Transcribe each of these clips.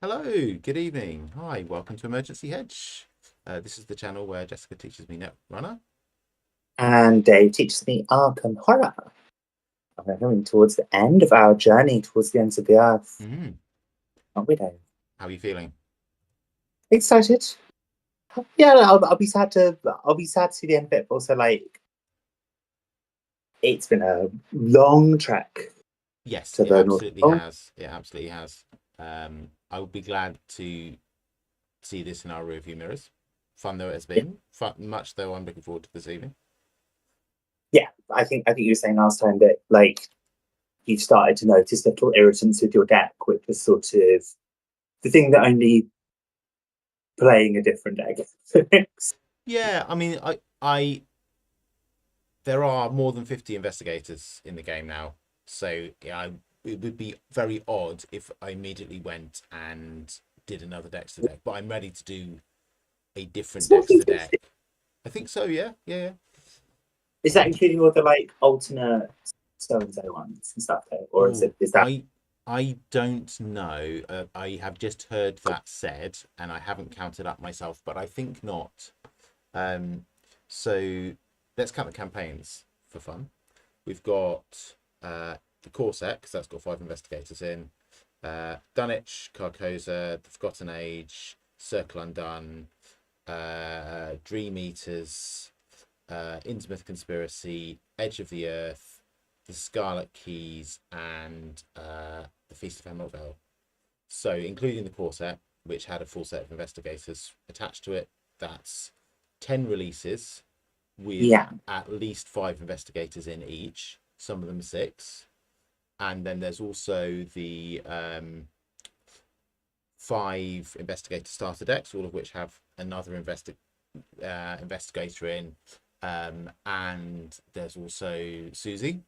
Hello, good evening. Hi, welcome to Emergency Hedge. This is the channel where Jessica teaches me Netrunner. And Dave teaches me Arkham Horror. We're coming towards the end of our journey towards the ends of the earth, Mm. aren't we, Dave? How are you feeling? Excited? Yeah, I'll be sad to see the end of it. But also, it's been a long trek Yes, to it the North absolutely Pole. has. It absolutely has. I would be glad to see this in our rearview mirrors. Fun though it has Yeah, been, fun, much though I'm looking forward to this evening. yeah. I think you were saying last time that you've started to notice little irritants with your deck, which is sort of the thing that only playing a different deck fix. Yeah, I mean, there are more than 50 investigators in the game now, so yeah, it would be very odd if I immediately went and did another Dexter deck. But I'm ready to do a different It's not Dexter 50. deck. I think so. Yeah, yeah, Is that including all the alternate so and so ones and stuff though? Or is Oh, it is that I don't know. I have just heard that said, and I haven't counted up myself, but I think not. Um, so let's count the campaigns for fun. We've got the core set because that's got 5 investigators in. Dunwich, Carcosa, The Forgotten Age, Circle Undone, Dream Eaters, Innsmouth Conspiracy, Edge of the Earth, the Scarlet Keys, and the Feast of Emerald Vale. So, including the core set, which had a full set of investigators attached to it, that's 10 releases with yeah. at least 5 investigators in each, some of them 6. And then there's also the 5 investigator starter decks, all of which have another investigator in. And there's also Susie.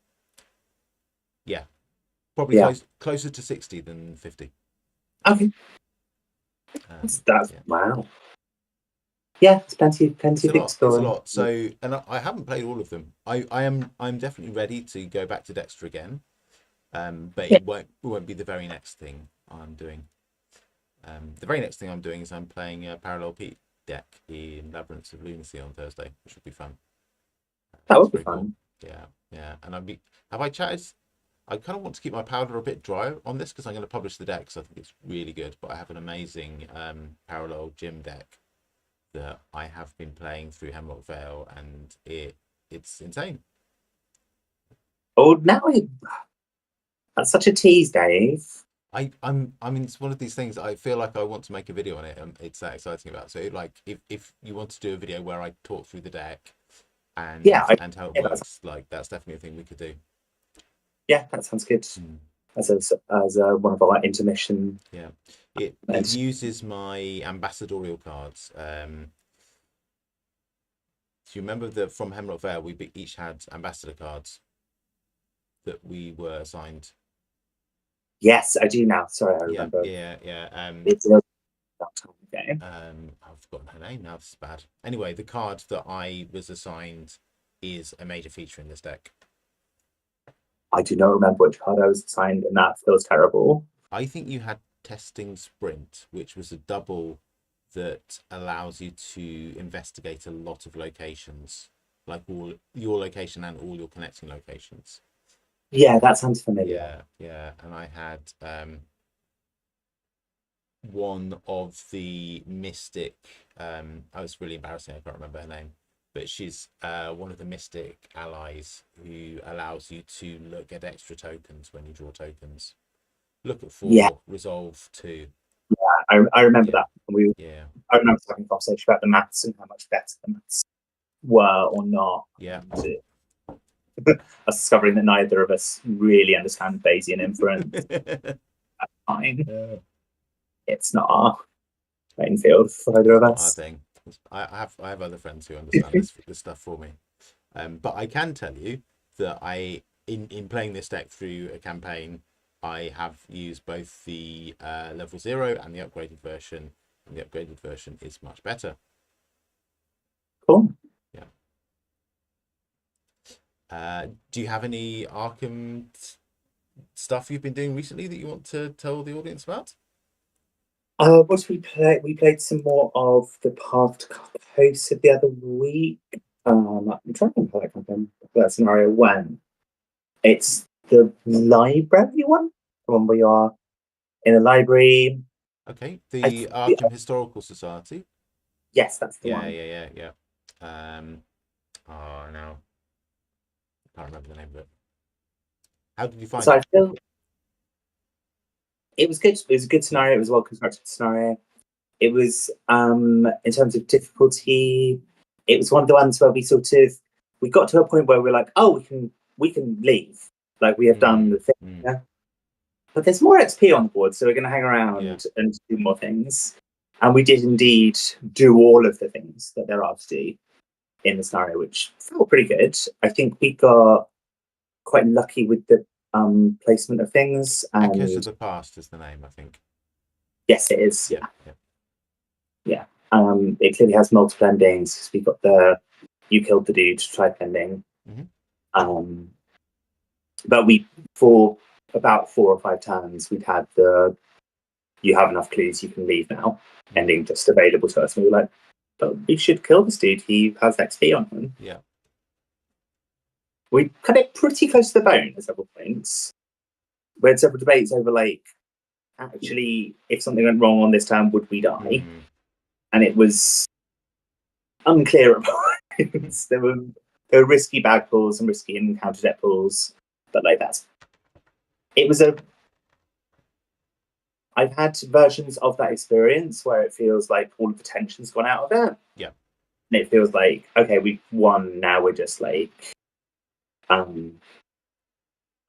Yeah, probably Yeah. closer to 60 than 50. Okay. That's Yeah, wow. Yeah, it's plenty it's a of lot. It's a exploring. lot. So, and I haven't played all of them. I'm definitely ready to go back to Dexter again. But Yeah. it won't be the very next thing I'm doing. The very next thing I'm doing is I'm playing a Parallel Pete deck in Labyrinths of Lunacy on Thursday, which will be fun. That It's would be very cool. fun. Yeah, yeah. And have I chatted? I kind of want to keep my powder a bit dry on this because I'm going to publish the deck, so I think it's really good. But I have an amazing parallel gym deck that I have been playing through Hemlock Vale, and it's insane. Oh, that's such a tease, Dave. I mean, it's one of these things. I feel like I want to make a video on it, and it's that exciting about. So, like, if you want to do a video where I talk through the deck Yeah, and how it yeah, works, like that's definitely a thing we could do. that sounds good. Mm. As one of our intermission. Yeah, it uses my ambassadorial cards. Do you remember that from Hemlock Vale we each had ambassador cards that we were assigned? Yes, I do now. Sorry, I Yeah, remember. yeah, yeah. It's a long time ago. I've forgotten her name now. This is bad. Anyway, the card that I was assigned is a major feature in this deck. I do not remember which card I was assigned, and that feels terrible. I think you had Testing Sprint, which was a double that allows you to investigate a lot of locations, like all your location and all your connecting locations. Yeah, that sounds familiar. Yeah, yeah. And I had one of the mystic. I was really embarrassing. I can't remember her name, but she's one of the mystic allies who allows you to look at extra tokens when you draw tokens. Look at Yeah, 4, resolve 2. I remember Yeah, that. We yeah, I remember having a conversation about the maths and how much better the maths were or not. yeah. And us discovering that neither of us really understand Bayesian inference. Fine, Yeah. it's not our playing field for either It's of not our us. thing. I have other friends who understand this stuff for me. But I can tell you that in playing this deck through a campaign, I have used both the level 0 and the upgraded version, and the upgraded version is much better. Cool. Yeah. Do you have any Arkham stuff you've been doing recently that you want to tell the audience about? What did we play? We played some more of the Path to Carcosa the other week. I'm trying to think how that scenario went. It's the library one, the one where you are in a library. Okay, I the think Arkham Historical Society. yes, that's the Yeah, one. yeah. Oh no, I can't remember the name of it. How did you find So I it? feel it was good. It was a good scenario. It was a well constructed scenario. It was in terms of difficulty, it was one of the ones where we got to a point where we're like, oh, we can leave. Like we have done the thing. Yeah? But there's more XP on the board, so we're gonna hang around and do more things. And we did indeed do all of the things that there are to do in the scenario, which felt pretty good. I think we got quite lucky with the placement of things. Echoes of And the Past is the name, I think. yes, it is. Yeah. Yeah. It clearly has multiple endings because we got the you killed the dude type ending. But we, for about 4 or 5 turns, we'd had the you have enough clues, you can leave now ending just available to us. And we were like, but we should kill this dude. He has XP on him. Yeah. We cut it pretty close to the bone at several points. We had several debates over like, actually, if something went wrong on this turn, would we die? And it was unclear at points. There were risky bag pulls and risky encounter deck pulls, but like it was I've had versions of that experience where it feels like all of the tension's gone out of it. Yeah. And it feels like, okay, we've won, now we're just like now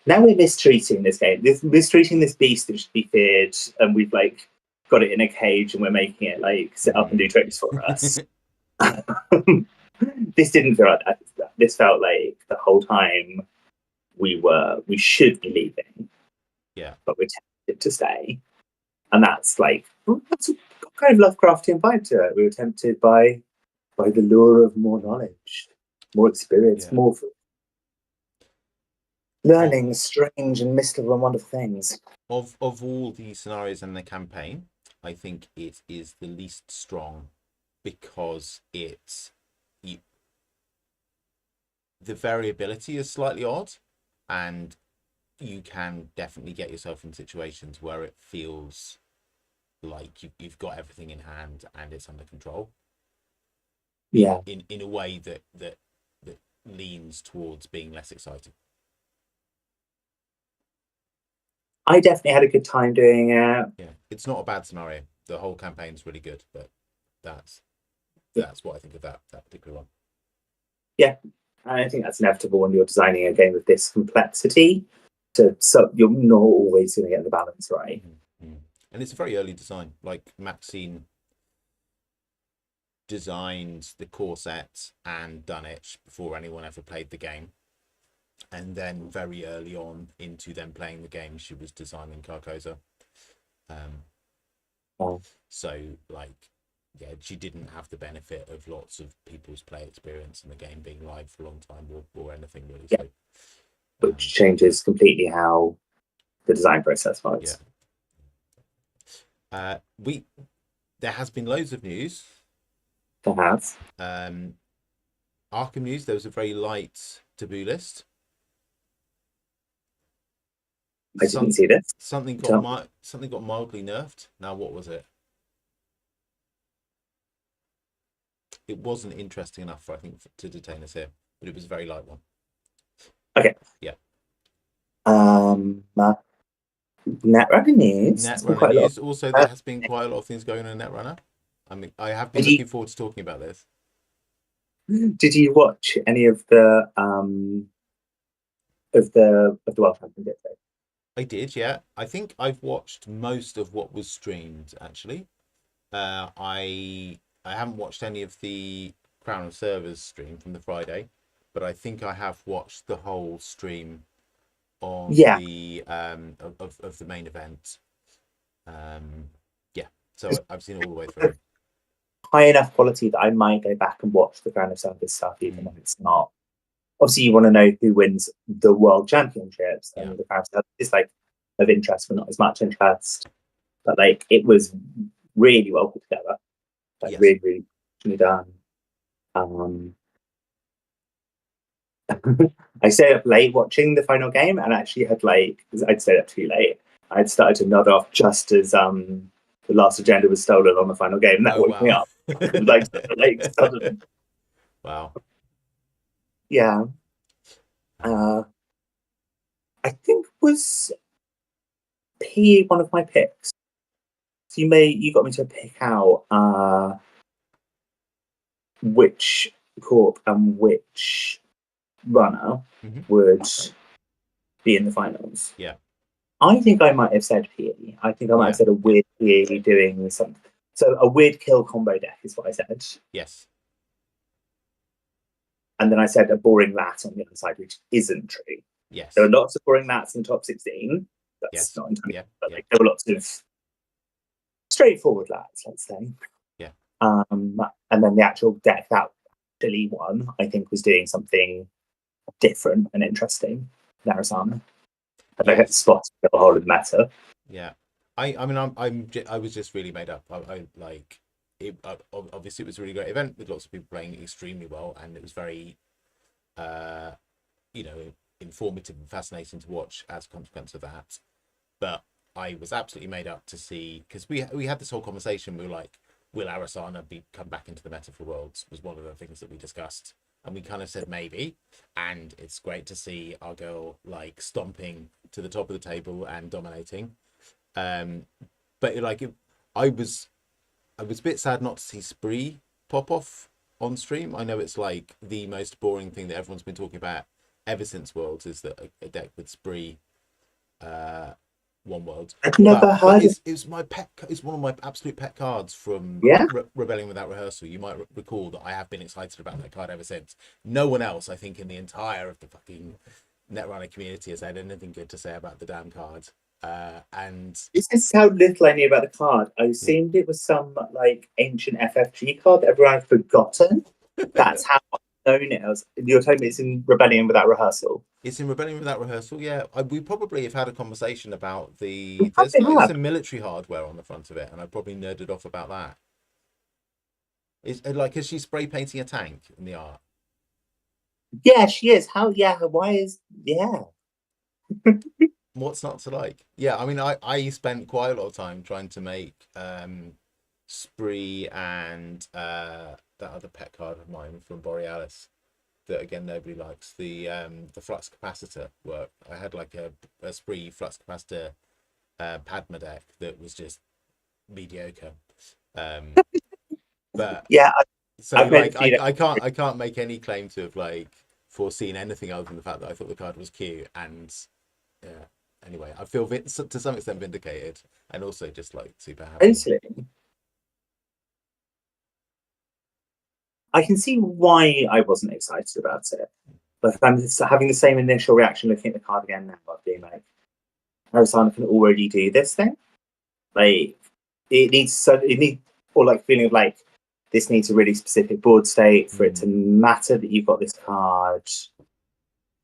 we're mistreating this game. Mistreating this beast that should be feared, and we've like got it in a cage and we're making it like sit up and do tricks for us. This didn't feel like that. This felt like the whole time we should be leaving. Yeah. But we're tempted to stay. And that's like that's kind of Lovecraftian vibe to it. We were tempted by the lure of more knowledge, more experience, more learning strange and mystical and wonderful things. Of all the scenarios in the campaign, I think it is the least strong because the variability is slightly odd, and you can definitely get yourself in situations where it feels like you've got everything in hand and it's under control. Yeah. In a way that leans towards being less exciting. I definitely had a good time doing it. Yeah, it's not a bad scenario. The whole campaign's really good, but that's what I think of that particular one. Yeah, and I think that's inevitable when you're designing a game of this complexity. So you're not always going to get the balance right. And it's a very early design. Like Maxine designed the core set and done it before anyone ever played the game. And then very early on into them playing the game, she was designing Carcosa. So like, yeah, she didn't have the benefit of lots of people's play experience and the game being live for a long time or anything really. Yeah. So, which changes completely how the design process works. Yeah. There has been loads of news. There has. Arkham news. There was a very light taboo list. I didn't see this. Something got mildly nerfed. Now, what was it? It wasn't interesting enough, I think, to detain us here, but it was a very light one. Okay. Yeah. Netrunner news. Netrunner news. Also, there has been quite a lot of things going on in Netrunner. I mean, I have been looking forward to talking about this. Did you watch any of the World Championship? I did, yeah. I think I've watched most of what was streamed. Actually, I haven't watched any of the Crown of Servers stream from the Friday, but I think I have watched the whole stream on the of the main event. So I've seen it all the way through. High enough quality that I might go back and watch the Crown of Servers stuff, even if it's not. Obviously, you want to know who wins the World Championships, and the Crown of Servers is like of interest, but not as much interest. But like, it was really well put together, like Yes. really, really really done. Um, I stayed up late watching the final game, and actually had like I'd stayed up too late. I'd started to nod off just as the last agenda was stolen on the final game, and that Oh woke me wow. up like sudden. Wow. Yeah, Um, uh, I think was P one of my picks. So you got me to pick out which corp and which runner mhm. would be in the finals. Yeah. I think I might have said PE. I think I might have Yeah. said a Yeah. weird PE doing something. So a weird kill combo deck is what I said. Yes. And then I said a boring lat on the other side, which isn't true. There were Yes. lots of boring lats in the top 16. That's Yes. not entirely, Yeah. but Yeah. like, there were lots of straightforward lats, let's say. Yeah. And then the actual deck that actually won, I think, was doing something different and interesting. Narasana. And I had Yes. spots the whole of the meta. Yeah. I mean, I was just really made up. I like it. Obviously, it was a really great event with lots of people playing extremely well, and it was very, uh, you know, informative and fascinating to watch as a consequence of that. But I was absolutely made up to see, because we had this whole conversation. We were like, will Arasana be come back into the meta for Worlds? Was one of the things that we discussed, and we kind of said maybe. And it's great to see our girl like stomping to the top of the table and dominating. Um, but like I was I was a bit sad not to see Spree pop off on stream. I know it's like the most boring thing that everyone's been talking about ever since Worlds is that a deck with Spree uh one World. I've never But heard of. it's my pet. It's one of my absolute pet cards from Yeah, Rebellion Without Rehearsal. You might recall that I have been excited about that card ever since. No one else, I think, in the entire of the fucking Netrunner community has had anything good to say about the damn card. And this is how little I knew about the card. I yeah. assumed it was some like ancient FFG card that everyone had forgotten. That's how I've known it. You're telling me it's in Rebellion Without Rehearsal. It's in Rebellion Without Rehearsal. Yeah, we probably have had a conversation about We there's probably like have. some military hardware on the front of it, and I probably nerded off about that. Is like, is she spray painting a tank in the art? Yeah, she is. How? Yeah. Why is? Yeah. What's not to like? Yeah, I mean, I spent quite a lot of time trying to make Spree and that other pet card of mine from Borealis that again nobody likes, the flux capacitor work. I had like a Spree flux capacitor Padma deck that was just mediocre. Um, but Yeah. so I've made a like few. I can't make any claim to have like foreseen anything other than the fact that I thought the card was cute. And yeah, anyway, I feel to some extent vindicated, and also just like super happy. Totally. I can see why I wasn't excited about it, but I'm having the same initial reaction looking at the card again now, of being like, Arizona can already do this thing. Like it needs or like feeling of like this needs a really specific board state for it to matter that you've got this card.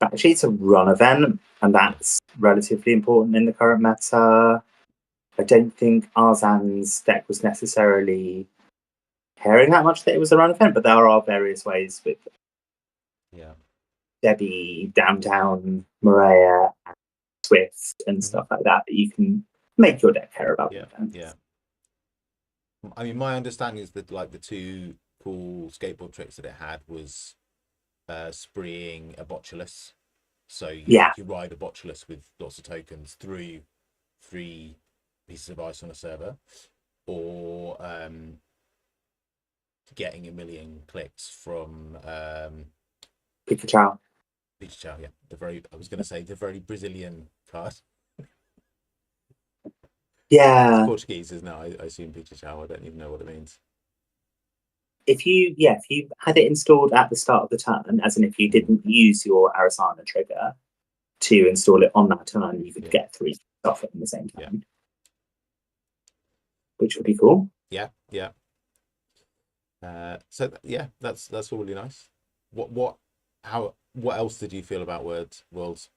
Actually, it's a run event, and that's relatively important in the current meta. I don't think Arzan's deck was necessarily caring that much that it was a run event, but there are various ways with Yeah. Debbie, Downtown, Maria, and Swift, and Mhm. stuff like that that you can make your deck care about the Yeah. events. Yeah. I mean, my understanding is that like the two cool skateboard tricks that it had was spreeing a botulus. So Yeah, you ride a botulus with lots of tokens through 3 pieces of ice on a server, or getting a million clicks from Pikachu. Peach Chow. Yeah, the very I was going to say the very Brazilian card. It's Yeah, Portuguese, isn't it? I assume Peach Chow. I don't even know what it means. if you had it installed at the start of the turn, as in if you didn't use your Arasana trigger to install it on that turn, you could Yeah. get 3 off it in the same Yeah. turn, which would be cool. Yeah. Yeah. So yeah, that's all really nice. What else did you feel about Worlds?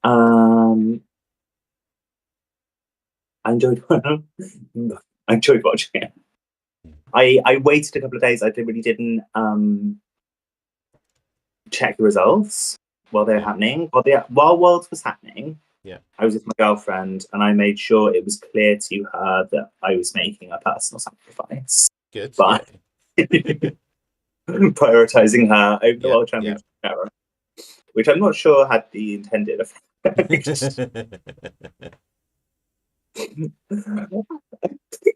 Um, I enjoyed I enjoyed watching it. I waited a couple of days. I really didn't check the results while they were happening. While Worlds was happening, Yeah. I was with my girlfriend, and I made sure it was clear to her that I was making a personal sacrifice. Good. But Yeah. prioritizing her over the Yeah. World Championship era, which I'm not sure had the intended effect.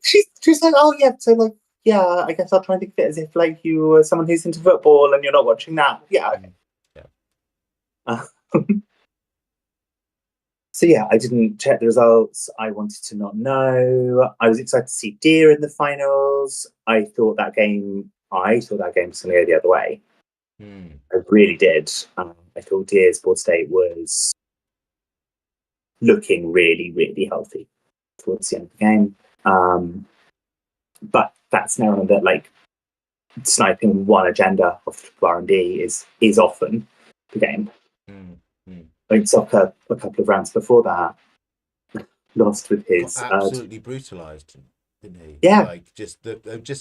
she's like, oh yeah, so like, yeah, I guess I'll try and think of it as if like you were someone who's into football and you're not watching that. Yeah. Okay. Yeah. So yeah, I didn't check the results. I wanted to not know. I was excited to see Deer in the finals. I thought that game was going to go the other way. I really did. I thought Deer's board state was looking really, really healthy towards the end of the game. But that's now that like sniping one agenda of R&D is often the game. Like Soccer a couple of rounds before that lost with his got absolutely brutalized, didn't he? Yeah, like just a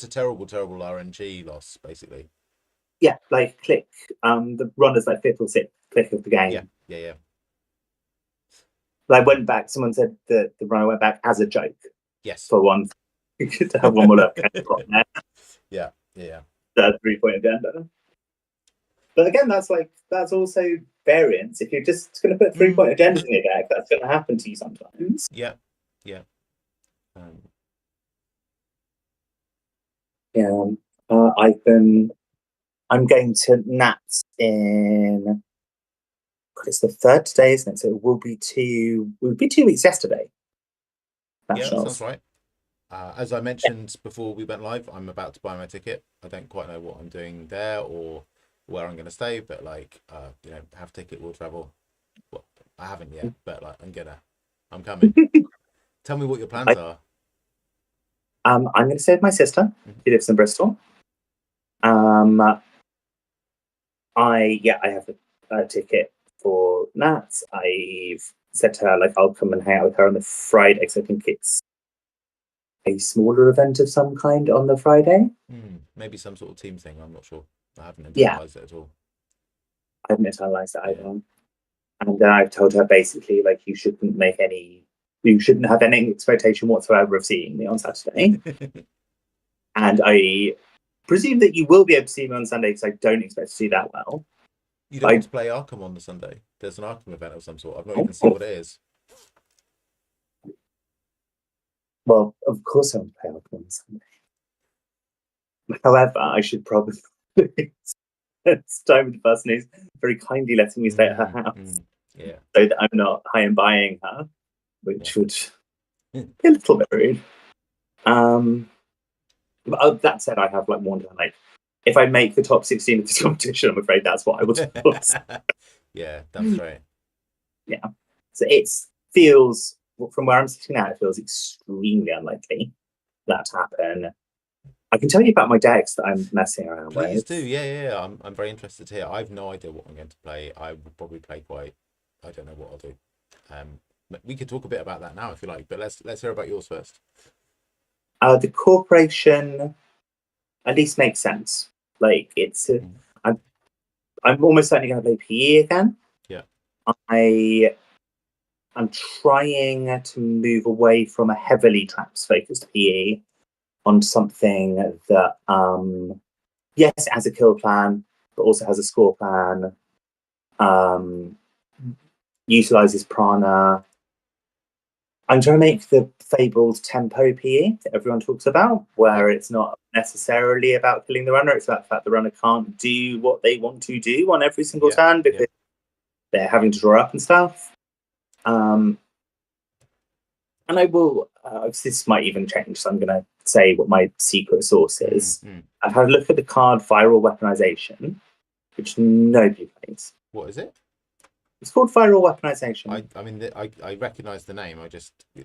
terrible RNG loss, basically. Yeah, like click. The runner's like fifth or sixth click of the game. Yeah. Like went back. Someone said that the runner went back as a joke. Yes. For one, to have one more look. Yeah. 3-point agenda. But again, that's also variance. If you're just going to put 3-point agendas in your deck, that's going to happen to you sometimes. Yeah. I'm going to Nats in. It's the third today, isn't it? So it will be 2 weeks yesterday. Yeah, that sounds right. As I mentioned before we went live, I'm about to buy my ticket. I don't quite know what I'm doing there or where I'm going to stay, but like, have ticket, will travel. Well, I haven't yet, but like, I'm coming. Tell me what your plans are. I'm going to stay with my sister. She lives in Bristol. I have a ticket for Nats. I've said to her, like, I'll come and hang out with her on the Friday, because I think it's a smaller event of some kind on the Friday. Maybe some sort of team thing. I'm not sure. I haven't internalized it at all. I haven't internalized it either. And then I've told her basically, like, you shouldn't have any expectation whatsoever of seeing me on Saturday. And I presume that you will be able to see me on Sunday, because I don't expect to do that well. You don't want to play Arkham on the Sunday? There's an Arkham event of some sort. I've not even seen what it is. Well, of course I want to play Arkham on Sunday. However, I should probably start with the person who's very kindly letting me stay at her house. Yeah. So that I'm not high and buying her, which would be a little bit rude. But that said, I have like warned her, like, if I make the top 16 of this competition, I'm afraid that's what I will do. Yeah, that's right. Yeah. So it feels, from where I'm sitting now, it feels extremely unlikely that to happen. I can tell you about my decks that I'm messing around with. Please do. Yeah. I'm very interested to hear. I have no idea what I'm going to play. I will probably play I don't know what I'll do. We could talk a bit about that now if you like, but let's hear about yours first. The corporation at least makes sense. Like it's, I'm almost certainly going to play PE again. Yeah. I'm trying to move away from a heavily traps focused PE on something that, yes, it has a kill plan, but also has a score plan. Utilizes prana. I'm trying to make the fabled tempo PE that everyone talks about, where it's not necessarily about killing the runner. It's about the fact the runner can't do what they want to do on every single turn because they're having to draw up and stuff. And I will, this might even change, so I'm going to say what my secret source is. I've had a look at the card Viral Weaponization, which nobody plays. What is it? It's called Viral Weaponization. I mean, I recognise the name.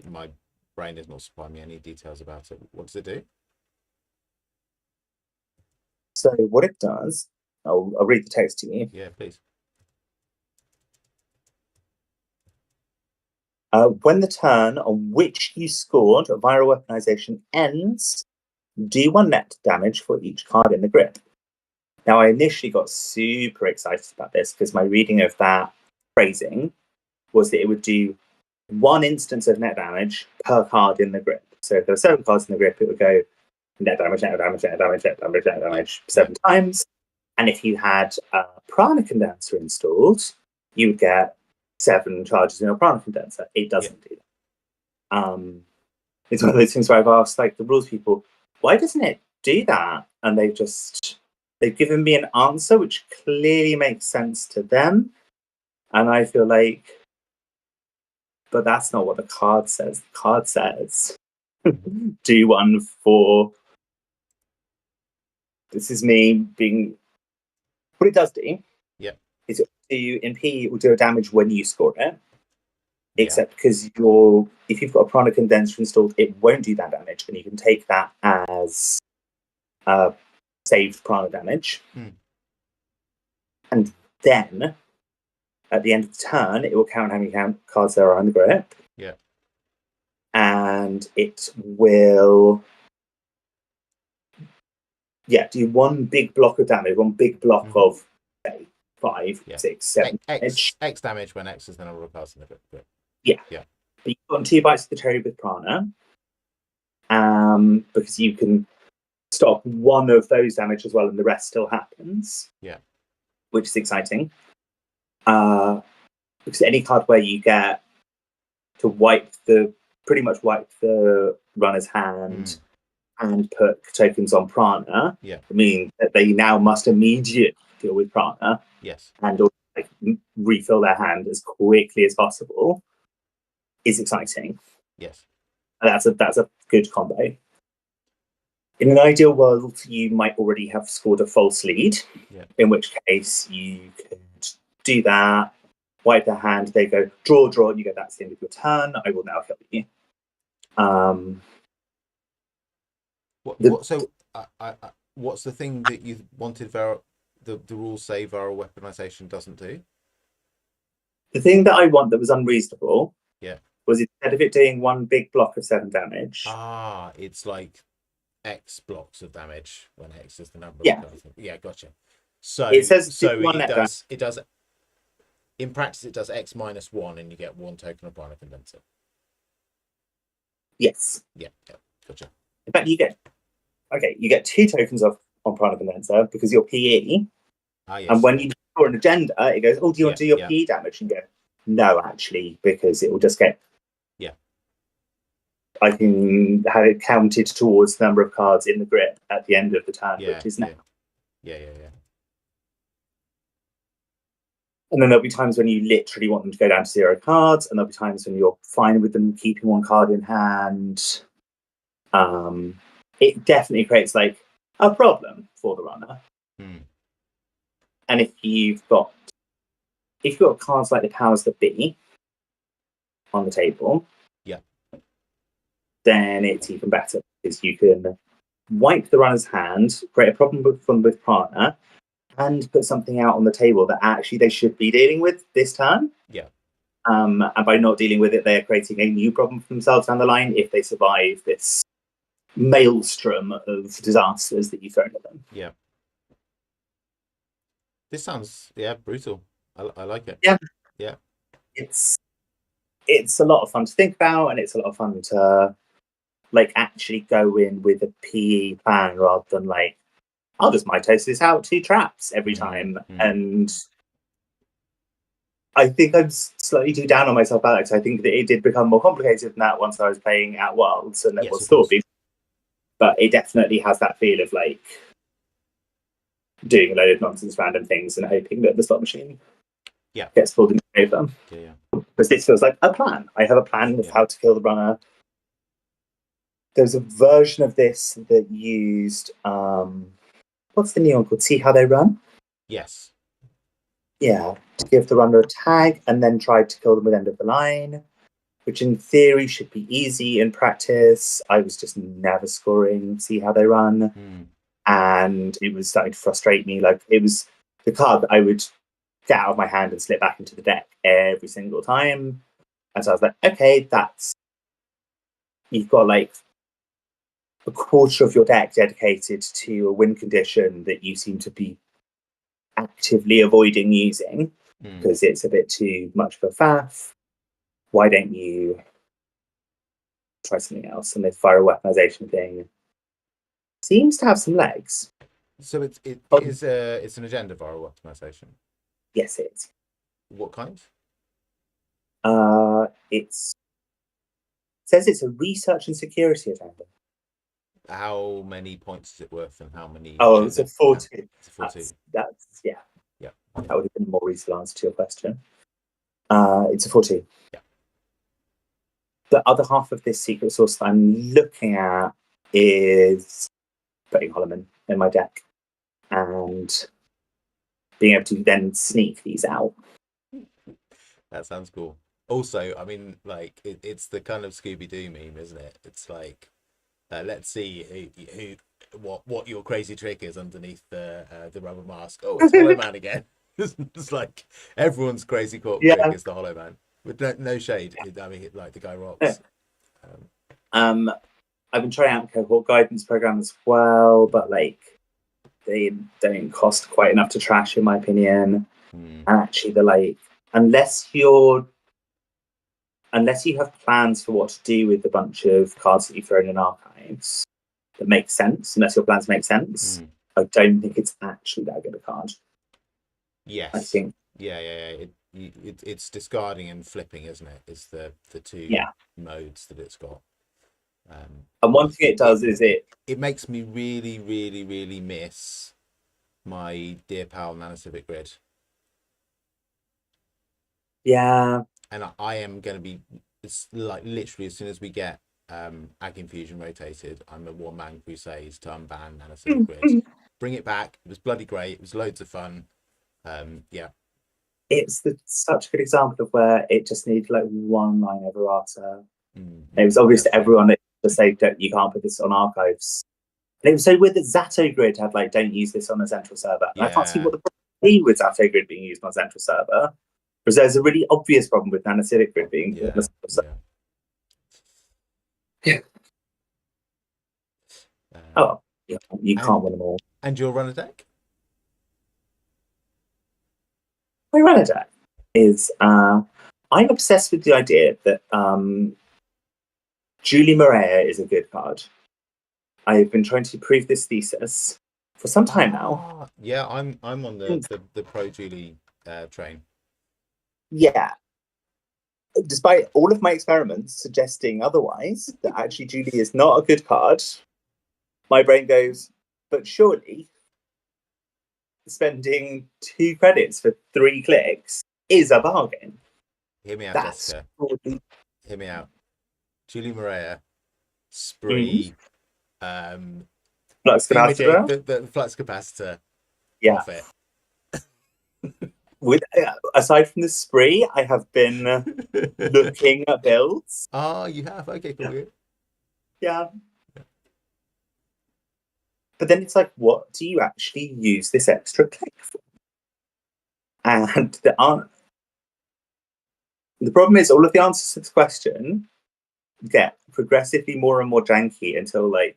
My brain is not supplying me any details about it. What does it do? So what it does, I'll read the text to you. Yeah, please. When the turn on which you scored viral weaponization ends, do 1 net damage for each card in the grip. Now, I initially got super excited about this because my reading of that phrasing was that it would do 1 instance of net damage per card in the grip. So if there were 7 cards in the grip, it would go net damage, net damage, net damage, net damage, net damage 7 times. And if you had a prana condenser installed, you would get 7 charges in a prana condenser. It doesn't do that. It's one of those things where I've asked like the rules people, why doesn't it do that? And they've given me an answer which clearly makes sense to them. And I feel like, but that's not what the card says. The card says, do 1 for. This is me being. What it does do is it will do in P, it will do a damage when you score it. Except because if you've got a prana condenser installed, it won't do that damage, and you can take that as saved prana damage. And then at the end of the turn, it will count how many cards there are on the grip. Yeah. And it will do 1 big block of damage, 1 big block of say 5, 6, 7. X damage when X is the number of cards in the grip. Yeah. But you've got 2 bites of the cherry with prana. Because you can stop 1 of those damage as well, and the rest still happens. Yeah. Which is exciting. Because any card where you get to pretty much wipe the runner's hand and put tokens on prana, I mean that they now must immediately deal with prana. Yes. And refill their hand as quickly as possible is exciting. Yes. And that's a good combo. In an ideal world, you might already have scored a false lead, in which case you could do that, wipe their hand, they go, draw, and you go, that's the end of your turn, I will now kill you. What's the thing that you wanted the rules say viral weaponization doesn't do? The thing that I want that was unreasonable was instead of it doing 1 big block of 7 damage. It's like X blocks of damage when X is the number of cards. Yeah, gotcha. So it says it does in practice it does X minus 1 and you get 1 token of prana condenser. Yes. Yeah, gotcha. In fact, you get 2 tokens on prana condenser because you're PE. Yes. And when you draw an agenda, it goes, oh, do you want to do your PE damage? And you go, no, actually, because it will just get. I can have it counted towards the number of cards in the grip at the end of the turn, which is now. Yeah. And then there'll be times when you literally want them to go down to 0 cards, and there'll be times when you're fine with them keeping 1 card in hand. It definitely creates like a problem for the runner. And if you've got cards like the powers that be on the table, then it's even better because you can wipe the runner's hand, create a problem with prana, and put something out on the table that actually they should be dealing with this turn. And by not dealing with it, they're creating a new problem for themselves down the line if they survive this maelstrom of disasters that you throw at them. This sounds brutal. I like it. Yeah. It's a lot of fun to think about, and it's a lot of fun to actually go in with a PE plan rather than I'll just mitose this out 2 traps every time. And I think I'm slightly too down on myself, Alex. I think that it did become more complicated than that once I was playing at Worlds and there was Thorby. But it definitely has that feel of doing a load of nonsense random things and hoping that the slot machine gets pulled into favor. Because this feels like a plan. I have a plan of how to kill the runner. There's a version of this that used what's the new one called? See How They Run? Yes. Yeah, to give the runner a tag and then try to kill them with end of the line, which in theory should be easy. In practice, I was just never scoring See How They Run. And it was starting to frustrate me. It was the card that I would get out of my hand and slip back into the deck every single time. And so I was like, okay, you've got like a quarter of your deck dedicated to a win condition that you seem to be actively avoiding using because it's a bit too much of a faff. Why don't you try something else? And the fire weaponization thing seems to have some legs. So it's an agenda viral optimization. Yes, it is. What kind? It says it's a research and security agenda. How many points is it worth, and how many? Oh, it's a 14. It's a 14. That's yeah. Yeah. That would have been a more reasonable answer to your question. It's a 14. Yeah. The other half of this secret source that I'm looking at is putting Holloman in my deck and being able to then sneak these out. That sounds cool. Also, I mean, like it's the kind of Scooby-Doo meme, isn't it? It's like, let's see what your crazy trick is underneath the rubber mask. Oh, it's Hollow Man again. It's like everyone's crazy trick is the Hollow Man. With no shade. I mean, like the guy rocks. I've been trying out cohort guidance program as well, but like they don't cost quite enough to trash, in my opinion. And actually, they're like, unless you have plans for what to do with the bunch of cards that you've thrown in archives that make sense, unless your plans make sense, I don't think it's actually that good a card. Yes, I think. Yeah. It's discarding and flipping, isn't it? It's the two modes that it's got. And one thing it does is it makes me really, really, really miss my Dear Pal Nanocivic grid. Yeah. And I am going to be, it's like literally as soon as we get Ag Infusion rotated, I'm a one-man crusade to unban Nanocivic grid. Bring it back. It was bloody great. It was loads of fun. Yeah. It's such a good example of where it just needed like one line of errata. It was obvious to everyone that to say, you can't put this on archives. And it was so weird that Zato Grid had like, don't use this on a central server. And I can't see what the problem is with Zato Grid being used on a central server. Because there's a really obvious problem with Nanocivic Grid being used on a central server. Yeah. You can't win them all. And you'll run a deck? My runner deck is I'm obsessed with the idea that Julie Maria is a good card. I've been trying to prove this thesis for some time now. Yeah, I'm on the pro Julie train. Yeah. Despite all of my experiments suggesting otherwise, that actually Julie is not a good card, my brain goes, but surely spending 2 credits for 3 clicks is a bargain. Hear me out, Jessica. Hear me out. Julie Maria, Spree, Flux capacitor. The flux capacitor. Yeah. Profit. With aside from the Spree, I have been looking at builds. Oh, you have? Okay, cool. Yeah. But then it's like, what do you actually use this extra click for? And the problem is all of the answers to this question get progressively more and more janky until like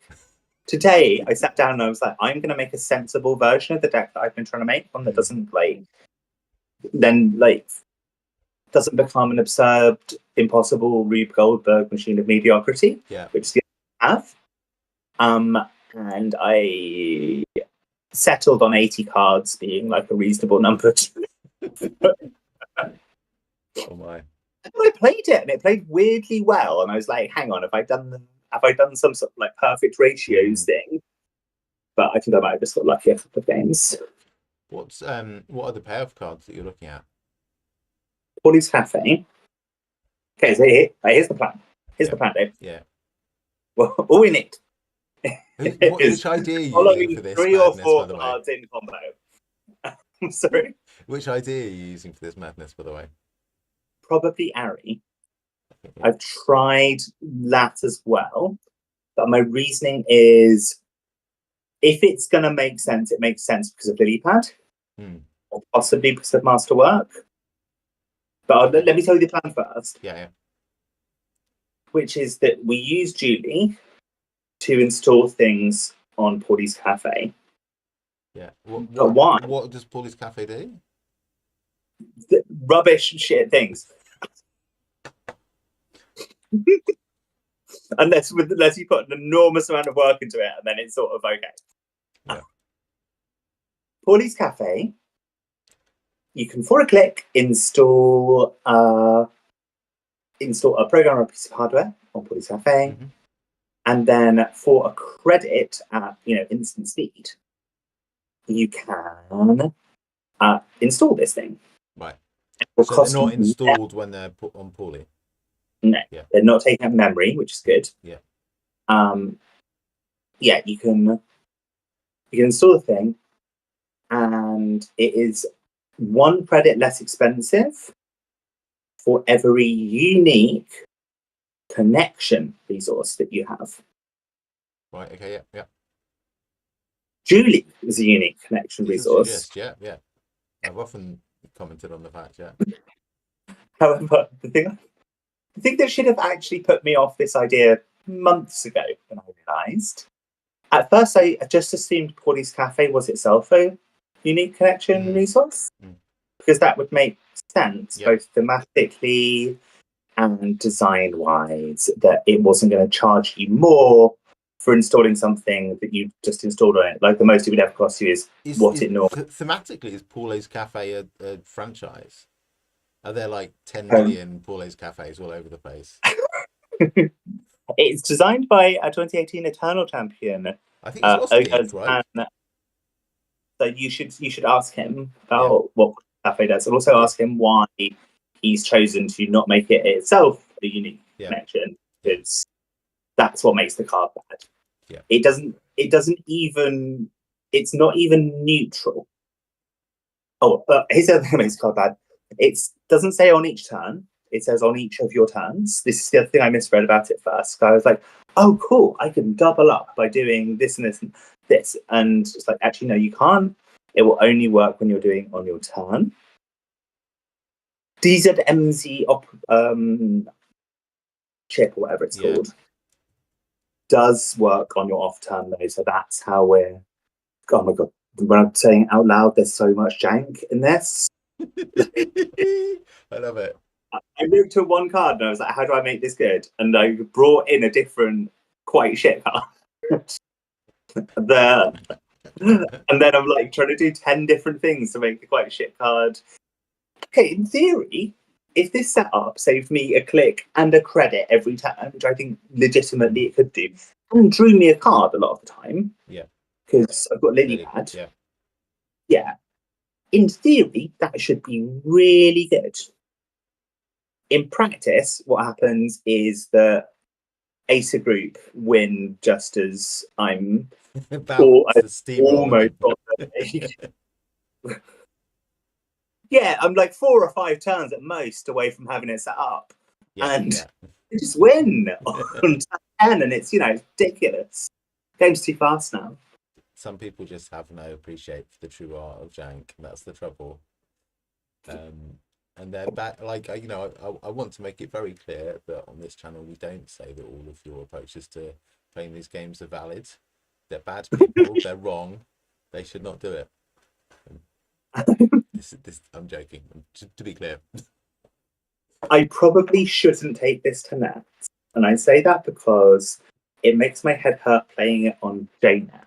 today I sat down and I was like, I'm going to make a sensible version of the deck that I've been trying to make, one that doesn't doesn't become an absurd, impossible Rube Goldberg machine of mediocrity, which the have. And I settled on 80 cards being like a reasonable number. Oh my! And I played it, and it played weirdly well. And I was like, "Hang on, have I done some sort of like perfect ratios thing?" But I think I might have just got lucky a couple of games. What are the payoff cards that you're looking at? Pauli's Cafe. Okay, so here's the plan. Here's the plan, Dave. Yeah. Well, all we need. Which idea are you using for this 3 madness, or 4 by the way? cards in combo. I'm sorry. Which idea are you using for this madness, by the way? Probably Ari. I've tried that as well, but my reasoning is, if it's going to make sense, it makes sense because of Lilypad, or possibly because of Masterwork. But let me tell you the plan first. Yeah. which is that we use Julie to install things on Paulie's Cafe. Yeah. But why? What does Paulie's Cafe do? Rubbish shit things. unless you put an enormous amount of work into it, and then it's sort of okay. Yeah. Paulie's Cafe, you can for a click install a program or a piece of hardware on Paulie's Cafe, and then for a credit at instant speed, you can install this thing. Right. So they're not installed when they're put on Paulie. No, they're not taking up memory, which is good. Yeah. You can install the thing, and it is 1 credit less expensive for every unique connection resource that you have. Right. Okay. Yeah. Julie is a unique connection resource. Yeah. I've often commented on the fact. Yeah. However, the thing that should have actually put me off this idea months ago when I realised. At first, I just assumed Paulie's Cafe was itself a unique connection resource, because that would make sense both thematically and design-wise, that it wasn't going to charge you more for installing something that you just installed on it. Like the most it would ever cost you is what it normally. Thematically, is Paulie's Cafe a franchise? Are there like 10 million Paulie's Cafes all over the place? It's designed by a 2018 Eternal champion. I think it's Lost Geek, right? So you should ask him about what Cafe does, and also ask him why he's chosen to not make it itself a unique connection, because that's what makes the card bad. Yeah. It doesn't even. It's not even neutral. Oh, here's the other thing that makes the card bad. It doesn't say on each turn. It says on each of your turns. This is the other thing I misread about it first. I was like, oh, cool, I can double up by doing this and this and this. And it's like, actually, no, you can't. It will only work when you're doing on your turn. DZMZ chip, or whatever it's called, does work on your off turn, though. So that's how we're. Oh my God. When I'm saying it out loud, there's so much jank in this. I love it. I looked at one card and I was like, how do I make this good? And I brought in a different, quite shit card. And then I'm like trying to do 10 different things to make a quite shit card. Okay, in theory, if this setup saved me a click and a credit every time, which I think legitimately it could do, and drew me a card a lot of the time. Yeah. Because I've got Lily Pad. Yeah. Yeah. In theory, that should be really good. In practice, what happens is that Acer Group win just as I'm almost got yeah, I'm like 4 or 5 turns at most away from having it set up. They just win on 10, and it's ridiculous. Game's too fast now. Some people just have no appreciate for the true art of jank. That's the trouble. And they're back. Like I want to make it very clear that on this channel we don't say that all of your approaches to playing these games are valid. They're bad people. They're wrong. They should not do it. I'm joking. To be clear, I probably shouldn't take this to net, and I say that because it makes my head hurt playing it on JNet.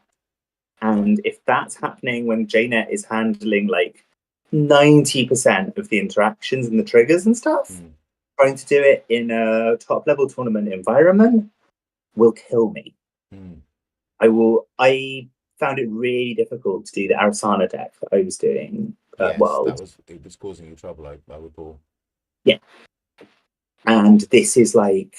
And if that's happening when JNet is handling like 90% of the interactions and the triggers and stuff, trying to do it in a top level tournament environment will kill me. I found it really difficult to do the Arasana deck that I was doing at World. It was causing you trouble, I recall. Yeah. And this is like,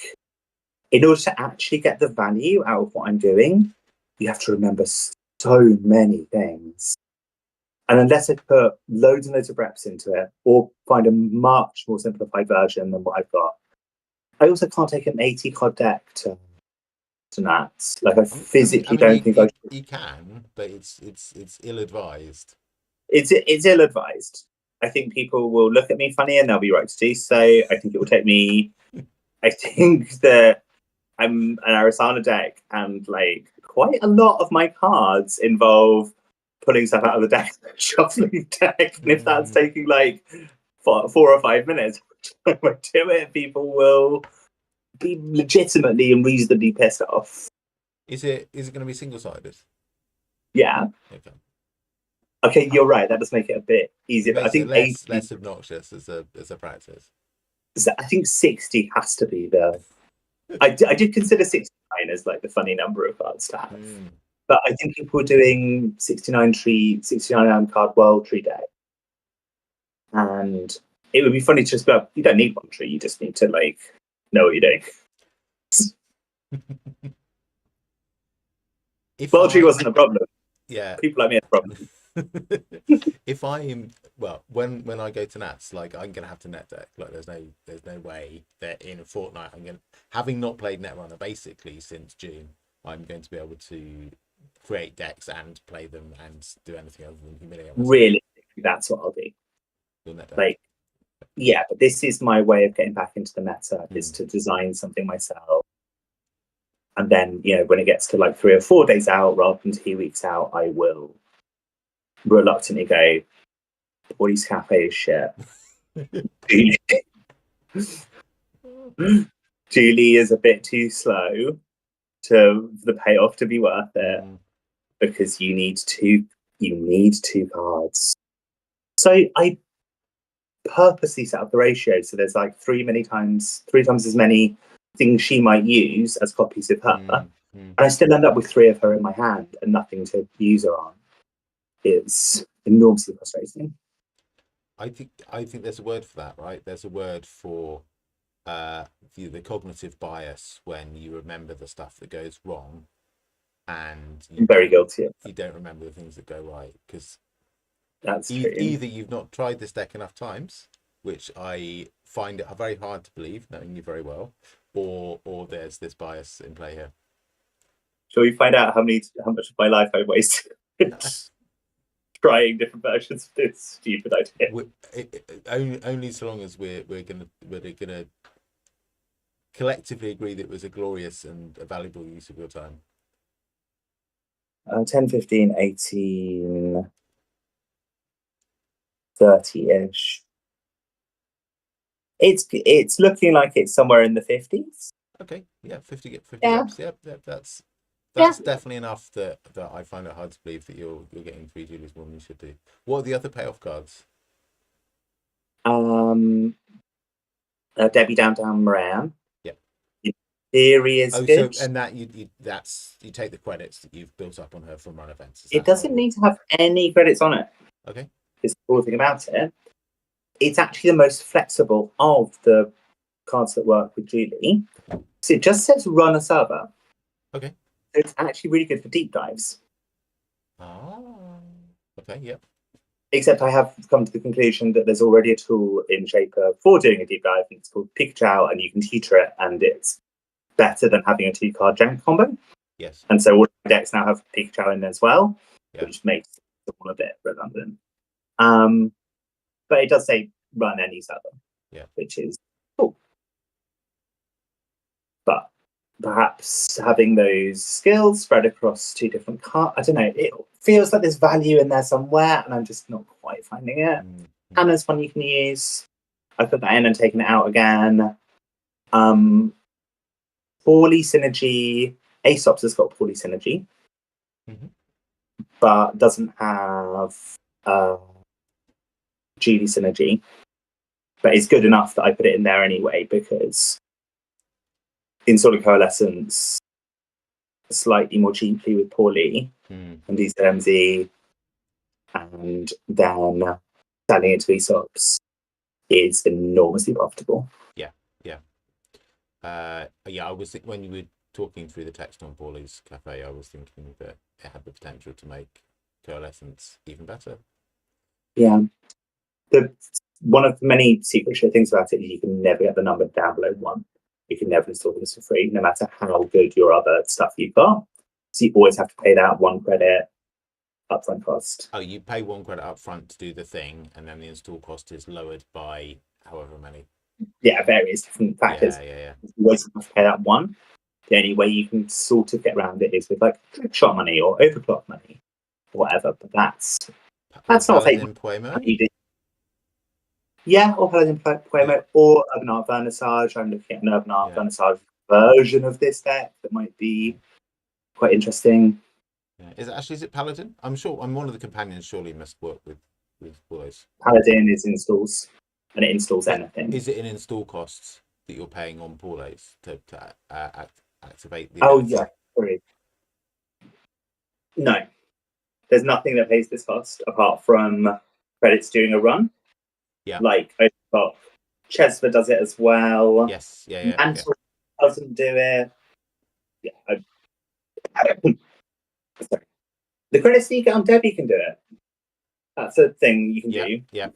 in order to actually get the value out of what I'm doing, you have to remember so many things. And unless I put loads and loads of reps into it, or find a much more simplified version than what I've got, I also can't take an 80 card deck to Nats. Like I physically don't think I should. You can, but it's ill advised. It's ill advised. I think people will look at me funny, and they'll be right to do so. I think it will take me I think that I'm an Arisana deck, and like quite a lot of my cards involve pulling stuff out of the deck, shuffling the deck, and if that's taking like 4 or 5 minutes, I do it, people will be legitimately and reasonably pissed off. Is it going to be single-sided? Yeah. Okay. Okay, you're right. That does make it a bit easier. It I think less obnoxious as a practice. I think 60 has to be the. I did consider 69 as like the funny number of cards to have, but I think people were doing 69 card world tree deck, and it would be funny to just go. You don't need one tree. You just need to like know what you're doing. World tree wasn't a problem. Yeah, people like me had a problem. If I'm when I go to Nats, like I'm gonna have to net deck. Like there's no way that in a fortnight having not played Netrunner basically since June, I'm going to be able to create decks and play them and do anything other than humiliate myself. Realistically, that's what I'll do. Like, yeah, but this is my way of getting back into the meta, is to design something myself. And then, when it gets to like 3 or 4 days out rather than 2 weeks out, I will reluctantly go, Boys Cafe is shit. Julie is a bit too slow to the payoff to be worth it, because you need two cards. So I purposely set up the ratio so there's like three times as many things she might use as copies of her, and I still end up with 3 of her in my hand and nothing to use her on. It's enormously frustrating. I think there's a word for that, right? There's a word for the cognitive bias when you remember the stuff that goes wrong, and I'm very guilty of that. You don't remember the things that go right, because that's true. Either you've not tried this deck enough times, which I find it very hard to believe, knowing you very well, or there's this bias in play here. Shall we find out how much of my life I wasted trying different versions of this stupid idea? Only so long as we're gonna collectively agree that it was a glorious and a valuable use of your time. 10, 15, 18, 30-ish. It's looking like it's somewhere in the 50s. Okay, yeah, 50 yeah. ups. Yeah, that's definitely enough that I find it hard to believe that you're getting 3 Julies more than you should do. What are the other payoff cards? Debbie Downtown Moran. Yeah. Theory is good. So, and that you take the credits that you've built up on her from run events. It doesn't need to have any credits on it. Okay. It's the cool thing about it. It's actually the most flexible of the cards that work with Julie. So it just says run a server. Okay. So it's actually really good for deep dives. Oh. Okay, yep. Except I have come to the conclusion that there's already a tool in Shaper for doing a deep dive, and it's called Pikachu, and you can teeter it, and it's better than having a 2-card jank combo. Yes. And so all the decks now have Pikachu in as well, which makes it all a bit redundant. But it does say run any server, which is cool. But perhaps having those skills spread across 2 different cards, I don't know, it feels like there's value in there somewhere, and I'm just not quite finding it. Hannah's one you can use. I put that in and taken it out again. Poorly Synergy. Aesop's has got Poorly Synergy, but doesn't have Julie Synergy. But it's good enough that I put it in there anyway, because in Solid Coalescence, slightly more cheaply with Poorly and DZMZ, and then selling it to Aesop's is enormously profitable. I was when you were talking through the text on Poorly's Cafe, I was thinking that it had the potential to make Coalescence even better. Yeah. One of the many secret shit things about it is you can never get the number down below 1. You can never install this for free, no matter how good your other stuff you've got. So you always have to pay that 1 credit upfront cost. Oh, you pay 1 credit upfront to do the thing, and then the install cost is lowered by however many. various different factors. Yeah. You always have to pay that one. The only way you can sort of get around it is with like shot money or overclock money or whatever. But that's not Paladin Puemo. Yeah, or Paladin Puemo or Urban Art Vernissage. I'm looking at an Urban Art Vernissage version of this deck that might be quite interesting. Yeah. Is it Paladin? I'm sure. I'm one of the companions. Surely must work with boys. Paladin is installs, and it installs anything. Is it in install costs that you're paying on Paules to activate the? Oh yeah, sorry. No, there's nothing that pays this cost apart from credits during a run. Yeah, like Chesva does it as well. Yes, yeah. Mantle doesn't do it. Yeah, sorry. The credits that you get on Debbie can do it. That's a thing you can do. Yeah.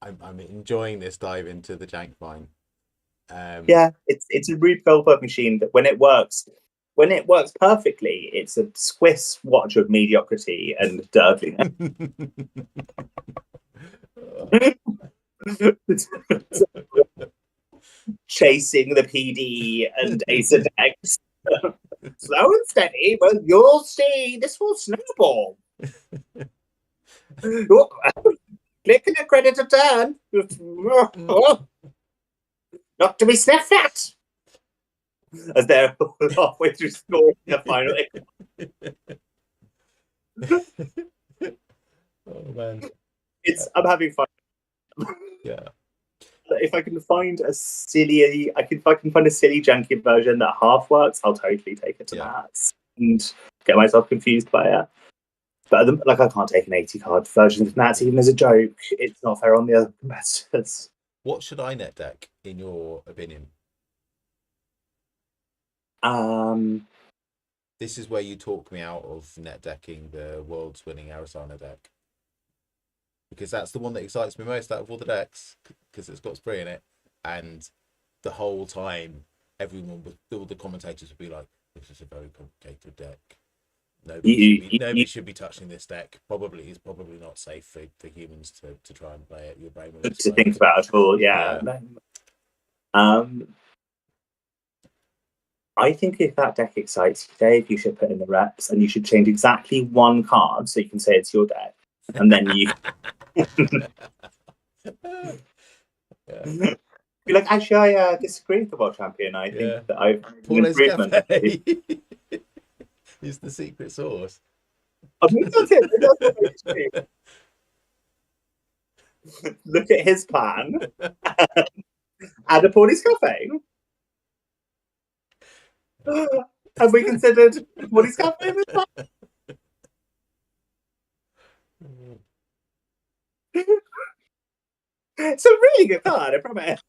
I'm enjoying this dive into the jank vine. It's a Rube Goldberg machine that when it works perfectly, it's a Swiss watch of mediocrity and dirtiness. Chasing the PD and Ace of Decks. Slow and steady, but you'll see this will snowball. Click and a credit a turn. Not to be sniffed at. As they're halfway through scoring the final. Oh man. I'm having fun. Yeah. If I can find a silly junky version that half works, I'll totally take it to that and get myself confused by it. But I can't take an 80 card version of Nats even as a joke. It's not fair on the other competitors. What should I net deck, in your opinion? This is where you talk me out of net decking the world's winning Arasana deck. Because that's the one that excites me most out of all the decks, because it's got spree in it. And the whole time, all the commentators would be like, this is a very complicated deck. Nobody should be touching this deck. It's probably not safe for humans to try and play it. Your brain will to think about at all. Yeah. I think if that deck excites you, Dave, you should put in the reps and you should change exactly one card so you can say it's your deck. And then you be like, actually, I disagree with the world champion. I think that I've Paules Cafe is the secret sauce. I mean, that's it. Look at his plan. Add a Paules Cafe. Have we considered Paules Cafe in this plan? It's a really good card, I promise.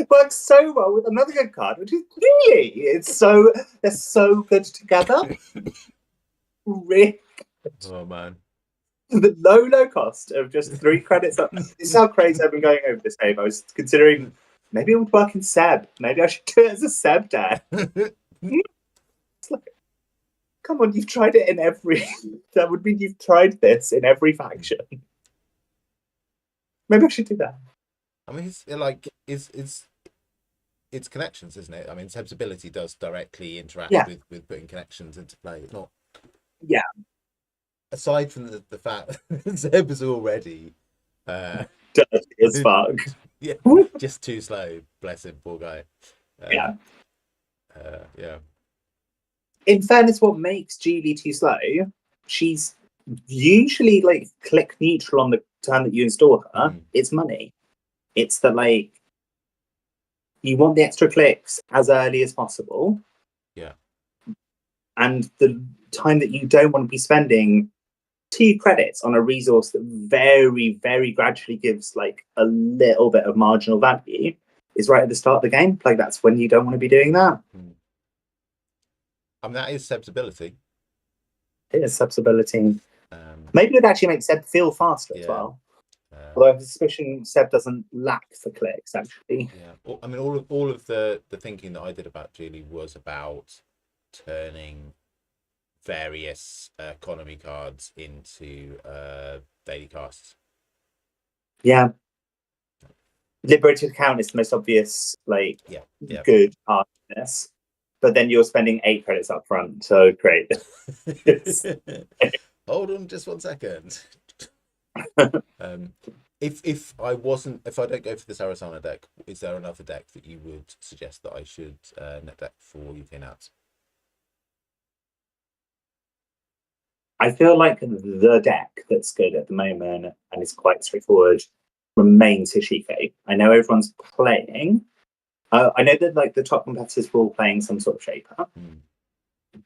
Works so well with another good card, which is really they're so good together. Really good. Oh man. The low cost of just 3 credits up. This is how crazy I've been going over this, Dave. I was considering maybe it would work in Seb. Maybe I should do it as a Seb deck. Come on, you've tried it in every. That would mean you've tried this in every faction. Maybe I should do that. I mean, it's connections, isn't it? I mean, Seb's ability does directly interact with putting connections into play. It's not. Yeah. Aside from the fact that Seb is already dirty as fuck. Yeah, just too slow. Bless him, poor guy. Yeah. In fairness, what makes Geely too slow? She's usually click neutral on the turn that you install her. It's money. It's that you want the extra clicks as early as possible. Yeah. And the time that you don't want to be spending 2 credits on a resource that very, very gradually gives a little bit of marginal value is right at the start of the game. That's when you don't want to be doing that. I mean, that is Seb's ability. It is Seb's ability. Maybe it would actually make Seb feel faster as well. Although I have a suspicion Seb doesn't lack for clicks, actually. Yeah. Well, I mean, all of the thinking that I did about Geely was about turning various economy cards into daily casts. Yeah. Liberated account is the most obvious, like, Yeah. good part of this. But then you're spending 8 credits up front, so great. Hold on just 1 second. If I don't go for this Arizona deck, is there another deck that you would suggest that I should net deck for UK Nats? I feel like the deck that's good at the moment and is quite straightforward remains Hashiko. I know everyone's playing. I know that like the top competitors were all playing some sort of shaper,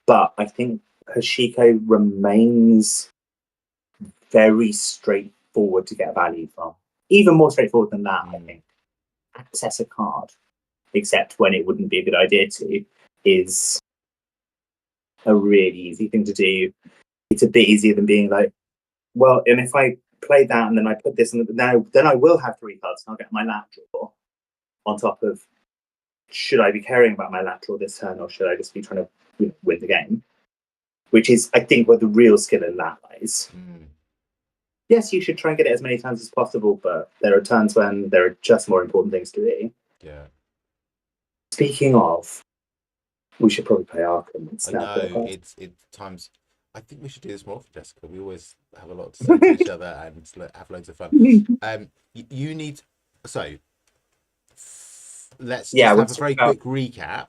but I think Hashiko remains very straightforward to get value from. Even more straightforward than that, I think. Access a card, except when it wouldn't be a good idea to, is a really easy thing to do. It's a bit easier than being like, well, and if I play that and then I put this in, now then I will have 3 cards and I'll get my lat draw on top of. Should I be caring about my lat draw this turn, or should I just be trying to win the game? Which is, I think, where the real skill in lat lies. Yes, you should try and get it as many times as possible, but there are times when there are just more important things to do. Yeah. Speaking of, we should probably play Arkham. I know it's times. I think we should do this more often, Jessica. We always have a lot to say to each other and have loads of fun. You need let's just have a very quick recap.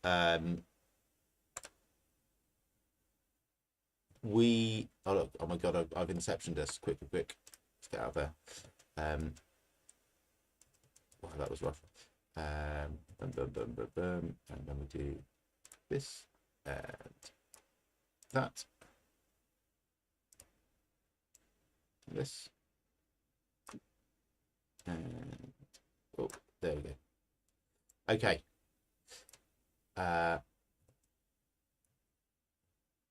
Oh my god, I've inceptioned this. Quick. Let's get out of there. Wow, that was rough. And then we do this and that. This. And oh, there we go. Okay. I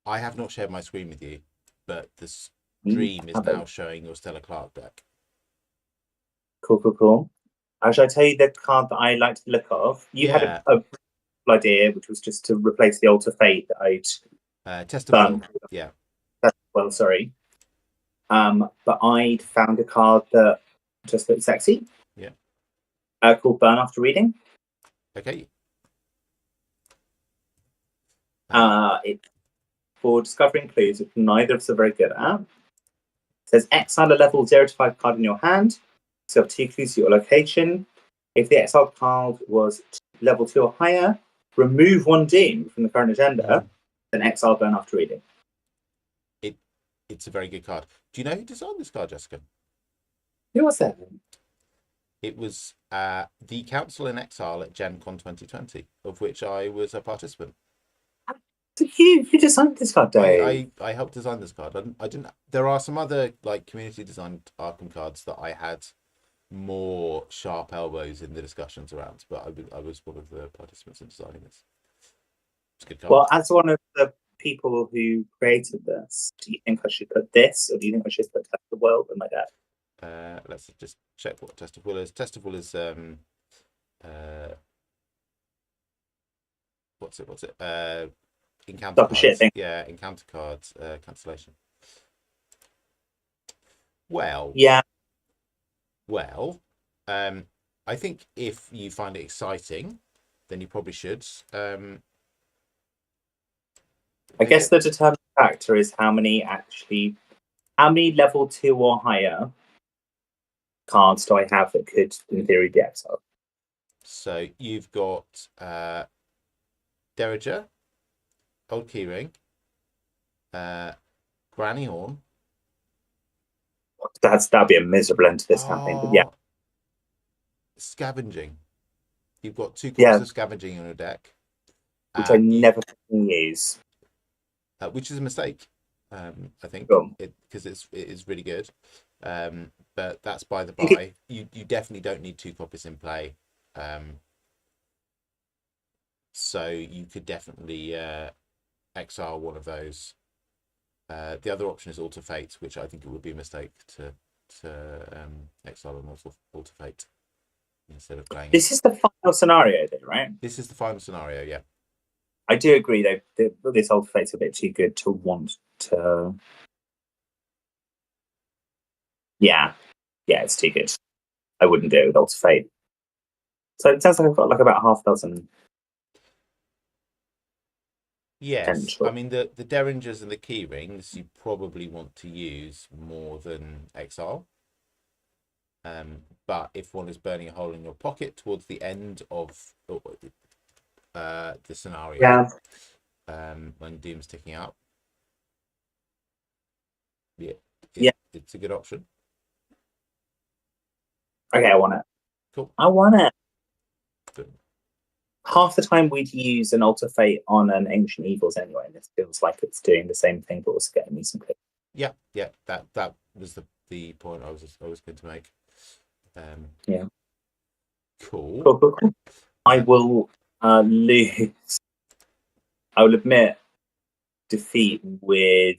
have not shared my screen with you, but the stream is now showing your Stella Clark deck. Cool. Should I tell you the card that I liked the look of? You had a idea, which was just to replace the Alter Fate that I'd Test of Will. Yeah. Well, sorry. But I'd found a card that just looked sexy. Yeah. Called Burn After Reading. Okay. It's for discovering clues, which neither of us are very good at. It says exile a level 0 to 5 card in your hand. So 2 clues to your location. If the exiled card was level 2 or higher, remove 1 doom from the current agenda, then exile Burn After Reading. It's a very good card. Do you know who designed this card, Jessica? Who was that? It was the Council in Exile at Gen Con 2020, of which I was a participant. You designed this card, Dave? I helped design this card. I didn't. There are some other like community designed Arkham cards that I had more sharp elbows in the discussions around, but I was one of the participants in designing this. It's a good card. Well, as one of the people who created this, do you think I should put this, or do you think I should put Test of Will in my deck? Let's just check what Test of Will is. Test of Will is what's it? Encounter Stop cards. Shit thing. Yeah, encounter cards, cancellation. Well, yeah. Well, I think if you find it exciting, then you probably should. I guess the determining factor is how many level 2 or higher cards do I have that could, in theory, be exiled? So you've got Derringer, Old Keyring, Granny Horn. That'd be a miserable end to this campaign, but yeah. Scavenging. You've got 2 copies of Scavenging on your deck. Which I never use. Which is a mistake, I think, because it is really good. But that's by the by. You definitely don't need 2 copies in play. So you could definitely exile one of those. The other option is Alter Fate, which I think it would be a mistake to exile an Alter Fate instead of playing. This is the final scenario, right? This is the final scenario, yeah. I do agree though. This old fate's a bit too good to want to. Yeah, it's too good. I wouldn't do it with Alter Fate. So it sounds like I've got like about half a dozen Yes, I potential. mean the derringers and the key rings you probably want to use more than exile. But if one is burning a hole in your pocket towards the end of the scenario, Yeah. when Doom's ticking out, yeah, Yeah. it's a good option. Okay, I want it. Cool. I want it. Good. Half the time we'd use an Alter Fate on an Ancient Evils anyway, and this feels like it's doing the same thing, but also getting me some clicks. Yeah, that was the point I was going to make. Yeah. Cool. Cool. I will lose. I will admit defeat with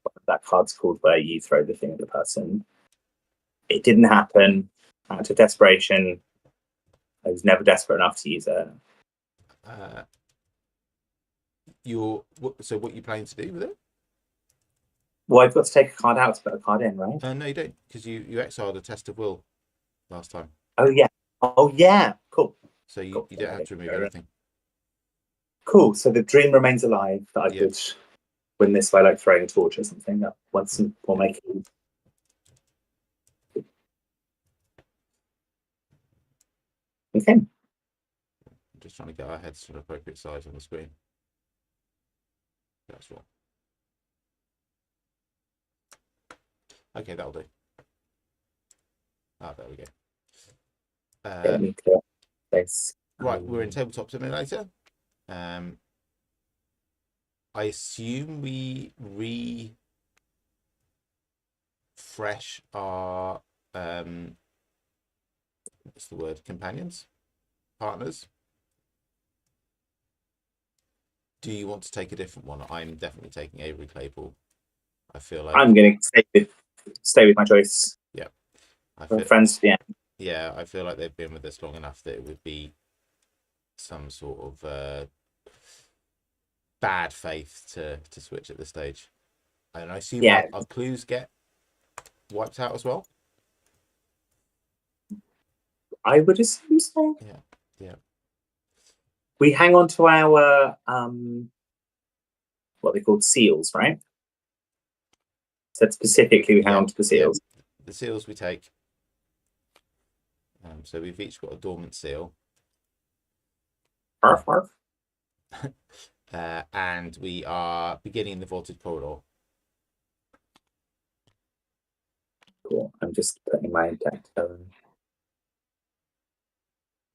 what that card's called, where you throw the thing at the person. It didn't happen. Out of desperation, I was never desperate enough to use it. So what you planning to do with it? Well, I've got to take a card out to put a card in, right? No, you don't, because you exiled a test of will last time. Oh yeah. Cool. So you don't have to remove anything. Cool. So the dream remains alive that I Yeah. could win this by like throwing a torch or something. That once or making. Okay. I'm just trying to get our heads to an appropriate size on the screen. That's wrong. Okay, that'll do. There we go. Get me to place. Right, we're in Tabletop Simulator. I assume we refresh our what's the word? Companions? Partners? Do you want to take a different one? I'm definitely taking Avery Claypool. I feel like I'm going to stay with my choice. Yeah, friends. Yeah, I feel like they've been with us long enough that it would be some sort of bad faith to switch at this stage. And I assume our clues get wiped out as well. I would assume so. Yeah. We hang on to our what they called seals, right? So specifically, we hang on to the seals. The seals we take. So we've each got a dormant seal. Arf, arf. And we are beginning the vaulted corridor. Cool. I'm just putting my deck.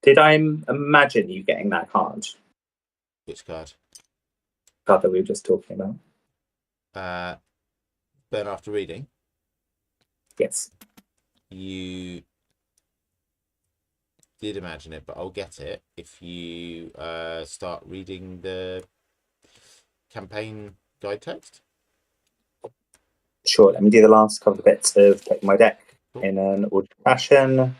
Did I imagine you getting that card? Which card? Card that we were just talking about. Burn after reading. Yes. You did imagine it, but I'll get it if you start reading the campaign guide text. Sure. Let me do the last couple of bits of taking my deck in an ordered fashion.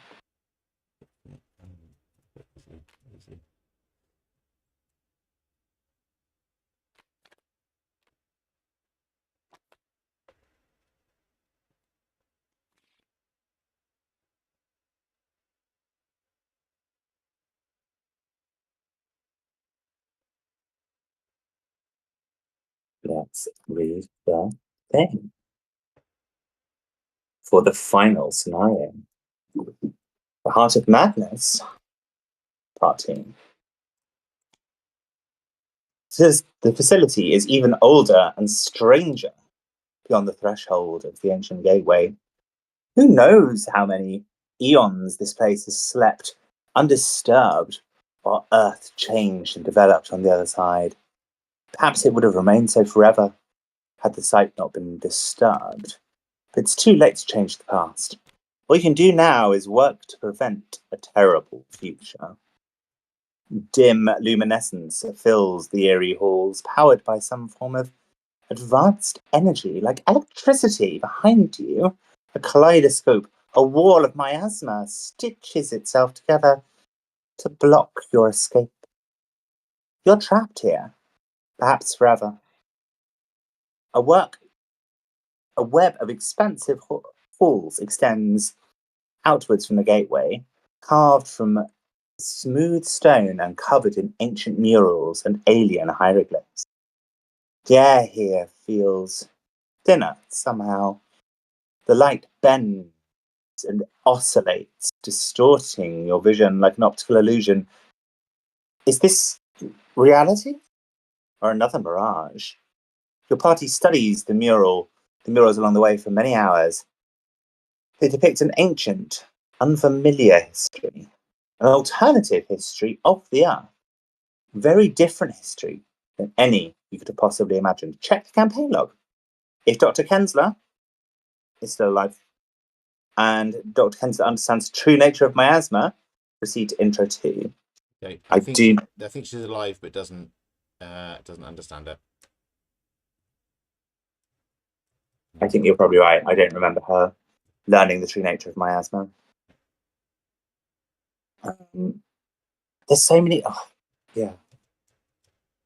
Let's read the thing for the final scenario. The Heart of Madness, Part 2. Says the facility is even older and stranger beyond the threshold of the ancient gateway. Who knows how many eons this place has slept undisturbed while Earth changed and developed on the other side. Perhaps it would have remained so forever had the site not been disturbed. But it's too late to change the past. What you can do now is work to prevent a terrible future. Dim luminescence fills the eerie halls, powered by some form of advanced energy, like electricity behind you. A kaleidoscope, a wall of miasma, stitches itself together to block your escape. You're trapped here, perhaps forever. A web of expansive halls extends outwards from the gateway, carved from smooth stone and covered in ancient murals and alien hieroglyphs. The air here feels thinner somehow. The light bends and oscillates, distorting your vision like an optical illusion. Is this reality or another mirage? Your party studies the murals along the way for many hours. They depict an ancient, unfamiliar history, an alternative history of the Earth. Very different history than any you could have possibly imagined. Check the campaign log. If Dr. Kensler is still alive and Dr. Kensler understands the true nature of miasma, proceed to intro 2. Okay. I think she's alive, but doesn't understand it. I think you're probably right. I don't remember her learning the true nature of miasma. There's so many. Oh, yeah.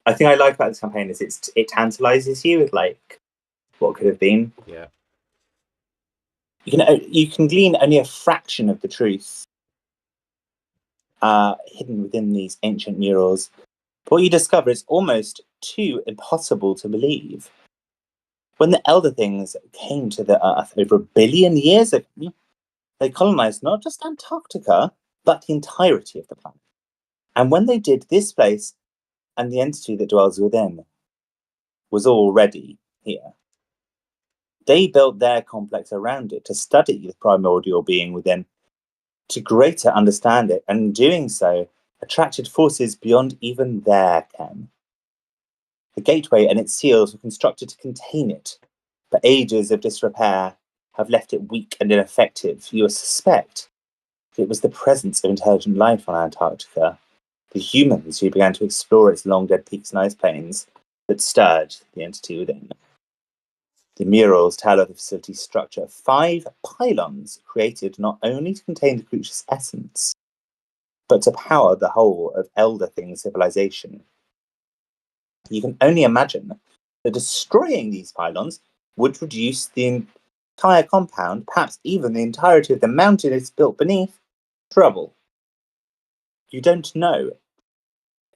I think I like about this campaign is it tantalizes you with like what could have been. Yeah. You can glean only a fraction of the truth hidden within these ancient murals. But what you discover is almost too impossible to believe. When the Elder Things came to the Earth over 1 billion years ago, they colonized not just Antarctica, but the entirety of the planet. And when they did, this place and the entity that dwells within was already here. They built their complex around it to study the primordial being within, to greater understand it, and in doing so, attracted forces beyond even their ken. The gateway and its seals were constructed to contain it, but ages of disrepair have left it weak and ineffective. You suspect it was the presence of intelligent life on Antarctica, the humans who began to explore its long-dead peaks and ice plains, that stirred the entity within. The murals tell of the facility's structure, 5 pylons created not only to contain the creature's essence, but to power the whole of Elder Thing civilization. You can only imagine that destroying these pylons would reduce the entire compound, perhaps even the entirety of the mountain it's built beneath, trouble. You don't know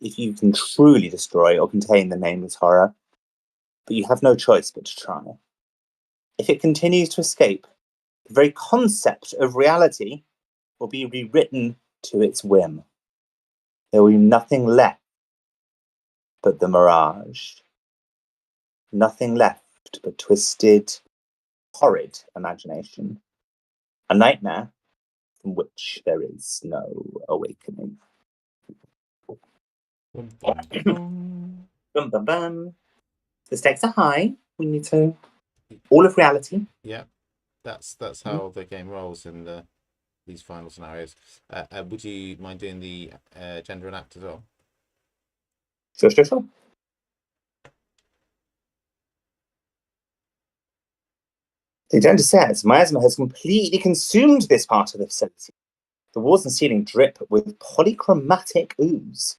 if you can truly destroy or contain the nameless horror, but you have no choice but to try. If it continues to escape, the very concept of reality will be rewritten to its whim. There will be nothing left but the mirage. Nothing left but twisted, horrid imagination. A nightmare from which there is no awakening. Bum, bum, bum. The stakes are high. We need to all of reality. Yeah, that's how the game rolls in these final scenarios. Would you mind doing the gender and act as well? Sure. The agenda says miasma has completely consumed this part of the facility. The walls and ceiling drip with polychromatic ooze.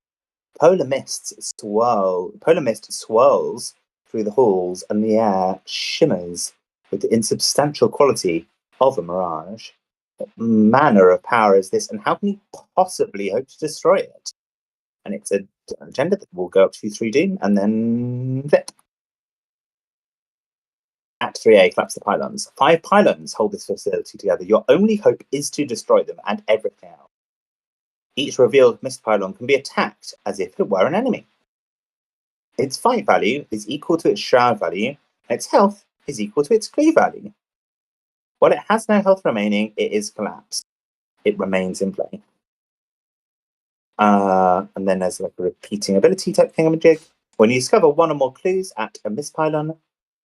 Polar mist swirls through the halls, and the air shimmers with the insubstantial quality of a mirage. What manner of power is this, and how can you possibly hope to destroy it? And it's an agenda that will go up to 3D, and then zip. Act 3A, collapse the pylons. 5 pylons hold this facility together. Your only hope is to destroy them and everything else. Each revealed mist pylon can be attacked as if it were an enemy. Its fight value is equal to its shroud value, and its health is equal to its clue value. While it has no health remaining, it is collapsed. It remains in play. And then there's like a repeating ability type thingamajig. When you discover 1 or more clues at a mist pylon,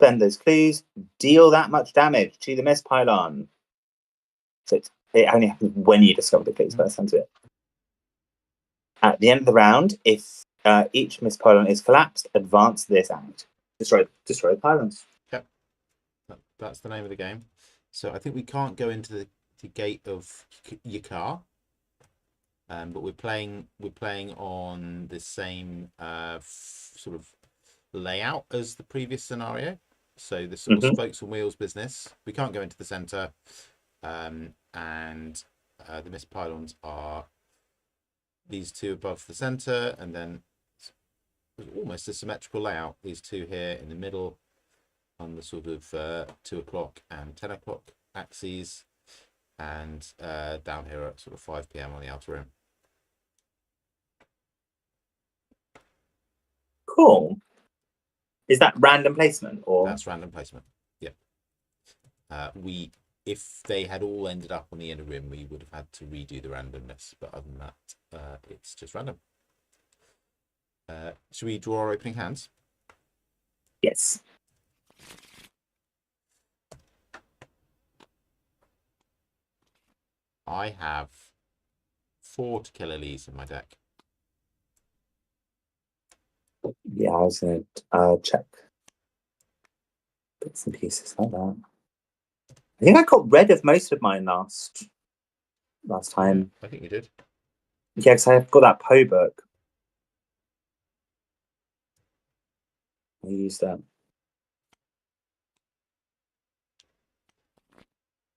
spend those clues, deal that much damage to the mist pylon. So it only happens when you discover the clues, by the sounds of it. At the end of the round, if each mist pylon is collapsed, advance this act. Destroy the pylons. Yep. That's the name of the game. So I think we can't go into the gate of Yakar. But we're playing on the same sort of layout as the previous scenario. So the sort of spokes and wheels business. We can't go into the center, and the missed pylons are these two above the center, and then almost a symmetrical layout. These two here in the middle on the sort of 2 o'clock and 10 o'clock axes, and down here at sort of 5 p.m. on the outer rim. Cool. Is that random placement or? That's random placement. Yep. If they had all ended up on the inner rim, we would have had to redo the randomness. But other than that, it's just random. Should we draw our opening hands? Yes. I have 4 to kill Elise in my deck. Yeah, I was going to check bits and pieces like that. I think I got rid of most of mine last time. I think you did. Yeah, because I've got that Poe book. I used that.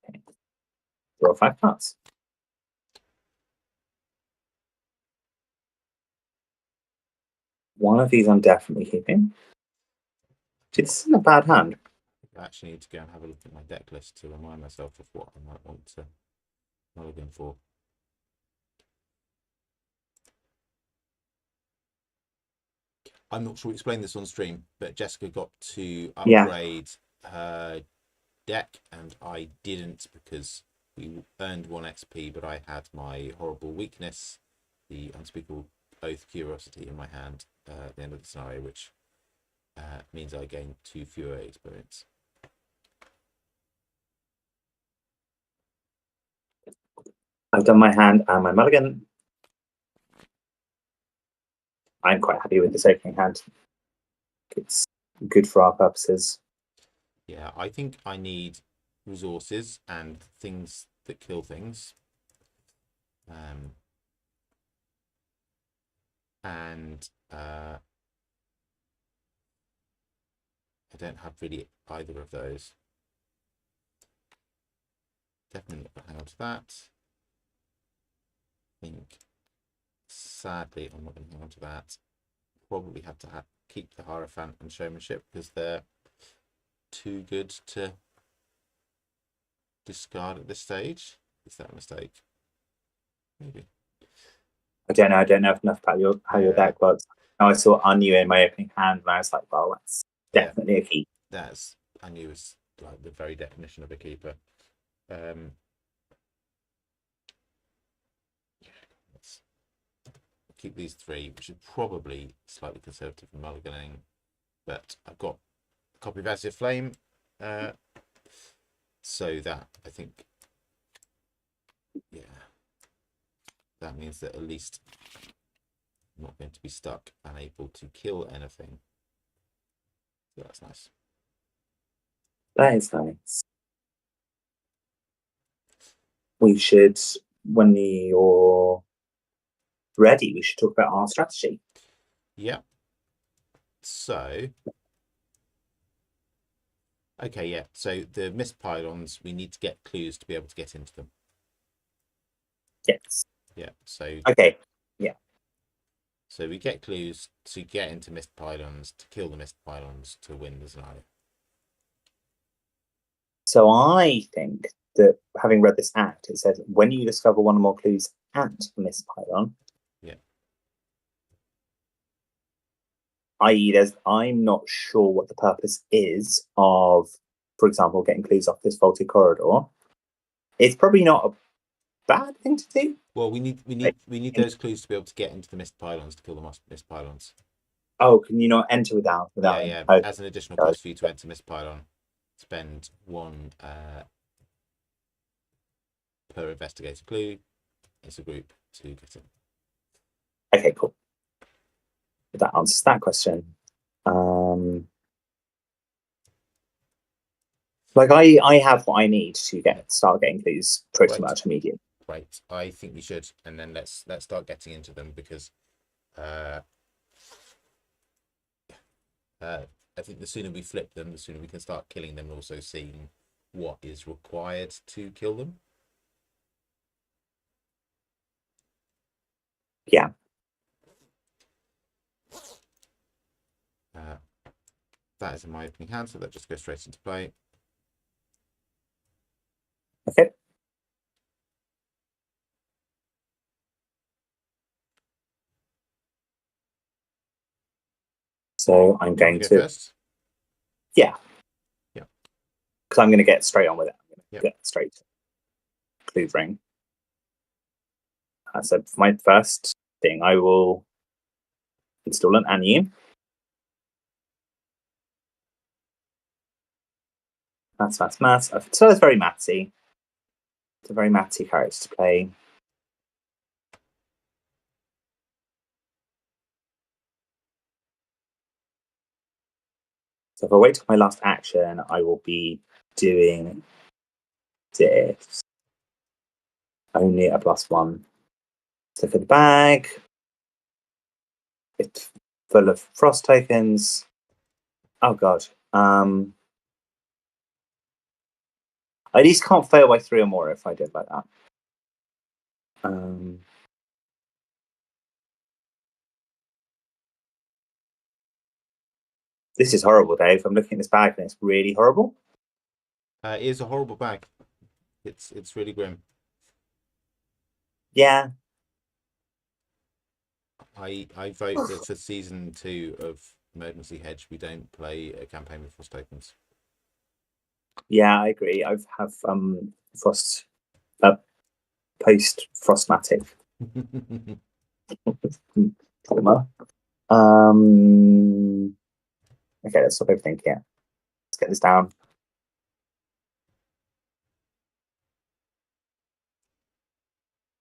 Okay. Draw 5 cards. One of these I'm definitely keeping. This isn't a bad hand. I actually need to go and have a look at my deck list to remind myself of what I might want to mulligan for. I'm not sure we explained this on stream, but Jessica got to upgrade her deck, and I didn't because we earned 1 XP, but I had my horrible weakness, the unspeakable oath curiosity in my hand at the end of the scenario, which means I gain 2 fewer experience. I've done my hand and my mulligan. I'm quite happy with this opening hand. It's good for our purposes. Yeah, I think I need resources and things that kill things. I don't have really either of those. Definitely not going to hang on to that. I think, sadly, I'm not going to hang on to that. Probably have to keep the Hierophant and Showmanship because they're too good to discard at this stage. Is that a mistake? Maybe. I don't know. I don't know enough about how your deck works. Now I saw Anu in my opening hand, and I was like, "Well, that's definitely a keep." That's Anu is like the very definition of a keeper. Let's keep these 3, which is probably slightly conservative and mulliganing, but I've got a copy of Azure Flame, so that I think, that means that at least I'm not going to be stuck unable to kill anything. So that's nice. That is nice. We should, when you're ready, we should talk about our strategy. Yeah. So, okay, yeah. So the missed pylons, we need to get clues to be able to get into them. Yes. Yeah. So. Okay. Yeah. So we get clues to get into missed pylons, to kill the missed pylons, to win the scenario. So I think that, having read this act, it says when you discover 1 or more clues at a missed pylon. Yeah. i.e. I'm not sure what the purpose is of, for example, getting clues off this faulty corridor. It's probably not a bad thing to do. Well, we need those clues to be able to get into the missed pylons, to kill the missed pylons. Oh, can you not enter without? Yeah. Oh. As an additional cost for you to enter missed pylon, spend 1 per investigator clue. It's a group to get in. Okay, cool. That answers that question. Like I have what I need to start getting clues pretty much immediately. Great. I think we should, and then let's start getting into them, because I think the sooner we flip them, the sooner we can start killing them, and also seeing what is required to kill them. Yeah. That is in my opening hand, so that just goes straight into play. Okay. So I'm going go to first. Yeah. Yeah. Because I'm going to get straight on with it. I'm going to Yep. get straight to clue ring. So for my first thing, I will install an anu. Maths. So it's very mathy. It's a very mathy character to play. So if I wait till my last action, I will be doing this. Only a +1. So for the bag, it's full of frost tokens. Oh god. I at least can't fail by 3 or more if I did like that. This is horrible, Dave. I'm looking at this bag and it's really horrible. It is a horrible bag. It's really grim. Yeah. I vote that for season 2 of Emergency Hedge, we don't play a campaign with frost tokens. Yeah, I agree. I've have frost post frostmatic trauma. Okay, let's stop everything here. Let's get this down.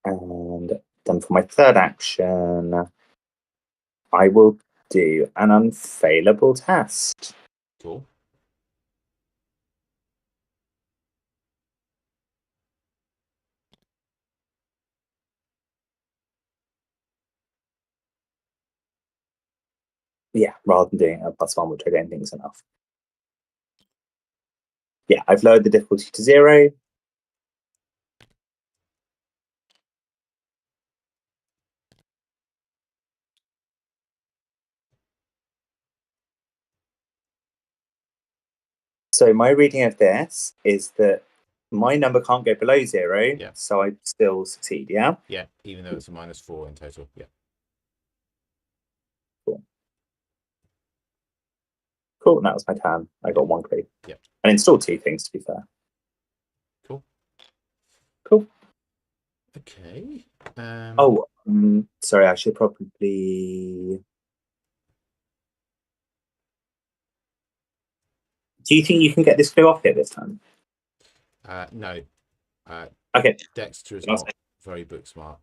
And then for my third action, I will do an unfailable test. Cool. Yeah, rather than doing a +1, which I don't think is enough. Yeah, I've lowered the difficulty to 0. So my reading of this is that my number can't go below 0, Yeah. so I still succeed, yeah? Yeah, even though it's a -4 in total. Yeah. Cool, and that was my turn. I got 1 clue. Yeah. And installed 2 things, to be fair. Cool. Cool. Okay. Sorry, I should probably... Do you think you can get this clue off here this time? No. Okay. Dexter is not very book smart,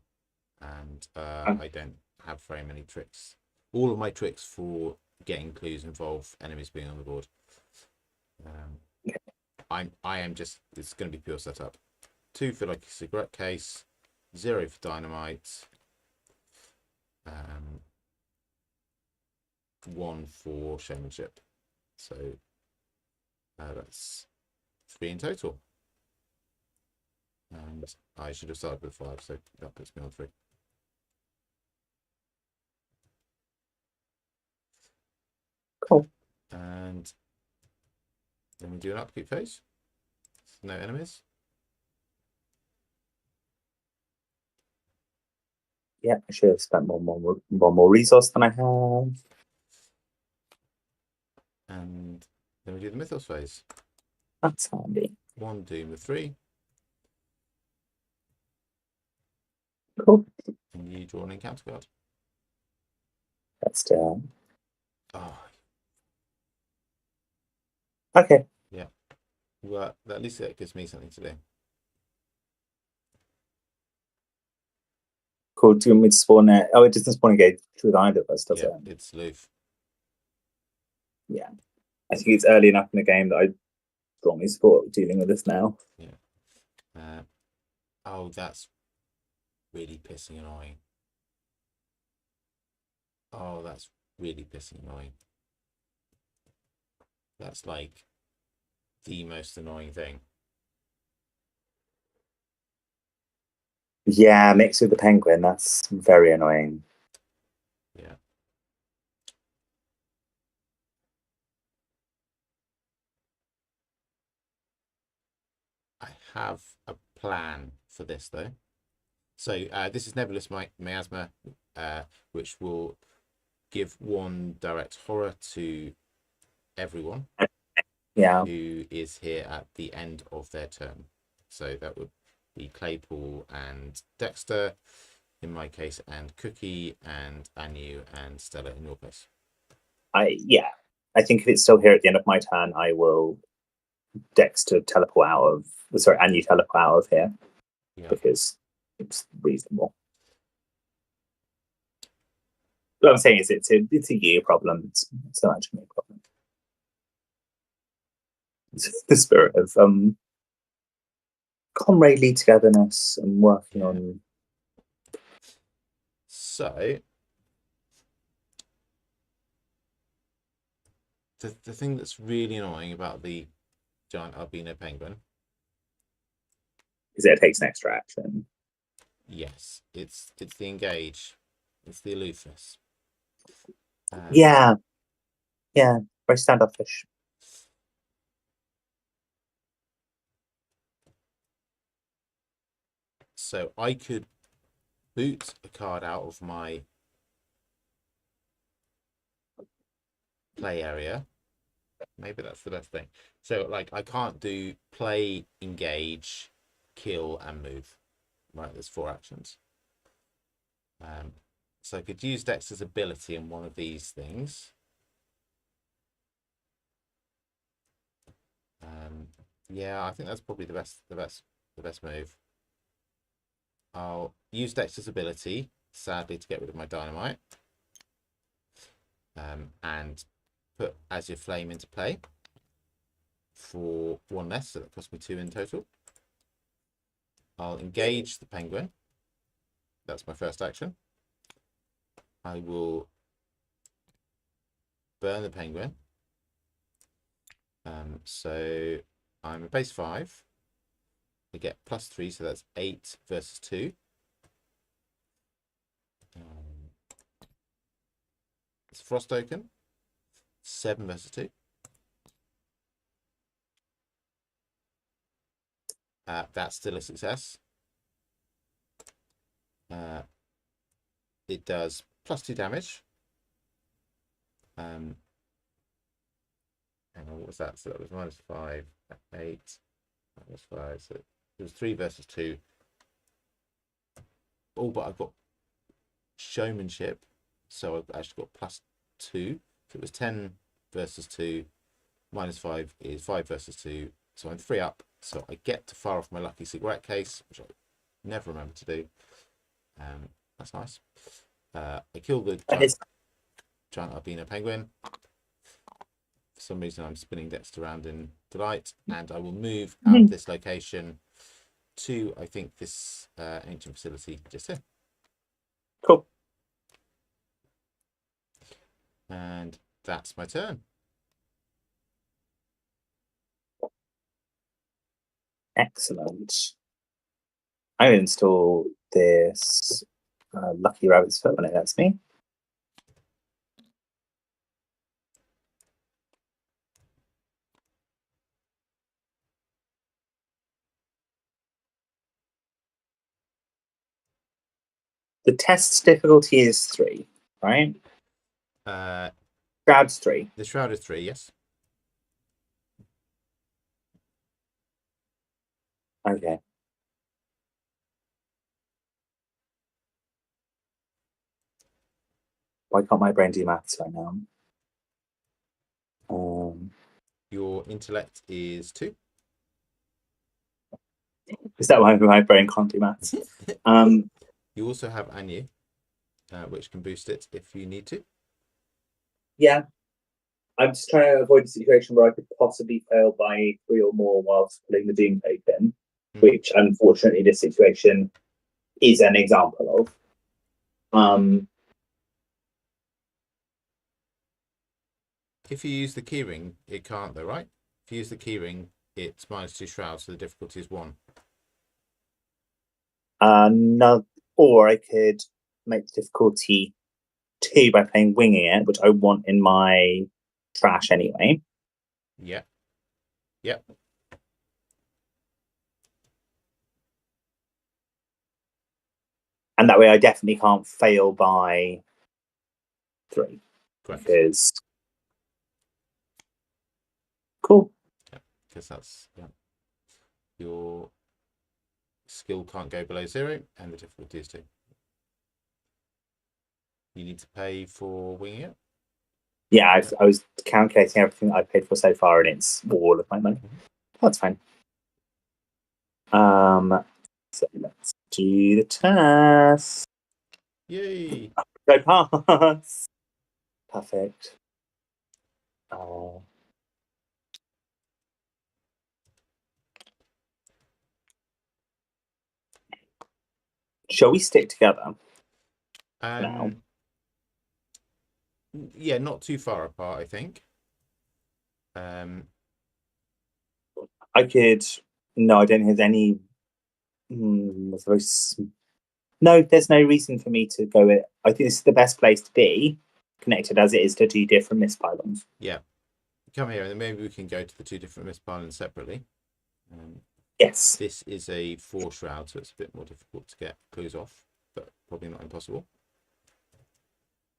and I don't have very many tricks. All of my tricks for getting clues involve enemies being on the board. I am just, it's going to be pure setup. 2 for like a cigarette case, 0 for dynamite, 1 for showmanship. So that's 3 in total. And I should have started with 5, so that puts me on 3. Cool. And then we do an upkeep phase. No enemies. Yeah, I should have spent one more resource than I have. And then we do the mythos phase. That's handy. 1 doom with 3. Cool. And you draw an encounter card. That's done. Oh. Okay. Yeah. Well, at least that gives me something to do. Cool. Do you want me to spawn it? Oh, it doesn't spawn engage with either of us, does it? It's Loof. Yeah. I think it's early enough in the game that I strongly support dealing with this now. Yeah. Oh, that's really pissing annoying. Oh, that's really pissing annoying. That's like the most annoying thing. Yeah, mixed with the penguin. That's very annoying. Yeah. I have a plan for this though. So this is Nebulous Miasma, which will give 1 direct horror to everyone who is here at the end of their turn. So that would be Claypool and Dexter, in my case, and Cookie and Anu and Stella in your case. I think if it's still here at the end of my turn, I will Dexter teleport out of Anu teleport out of here because it's reasonable. What I'm saying is it's a you problem. It's not actually a problem. It's the spirit of comradely togetherness and working on. So the thing that's really annoying about the giant albino penguin is it takes an extra action. Yes, it's the engage, it's the aloofness. Yeah, very standoffish. So I could boot a card out of my play area. Maybe that's the best thing. So like I can't do play, engage, kill, and move. Right, there's 4 actions. So I could use Dexter's ability in one of these things. Yeah, I think that's probably the best move. I'll use Dexter's ability, sadly, to get rid of my dynamite. And put Azure Flame into play for 1 less, so that costs me 2 in total. I'll engage the penguin. That's my first action. I will burn the penguin. So I'm a base 5. I get +3, so that's 8 versus 2. It's Frost Token. 7 versus 2. That's still a success. It does +2 damage. Hang on, what was that? So that was -5, 8, -5. So it was 3 versus 2. Oh, but I've got showmanship, so I've actually got +2. So it was 10 versus 2. -5 is 5 versus 2. So I'm 3 up. So I get to fire off my lucky cigarette case, which I never remember to do. That's nice. I kill the giant albino penguin. For some reason, I'm spinning Dexter around in delight, and I will move out of this location to, I think, this ancient facility just here. Cool. And that's my turn. Excellent. I will install this Lucky Rabbit's Foot when it lets me. The test's difficulty is 3, right? Shroud's 3. The Shroud is 3, yes. Okay. Why can't my brain do maths right now? Your intellect is 2. Is that why my brain can't do maths? You also have Anu, which can boost it if you need to. Yeah. I'm just trying to avoid a situation where I could possibly fail by 3 or more whilst pulling the Doom token, which unfortunately this situation is an example of. If you use the keyring, it can't though, right? If you use the keyring, it's -2 shrouds, so the difficulty is 1. No, or I could make the difficulty 2 by playing winging it, which I want in my trash anyway. Yeah. Yep. And that way I definitely can't fail by 3. Correct. Because cool. Because that's your skill can't go below 0 and the difficulty is 2. You need to pay for winging it. Yeah, I was calculating everything that I paid for so far, and it's all of my money. That's fine. So let's do the test. Yay! Go pass. Perfect. Shall we stick together now? Yeah, not too far apart, I think. I could. No, I don't think there's any. No, there's no reason for me to go it. I think this is the best place to be, connected as it is to 2 different mist pylons. Yeah. Come here, and then maybe we can go to the 2 different mist pylons separately. Yes. This is a 4 shroud, so it's a bit more difficult to get clues off, but probably not impossible.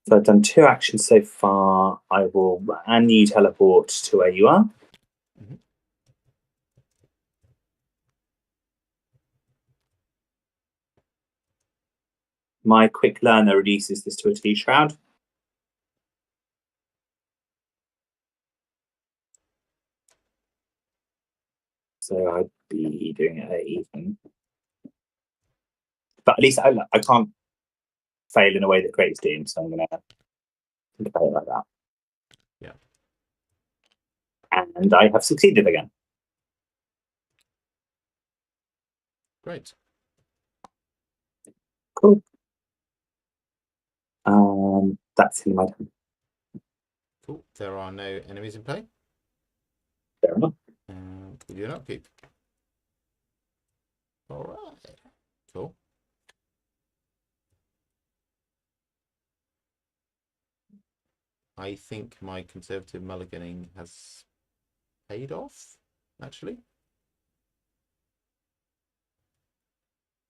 So I've done 2 actions so far. I will and you teleport to where you are. Mm-hmm. My quick learner reduces this to a 2 shroud. So I'd be doing it at even. But at least I can't fail in a way that creates doom, so I'm going to think about it like that. Yeah. And I have succeeded again. Great. Cool. That's in my turn. Cool. There are no enemies in play. Fair enough. We do an upkeep. All right. Cool. I think my conservative mulliganing has paid off, actually.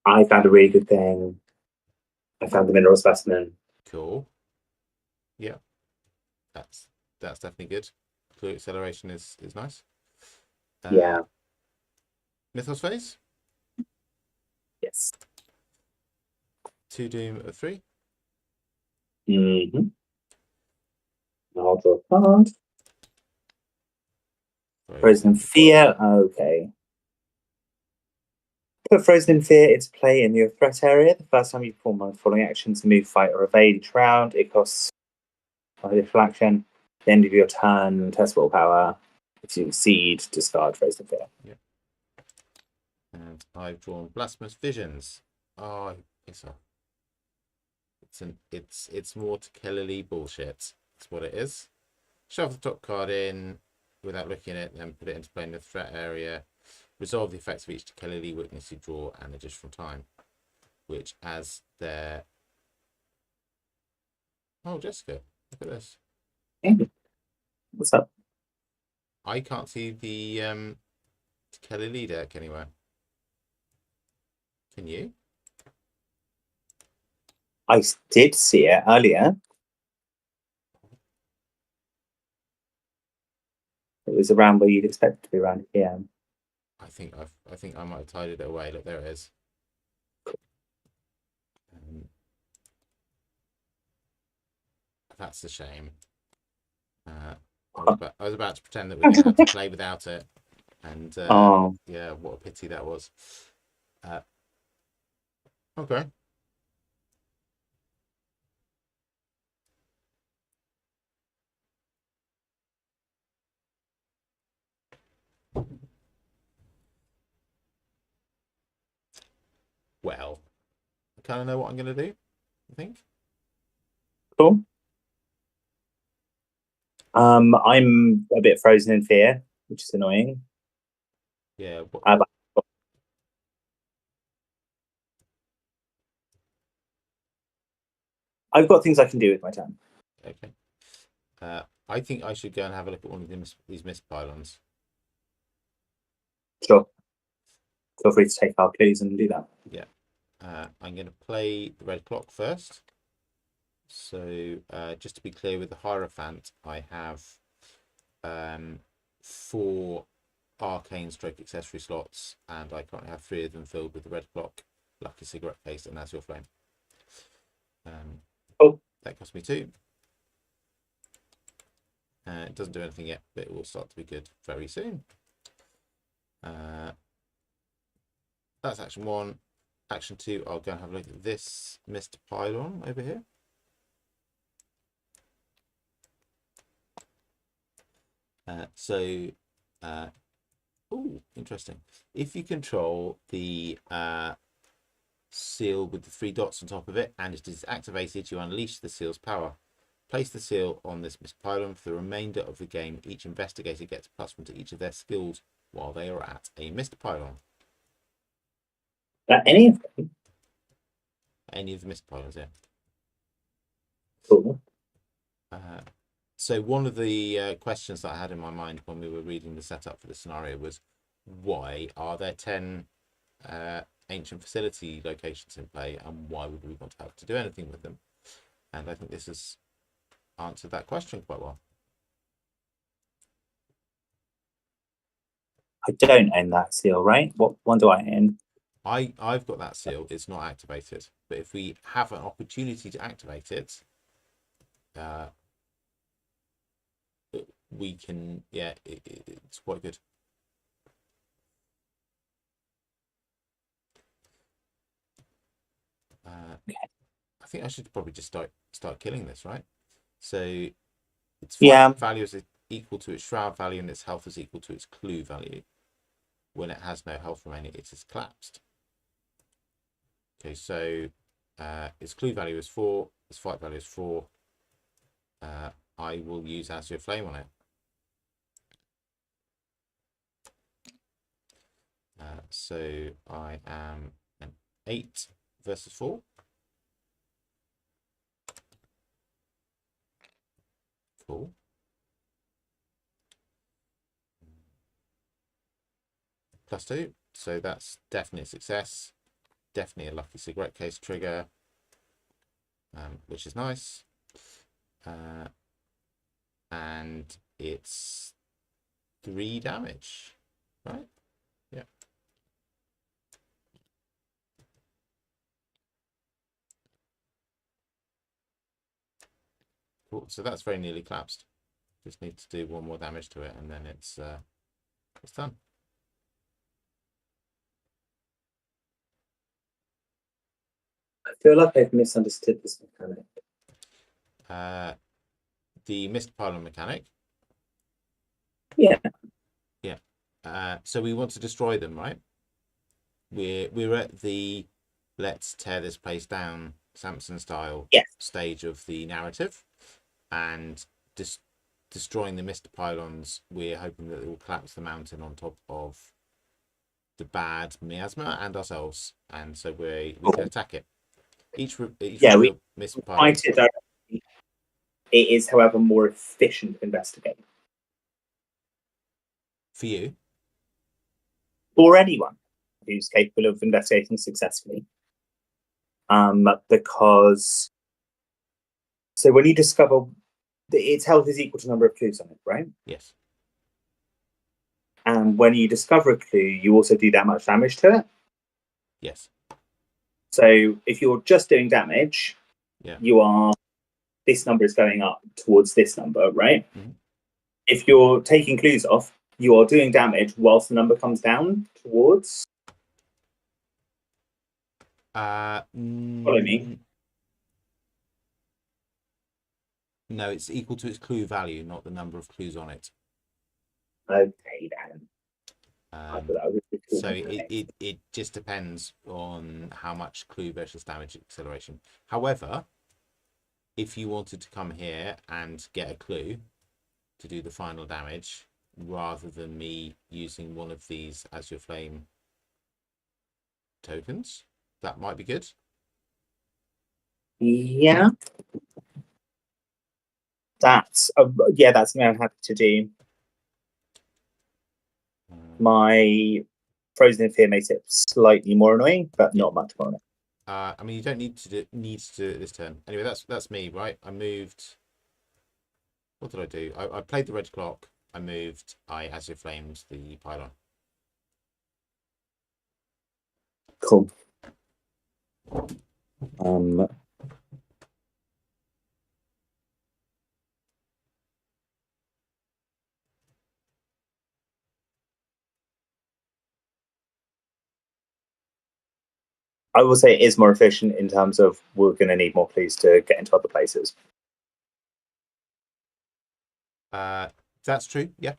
I found a really good thing. I found the mineral specimen. Cool. Yeah. That's definitely good. Clue acceleration is nice. Yeah. Mythos phase. Yes. 2 doom of 3. Mm-hmm. I'll draw a card. Frozen Fear. Okay. Put Frozen in Fear into play in your threat area. The first time you perform one of the following actions, move, fight, or evade each round, it costs an additional action. At the end of your turn, test willpower. If you succeed, discard Frozen Fear. Yeah. And I've drawn Blasphemous Visions. Oh, piss off. It's more Tekelili bullshit. That's what it is. Shove the top card in without looking at it, then put it into play in the threat area. Resolve the effects of each Tekelili witness you draw and additional time. Which as their... Oh, Jessica, look at this. Hey. What's up? I can't see the Tekelili deck anywhere. Can you? I did see it earlier. It was around where you'd expect it to be, around here. I think I might have tidied it away. Look, there it is. That's a shame. I was about to pretend that we're going to have to play without it, and yeah, what a pity that was. Okay. Well, kind of know what I'm going to do, I think. Cool. I'm a bit frozen in fear, which is annoying. Yeah. I've got things I can do with my turn. Okay. I think I should go and have a look at one of these mist pylons. Sure. Feel free to take our clues and do that. Yeah. I'm going to play the red clock first. So just to be clear, with the Hierophant, I have 4 arcane stroke accessory slots, and I currently have 3 of them filled with the red clock, lucky cigarette case, and Azure Flame. Cool. That cost me 2. It doesn't do anything yet, but it will start to be good very soon. That's action 1. Action 2, I'll go and have a look at this mist pylon over here. Oh, interesting. If you control the seal with the 3 dots on top of it and it is activated, you unleash the seal's power. Place the seal on this mist pylon. For the remainder of the game, each investigator gets +1 to each of their skills while they are at a mist pylon. Any of them? Any of the mist pylons, yeah. Cool. So one of the questions that I had in my mind when we were reading the setup for the scenario was, why are there 10 ancient facility locations in play, and why would we want to have to do anything with them? And I think this has answered that question quite well. I don't own that seal, right? What one do I own? I've got that seal. It's not activated, but if we have an opportunity to activate it, we can. Yeah, it's quite good. I think I should probably just start killing this, right? So its fight value is equal to its shroud value, and its health is equal to its clue value. When it has no health remaining, it is collapsed. Okay, so its clue value is 4, its fight value is 4. I will use Azure Flame on it. So I am an 8 versus 4. Cool. +2, so that's definitely a success. Definitely a lucky cigarette case trigger, which is nice. And it's 3 damage, right? Yeah. Cool. So that's very nearly collapsed. Just need to do 1 more damage to it, and then it's done. I feel like I've misunderstood this mechanic. The mist pylon mechanic. Yeah. Yeah. So we want to destroy them, right? We're at the let's tear this place down, Samson style stage of the narrative, and destroying the mist pylons. We're hoping that it will collapse the mountain on top of the bad miasma and ourselves, and so we can attack it. Each mist pylon. Fight it directly. It is, however, more efficient to investigate. For you? For anyone who's capable of investigating successfully. Because so when you discover its health is equal to the number of clues on it, right? Yes. And when you discover a clue, you also do that much damage to it. Yes. So if you're just doing damage, this number is going up towards this number, right? Mm-hmm. If you're taking clues off, you are doing damage whilst the number comes down towards. Follow me. No, it's equal to its clue value, not the number of clues on it. Okay, then. I thought that was So it just depends on how much clue versus damage acceleration. However, if you wanted to come here and get a clue to do the final damage, rather than me using one of these as your flame tokens, that might be good. Yeah. That's something I'm happy to do. My Frozen in Fear makes it slightly more annoying, but not much more annoying. I mean, you don't need to do it this turn. Anyway, that's me, right? I moved. What did I do? I played the red clock. I moved. I Azure Flamed the pylon. Cool. I will say it is more efficient in terms of we're going to need more clues to get into other places. That's true. Yeah.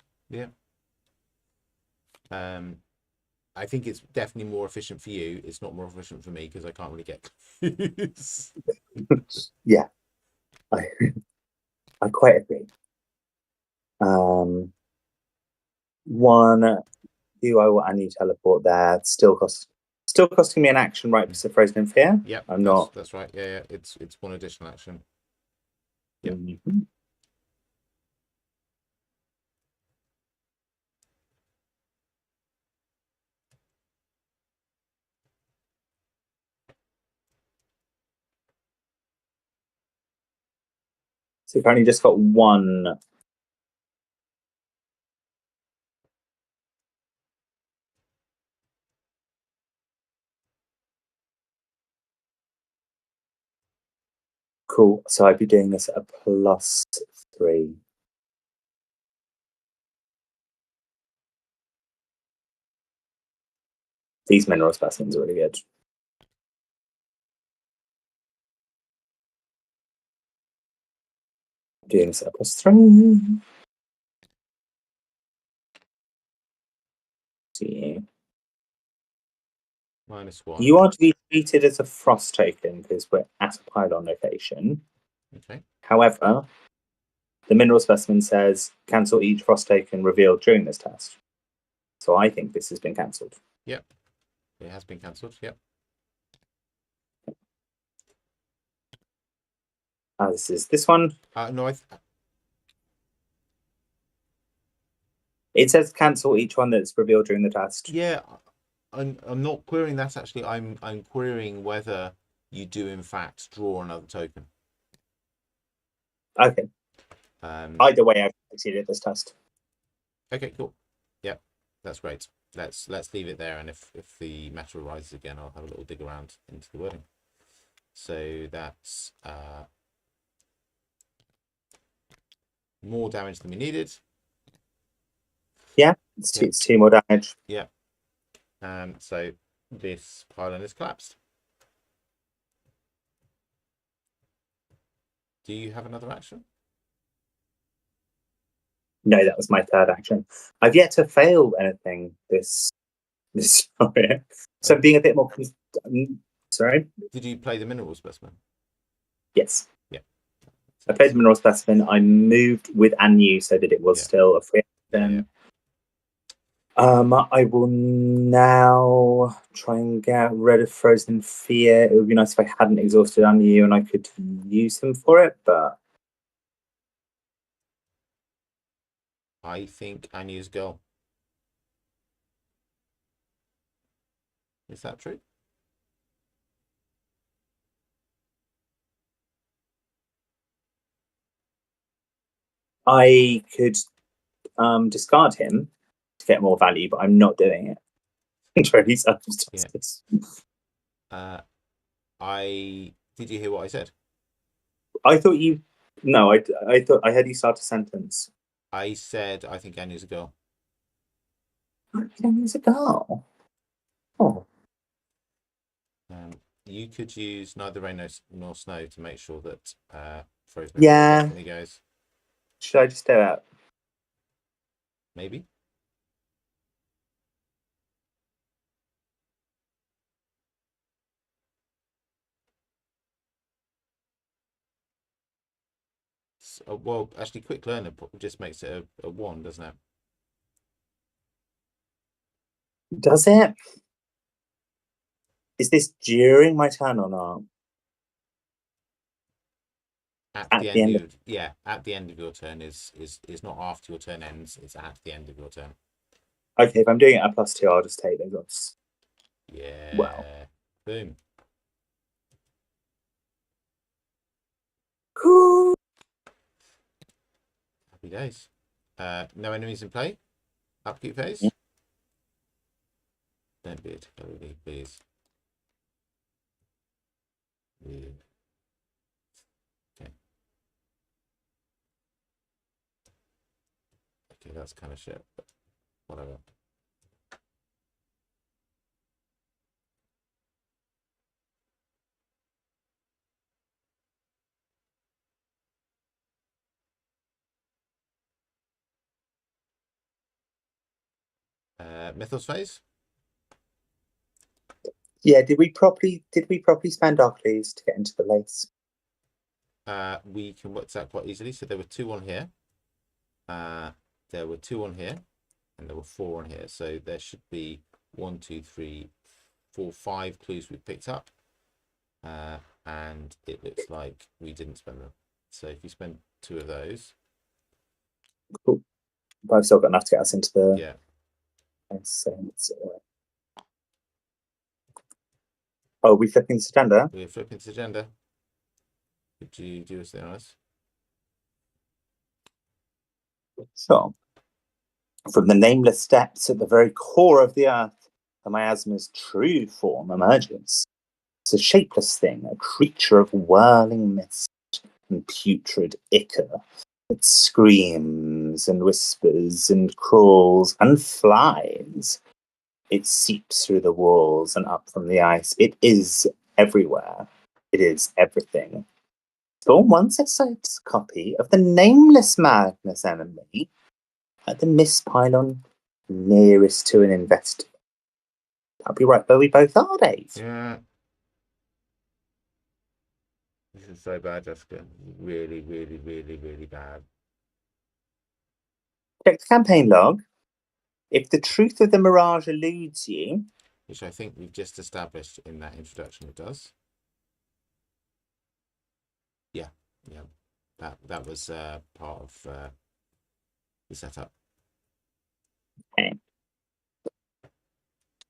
I think it's definitely more efficient for you. It's not more efficient for me because I can't really get clues. Yeah, I quite agree. One, do I want any teleport there? Still costing me an action, right? So Frozen in Fear. Yeah, that's right. Yeah. It's one additional action. Yeah. Mm-hmm. So you've only just got one. Cool. So I'd be doing this at a +3. These mineral specimens are really good. Doing this at a +3. See. -1. You are to be treated as a frost token because we're at a pylon location. Okay. However, the mineral specimen says cancel each frost token revealed during this test. So I think this has been cancelled. Yep. It has been cancelled. Yep. This is this one. No, It says cancel each one that's revealed during the test. Yeah, I'm not querying that actually. I'm querying whether you do in fact draw another token. Okay. Either way, I've succeeded this test. Okay, cool. Yep, that's great. Let's leave it there, and if the matter arises again, I'll have a little dig around into the wording. So that's more damage than we needed. Yeah, it's two more damage. Yeah. So this pylon is collapsed. Do you have another action? No, that was my third action. I've yet to fail anything this story. So I'm being a bit more. Sorry. Did you play the mineral specimen? Yes. Yeah. I played the mineral specimen. I moved with Anu so that it was still a free action. I will now try and get rid of Frozen Fear. It would be nice if I hadn't exhausted Anu and I could use them for it, but I think Anu's goal. Is that true? I could discard him to get more value, but I'm not doing it. Totally circumstances. Did you hear what I said? I thought you. No, I thought I heard you start a sentence. I said I think Anu's a girl. Anu's a girl. Oh. You could use neither rain nor snow to make sure that Frozen definitely goes. Should I just do it? Maybe. Well, actually, quick learner just makes it a 1, doesn't it? Does it? Is this during my turn or not? At At the the end end of at the end of your turn is not after your turn ends. It's at the end of your turn. Okay, if I'm doing it at +2, I'll just take those odds. Yeah. Well. Boom. Cool. Happy days. No enemies in play. Upkeep phase. Don't be a Cody, please. Yeah. Okay. Okay, that's kind of shit, but whatever. Mythos phase. Yeah, did we properly spend our clues to get into the lace? We can work that quite easily. So there were 2 on here. There were 2 on here, and there were 4 on here. So there should be 1, 2, 3, 4, 5 clues we picked up. And it looks like we didn't spend them. So if you spend 2 of those, Cool. But I've still got enough to get us into the. yeah. Oh, are we flipping this agenda? We're flipping this agenda. Could you do us the honors? Sure. From the nameless depths at the very core of the earth, the miasma's true form emerges. It's a shapeless thing, a creature of whirling mist and putrid ichor. It screams and whispers and crawls and flies. It seeps through the walls and up from the ice. It is everywhere. It is everything. Spawn once it's a copy of the nameless madness enemy at the mist pylon nearest to an investor. That'll be right where we both are, Dave. Yeah. This is so bad, Jessica. Really, really, really, really bad. Check the campaign log. If the truth of the mirage eludes you, Which I think we've just established in that introduction it does. Yeah, yeah. That was part of the setup. okay.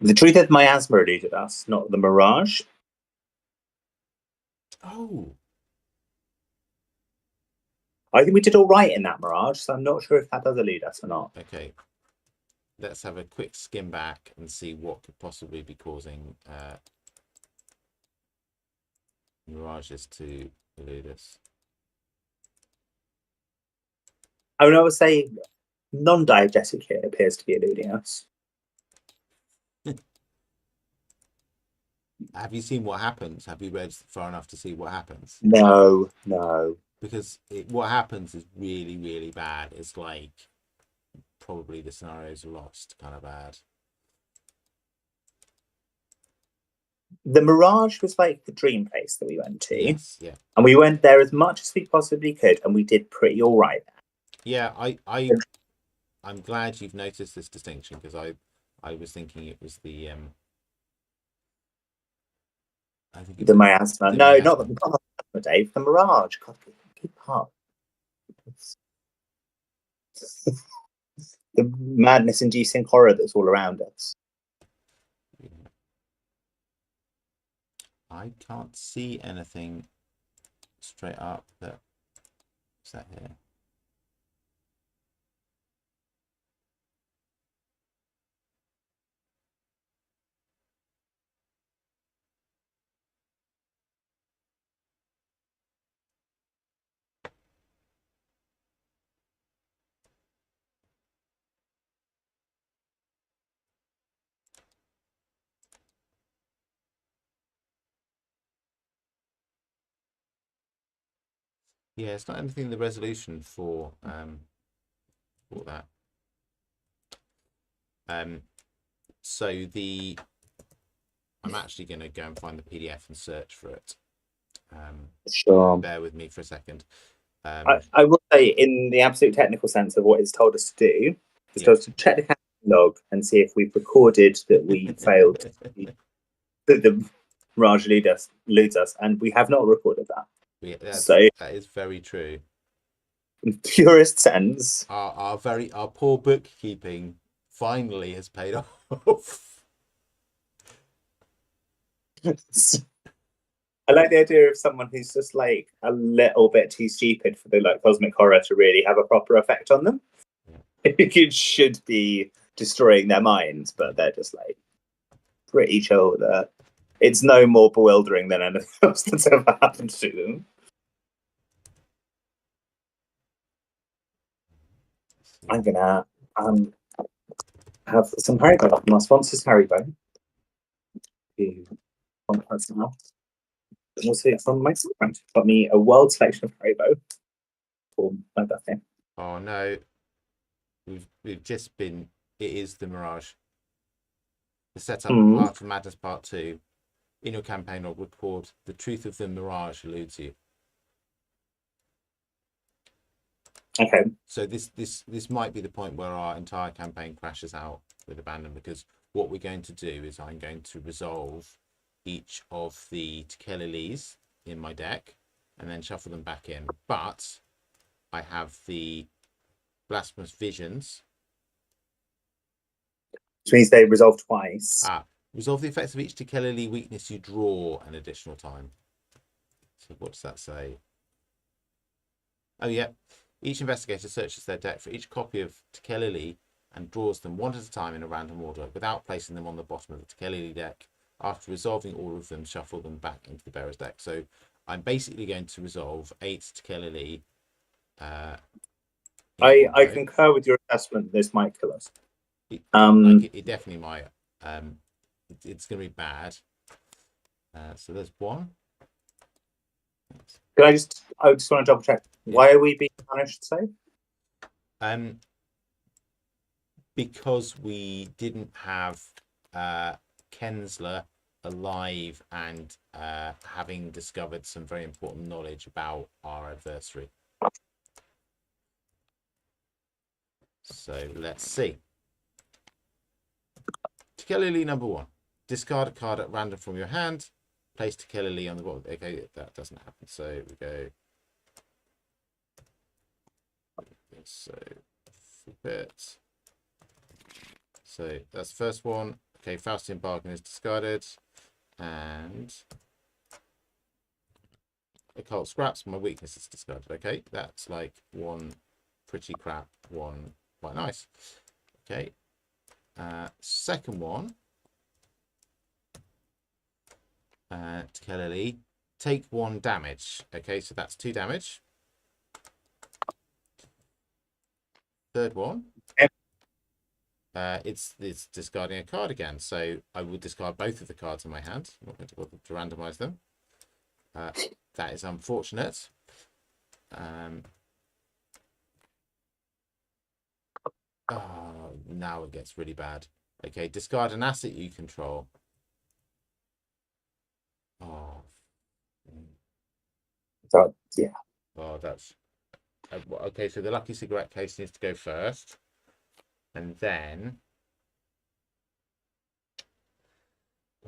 The truth of miasma eluded us, not the mirage. Oh, I think we did all right in that mirage, so I'm not sure if that does elude us or not. okay. Let's have a quick skim back and see what could possibly be causing mirages to elude us. I would always say non-diegetic here appears to be eluding us. Have you seen what happens? Have you read far enough to see what happens? No. Because what happens is really, really bad. It's like probably the scenarios are lost, kind of bad. The mirage was like the dream place that we went to. Yes, yeah. And we went there as much as we possibly could, and we did pretty all right. Yeah, I'm glad you've noticed this distinction, because I was thinking it was the I think The miasma. the No, miasma. not the miasma, Dave. The mirage. God, keep up. The madness-inducing horror that's all around us. I can't see anything straight up that is that here. Yeah, it's not anything in the resolution for that. So I'm actually going to go and find the PDF and search for it. Sure. Bear with me for a second. I will say, in the absolute technical sense of what it's told us to do, it's Yeah. told us to check the campaign log and see if we've recorded that we failed that the Raj leads us, and we have not recorded that. So, That is very true. in the purest sense, Our poor bookkeeping finally has paid off. I like the idea of someone who's just like a little bit too stupid for the like cosmic horror to really have a proper effect on them. It should be destroying their minds, but they're just like pretty chill with it. It's no more bewildering than anything else that's ever happened to them. I'm gonna have some Haribo from our sponsors, Haribo, who sponsor us now. And also from my friend got me a world selection of Haribo for my birthday. Oh no, we've just been. It is the Mirage. The setup Art of Madness Part 2. In your campaign or record, the truth of the Mirage eludes you. Okay. So this might be the point where our entire campaign crashes out with abandon, because what we're going to do is I'm going to resolve each of the Tekelilis in my deck and then shuffle them back in. But I have the Blasphemous Visions. Which means they resolve twice. Resolve the effects of each Tekelili weakness you draw an additional time. So what does that say? Oh yeah. Each investigator searches their deck for each copy of Tekelili and draws them one at a time in a random order without placing them on the bottom of the Tekelili deck. After resolving all of them, shuffle them back into the bearer's deck. So I'm basically going to resolve 8 Tekelili. I concur with your assessment. This might kill us. It definitely might. It's going to be bad. So there's one. I just want to double check. Yeah. Why are we being punished, say? Because we didn't have Kensler alive and having discovered some very important knowledge about our adversary. So let's see. Tekelili number 1. Discard a card at random from your hand. Place Tekelili on the bottom. Okay, that doesn't happen. So we go. So flip it. So that's the first one. Okay, Faustian Bargain is discarded. And Occult Scraps, my weakness is discarded. Okay, that's like one pretty crap, one quite nice. Okay. Second one. Tekelili, take 1 damage. Okay, so that's 2 damage. Third one. It's discarding a card again, so I will discard both of the cards in my hand. I'm not going to bother to randomize them. That is unfortunate. Now it gets really bad. Okay, discard an asset you control. Yeah. Oh, that's okay. So the lucky cigarette case needs to go first, and then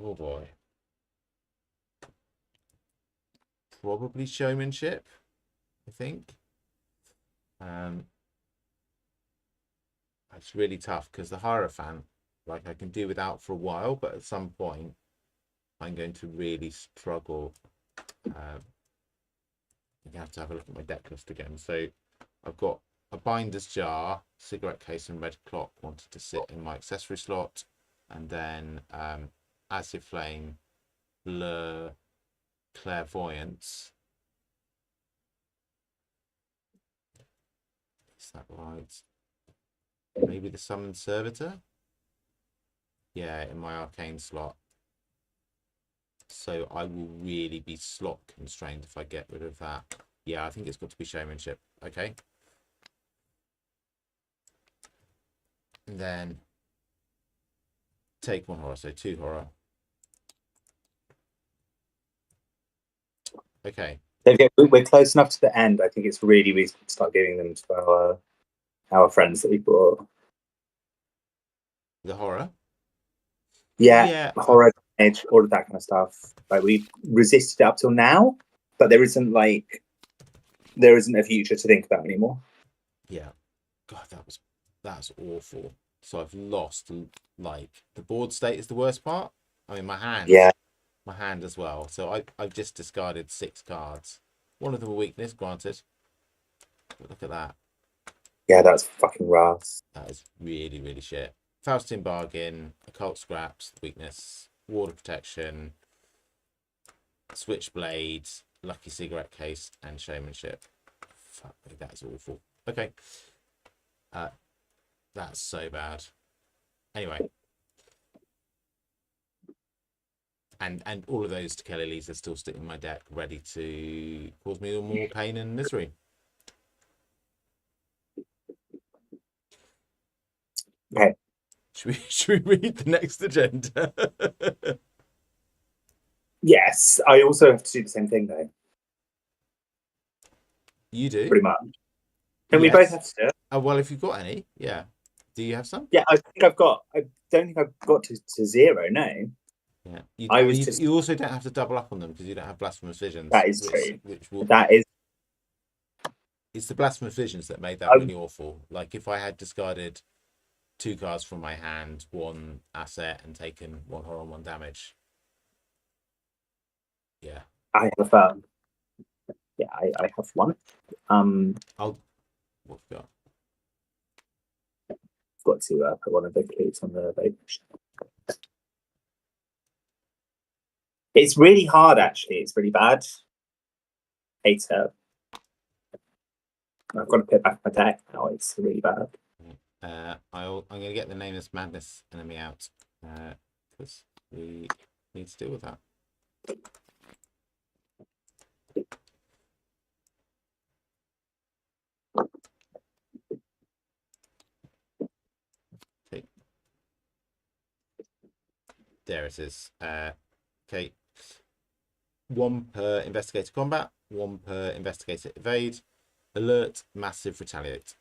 oh boy, probably showmanship. I think. It's really tough because the Hierophant, like I can do without for a while, but at some point I'm going to really struggle. You have to have a look at my deck list again. So I've got a Binder's Jar, Cigarette Case, and Red Clock wanted to sit in my accessory slot, and then Acid Flame, Blur, Clairvoyance. Is that right? Maybe the Summoned Servitor? Yeah, in my Arcane slot. So I will really be slot constrained if I get rid of that. Yeah, I think it's got to be showmanship. Okay. And then take 1 horror, so 2 horror. Okay. We're close enough to the end. I think it's really reasonable to start giving them to our friends that we brought. The horror. Yeah, Yeah. horror, edge, all of that kind of stuff. Like we've resisted it up till now, but there isn't a future to think about anymore. Yeah. God, that's awful. So I've lost, like, the board state is the worst part. I mean, my hand. Yeah. My hand as well. So I've just discarded 6 cards. One of them a weakness, granted. But look at that. Yeah, that's fucking rough. That is really, really shit. Faustin Bargain, Occult Scraps, weakness, Ward of Protection, Switchblade, Lucky Cigarette Case, and Showmanship. Fuck me, that's awful. Okay. That's so bad. Anyway. And all of those Tekelilis are still sitting in my deck, ready to cause me more pain and misery. Okay. Should we read the next agenda? Yes, I also have to do the same thing though. You do? Pretty much. And Yes. we both have to do it. Oh, well, if you've got any, yeah. Do you have some? Yeah, I don't think I've got to 0, no. Yeah. You also don't have to double up on them because you don't have Blasphemous Visions. That is true. That is. It's the Blasphemous Visions that made that really awful. Like, if I had discarded 2 cards from my hand, 1 asset, and taken 1 horror and 1 damage. Yeah. I have I have one. What have we got? I've got to put one of the clues on the page. It's really hard, actually. It's really bad. Hate it. I've got to put back my deck now. It's really bad. I'm going to get the Nameless Madness enemy out because we need to deal with that. Okay. There it is. Okay. 1 per Investigator Combat, 1 per Investigator Evade, Alert, Massive, Retaliate.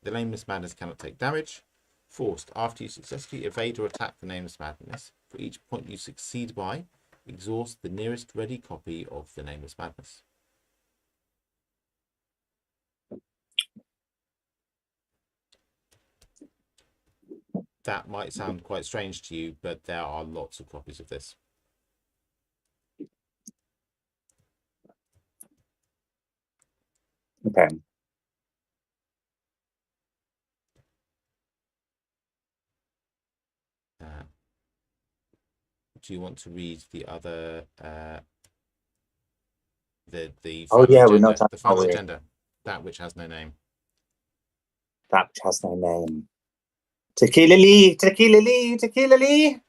The Nameless Madness cannot take damage. Forced, after you successfully evade or attack the Nameless Madness, for each point you succeed by, exhaust the nearest ready copy of the Nameless Madness. That might sound quite strange to you, but there are lots of copies of this. Okay. Do you want to read the other the Oh final yeah, agenda? we're not. The final agenda, that which has no name. That which has no name. Tequila Lee, Tequila Lee, Tequila Lee.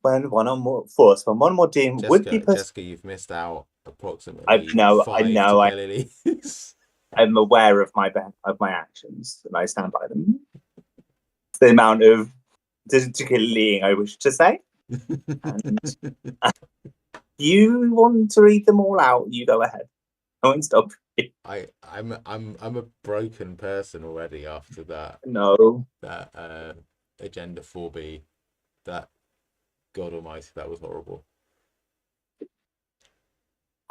When one more team would be Jessica, you've missed out approximately I know. 5 Tequila. I'm aware of my actions and I stand by them. The amount of tequila I wish to say. And you want to read them all out, you go ahead. I won't stop you. I'm a broken person already after that. No. That agenda 4B. That, God Almighty, that was horrible.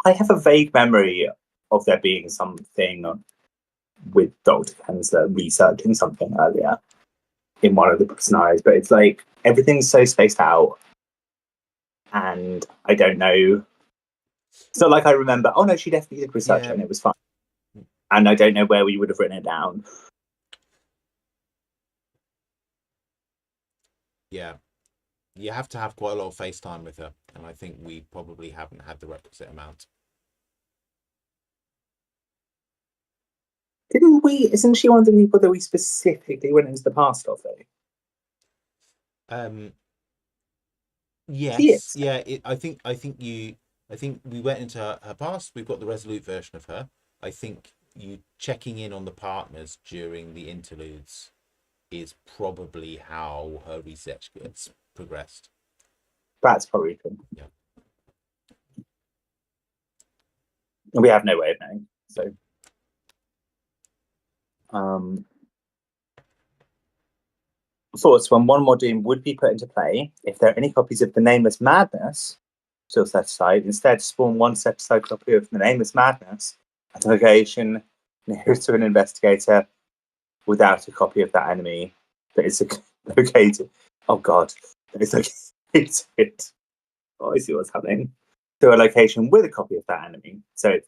I have a vague memory of there being something with Dr. Kensler researching something earlier in one of the scenarios, but it's like everything's so spaced out and I don't know. It's not like I remember, oh no, she definitely did research it and it was fun. And I don't know where we would have written it down. Yeah. You have to have quite a lot of FaceTime with her, and I think we probably haven't had the requisite amount. Didn't we? Isn't she one of the people that we specifically went into the past of, though? Yes. Yeah. I think we went into her past. We've got the Resolute version of her. I think you checking in on the partners during the interludes is probably how her research gets progressed. That's probably true. Yeah. We have no way of knowing. So, um, thoughts when one more doom would be put into play if there are any copies of the Nameless Madness still set aside. Instead, spawn one set aside copy of the Nameless Madness at a location nearest to an investigator without a copy of that enemy that is located. Oh God, that is located. Oh, I see what's happening. To a location with a copy of that enemy. So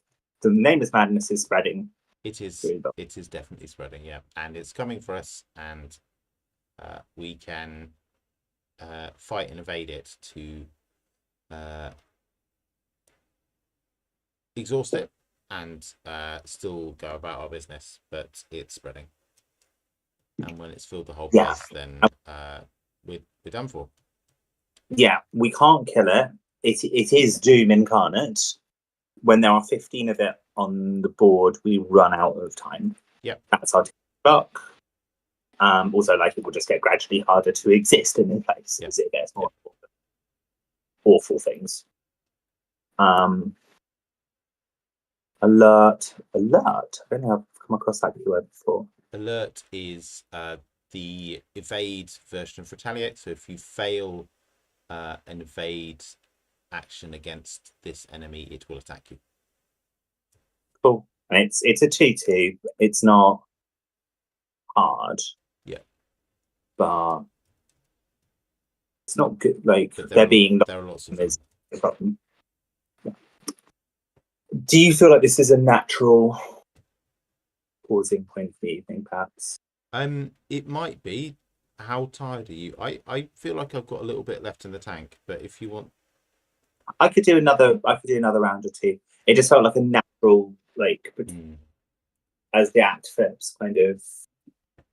the Nameless Madness is spreading. It is. It is definitely spreading. Yeah, and it's coming for us, and we can fight and evade it to exhaust it and still go about our business. But it's spreading, and when it's filled the whole place, then we're done for. Yeah, we can't kill it. It is Doom incarnate. When there are 15 of it on the board, we run out of time. Yep. That's our clock. Also, like, it will just get gradually harder to exist in this place as it gets more awful things. Alert. I don't think I've come across that keyword before. Alert is the evade version of retaliate. So if you fail an evade action against this enemy, it will attack you. Cool. And it's a 2/2. It's not hard. Yeah. But it's not good. Like, there are lots of them. The problem. Do you feel like this is a natural pausing point for you, think, perhaps? It might be. How tired are you? I feel like I've got a little bit left in the tank, but if you want, I could do another round or two. It just felt like a natural, like, as the act flips kind of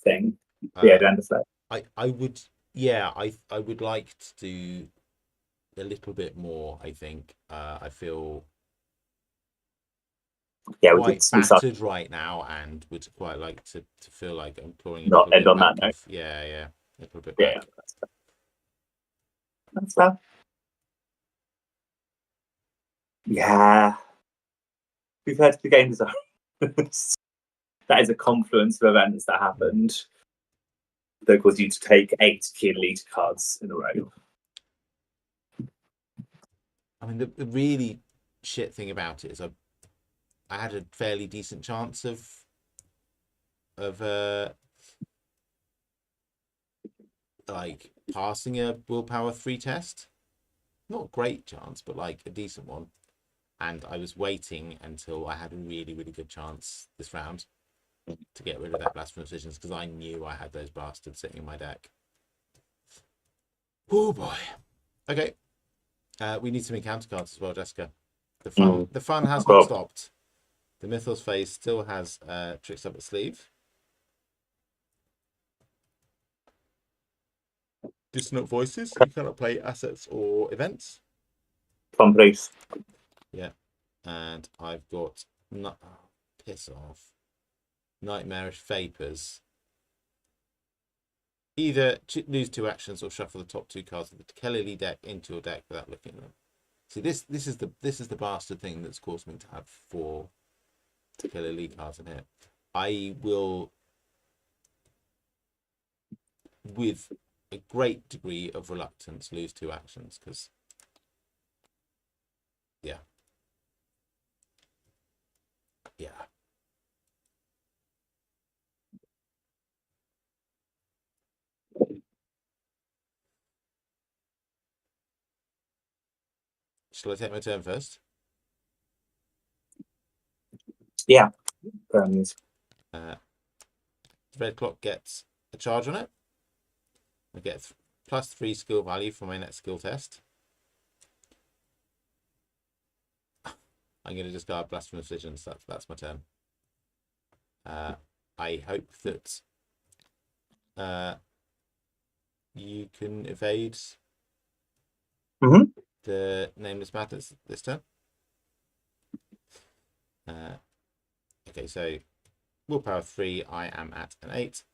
thing. The end of that. I would, yeah, I would like to do a little bit more. I think I feel quite battered right now, and would quite like to feel like I'm pouring not end on that note. Yeah, a little bit back. That's fair. Yeah, we've heard the game design. That is a confluence of events that happened that caused you to take 8 key elite cards in a row. I mean, the really shit thing about it is I had a fairly decent chance of like passing a willpower 3 test. Not a great chance, but like a decent one. And I was waiting until I had a really, really good chance this round to get rid of that blasphemous visions, because I knew I had those bastards sitting in my deck. Oh boy. Okay. We need some encounter cards as well, Jessica. The fun has not stopped. The Mythos phase still has tricks up its sleeve. Dissonant voices. You cannot play assets or events. Fun, please. Yeah. And I've got piss off. Nightmarish Vapors. Either lose 2 actions or shuffle the top 2 cards of the Kelly deck into your deck without looking at them. See, this is the bastard thing that's caused me to have 4 Killer League cards in here. I will, with a great degree of reluctance, lose 2 actions because, yeah. Shall I take my turn first? Yeah. Red Clock gets a charge on it. I get +3 skill value for my next skill test. I'm going to discard Blasphemous Visions. That's my turn. I hope that you can evade the Nameless Madness this turn. Okay, so willpower 3, I am at an 8.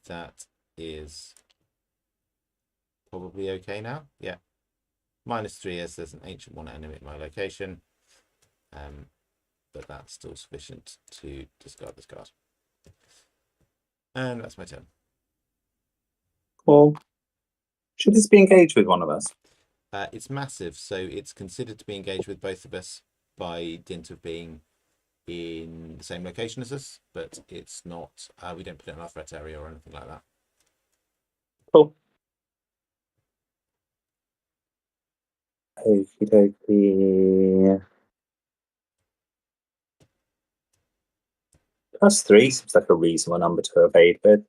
That is probably okay now. Yeah. -3 as there's an ancient one enemy at my location. But that's still sufficient to discard this card. And that's my turn. Cool. Should this be engaged with one of us? It's massive, so it's considered to be engaged with both of us by dint of being in the same location as us, but it's not. We don't put it in our threat area or anything like that. Cool. Okie dokie. +3 seems like a reasonable number to evade with.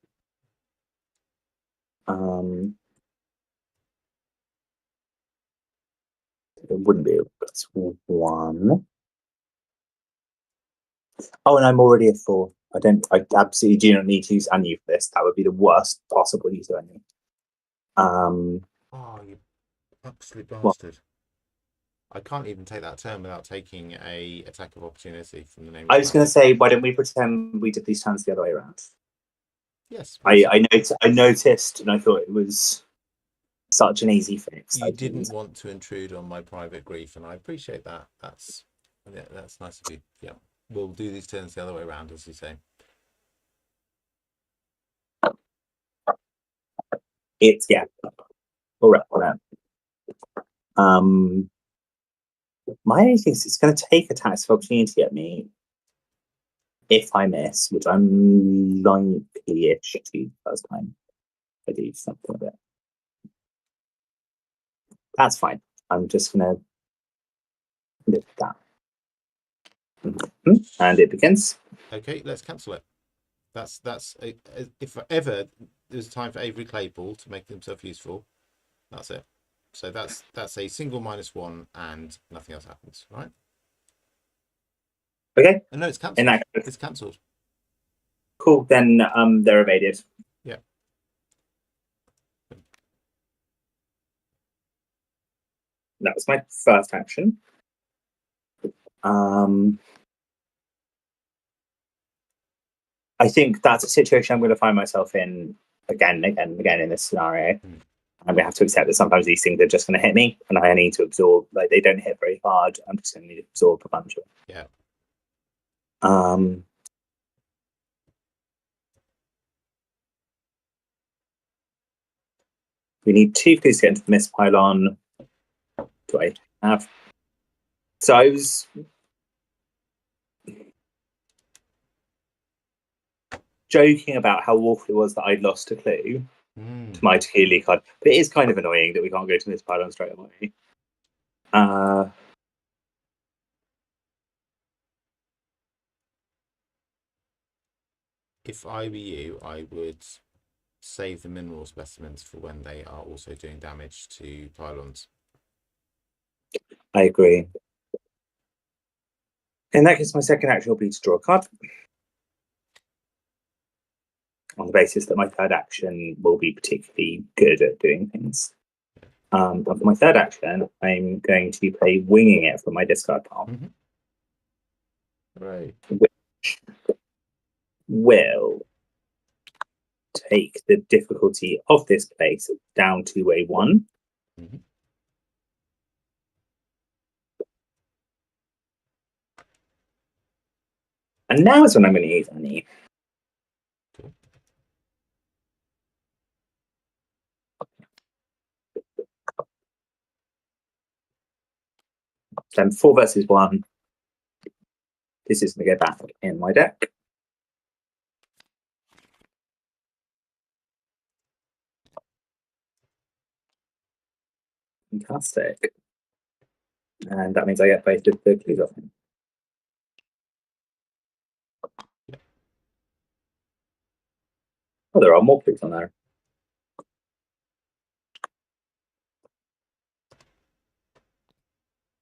It wouldn't be a +1. Oh, and I'm already at 4. I absolutely do not need to use Anu for this. That would be the worst possible use of Anu. Oh, you absolute Well, bastard. I can't even take that turn without taking a attack of opportunity from the name. I was going to say, why don't we pretend we did these turns the other way around? Yes. I noticed, and I thought it was such an easy fix. You didn't want to intrude on my private grief, and I appreciate that. That's nice of you. Yeah, we'll do these turns the other way around, as you say. It's all right. My only thing is it's going to take attacks of opportunity at me if I miss, which I'm likely-ish to first time I do something of it. That's fine. I'm just going to lift that. And it begins. Okay, let's cancel it. If ever there's time for Avery Claypool to make himself useful, that's it. So that's a single -1 and nothing else happens, right? Okay. No, it's cancelled. It's cancelled. Cool. Then they're evaded. Yeah. That was my first action. I think that's a situation I'm going to find myself in again in this scenario. I'm going to have to accept that sometimes these things are just going to hit me, and I need to absorb. Like, they don't hit very hard. I'm just going to need to absorb a bunch of it. Yeah. We need 2 clues to get into the mist pylon. Do I have? So I was joking about how awful it was that I'd lost a clue to my Tequila card, but it is kind of annoying that we can't go to this pylon straight away. If I were you, I would save the mineral specimens for when they are also doing damage to pylons. I agree. In that case, my second action will be to draw a card, on the basis that my third action will be particularly good at doing things. But for my third action, I'm going to play Winging It from my discard pile. Right. Which will take the difficulty of this place down to a 1. And now is when I'm going to use Annie. Then 4 versus 1. This is going to go back in my deck. Fantastic. And that means I get both of the clues off him. Oh, there are more clues on there.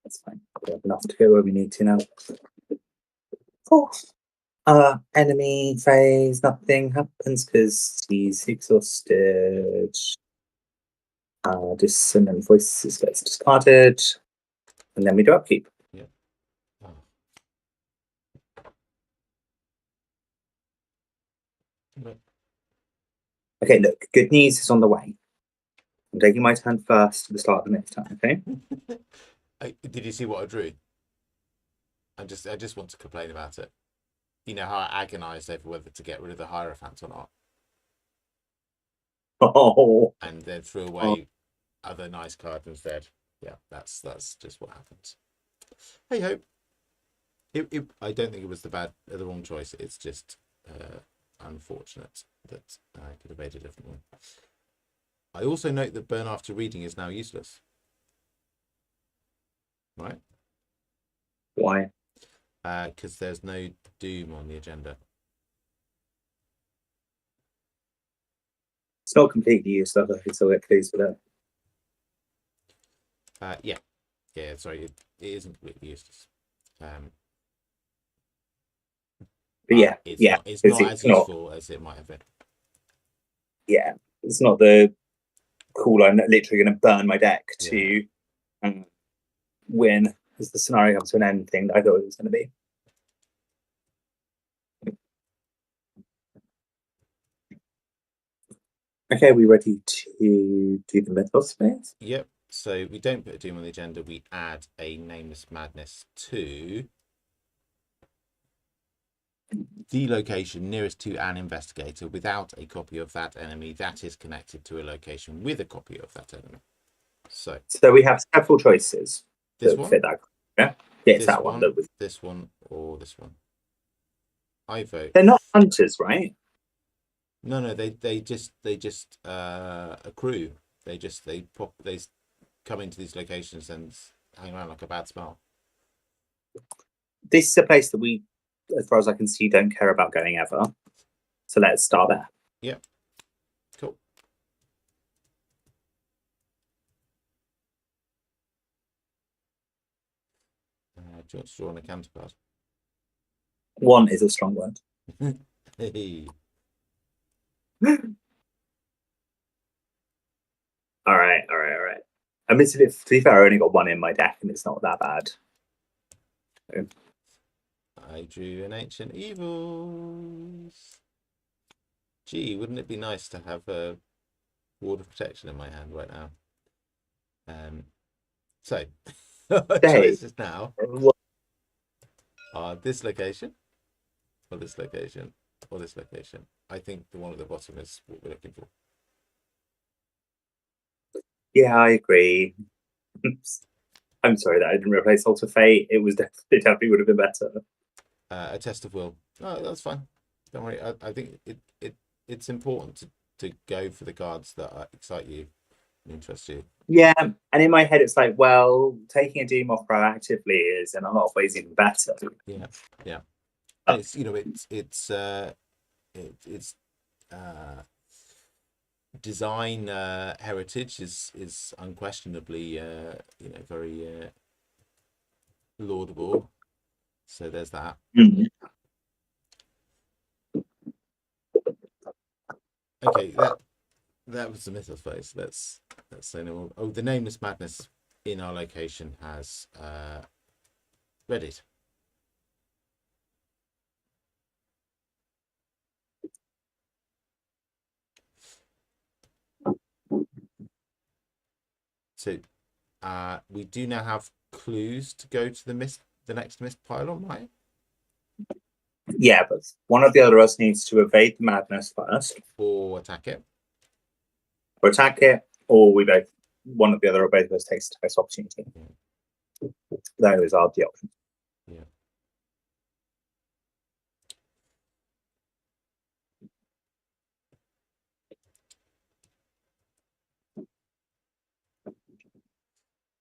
That's fine. We have enough to go where we need to now. Cool. Enemy phase, nothing happens because he's exhausted. Dissonant voices gets discarded. And then we do upkeep. Yeah. Oh. Okay, look, good news is on the way. I'm taking my turn first at the start of the next turn, okay? Did you see what I drew? I just want to complain about it. You know how I agonised over whether to get rid of the Hierophant or not, Oh, and then threw away other nice cards instead. Yeah, that's just what happens. Hey ho. I don't think it was the wrong choice. It's just unfortunate that I could have made a different one. I also note that burn after reading is now useless. Right? why? Because there's no doom on the agenda. It's not completely useless. I can still get clues with it. Yeah. Sorry, it isn't completely useless. But yeah, it's not as useful as it might have been. Yeah, it's not the cool. I'm literally going to burn my deck to win as the scenario comes to an end thing that I thought it was going to be. Okay, are we ready to do the mythos space? Yep. So we don't put a doom on the agenda. We add a nameless madness to the location nearest to an investigator without a copy of that enemy that is connected to a location with a copy of that enemy. So we have several choices this that one, fit that. Yeah, it's that one, one that was this one, or this one. I vote. They're not hunters, right? No, they just accrue. They come into these locations and hang around like a bad smell. This is a place that we, as far as I can see, don't care about going ever. So let's start there. Yep. Cool. Do you want to draw on a counterpart? One is a strong word. Hey. All right. Admittedly, to be fair, I only got one in my deck, and it's not that bad. So. I drew an Ancient Evils. Gee, wouldn't it be nice to have a Ward of Protection in my hand right now? So, our choices now are this location, or this location, or this location. I think the one at the bottom is what we're looking for. Yeah, I agree. I'm sorry that I didn't replace Alter Fate. It definitely would have been better. A Test of Will. Oh, that's fine. Don't worry. I think it's important to go for the cards that excite you and interest you. Yeah, and in my head, it's like, well, taking a Doom off proactively is in a lot of ways even better. Yeah. And it's design heritage is unquestionably very laudable. So there's that. Mm-hmm. Okay, that was the mythos phase. Let's say no more. Oh, the Nameless Madness in our location has Reddit. So we do now have clues to go to the next mist pylon, right? Yeah, but one of the other us needs to evade the madness first. Or attack it. Or attack it, or one of the other or both of us takes a test opportunity. Yeah. Those are the options.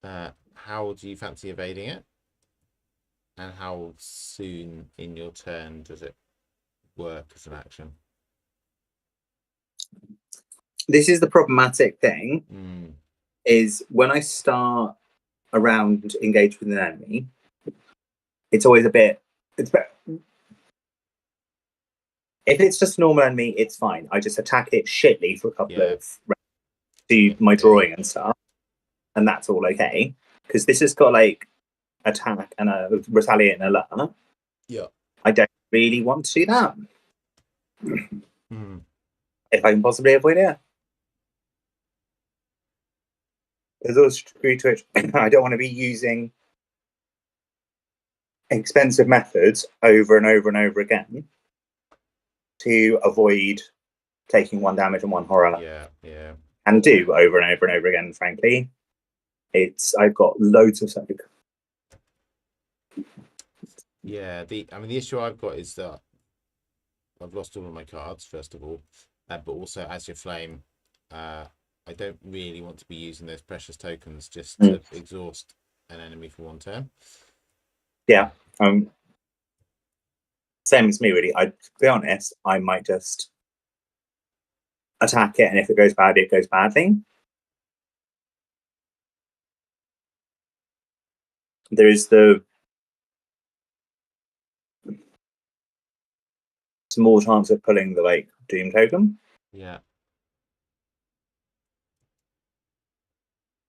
Yeah. How do you fancy evading it? And how soon in your turn does it work as an action? This is the problematic thing, is when I start a round engaged with an enemy, it's always if it's just a normal enemy, it's fine. I just attack it shitly for a couple of rounds, do my drawing and stuff, and that's all okay. Because this has got like attack and a retaliate and alert. Yeah. I don't really want to do that. If I can possibly avoid it. there's also a degree to which I don't want to be using expensive methods over and over and over again to avoid taking 1 damage and 1 horror. Yeah. And do over and over and over again, frankly. I've got loads of stuff. Yeah, the issue I've got is that I've lost all of my cards, first of all, but also as your flame, I don't really want to be using those precious tokens just to exhaust an enemy for 1 turn. Yeah, same as me, really. To be honest, I might just attack it, and if it goes bad, it goes badly. There is the small chance of pulling the Doom token. Yeah.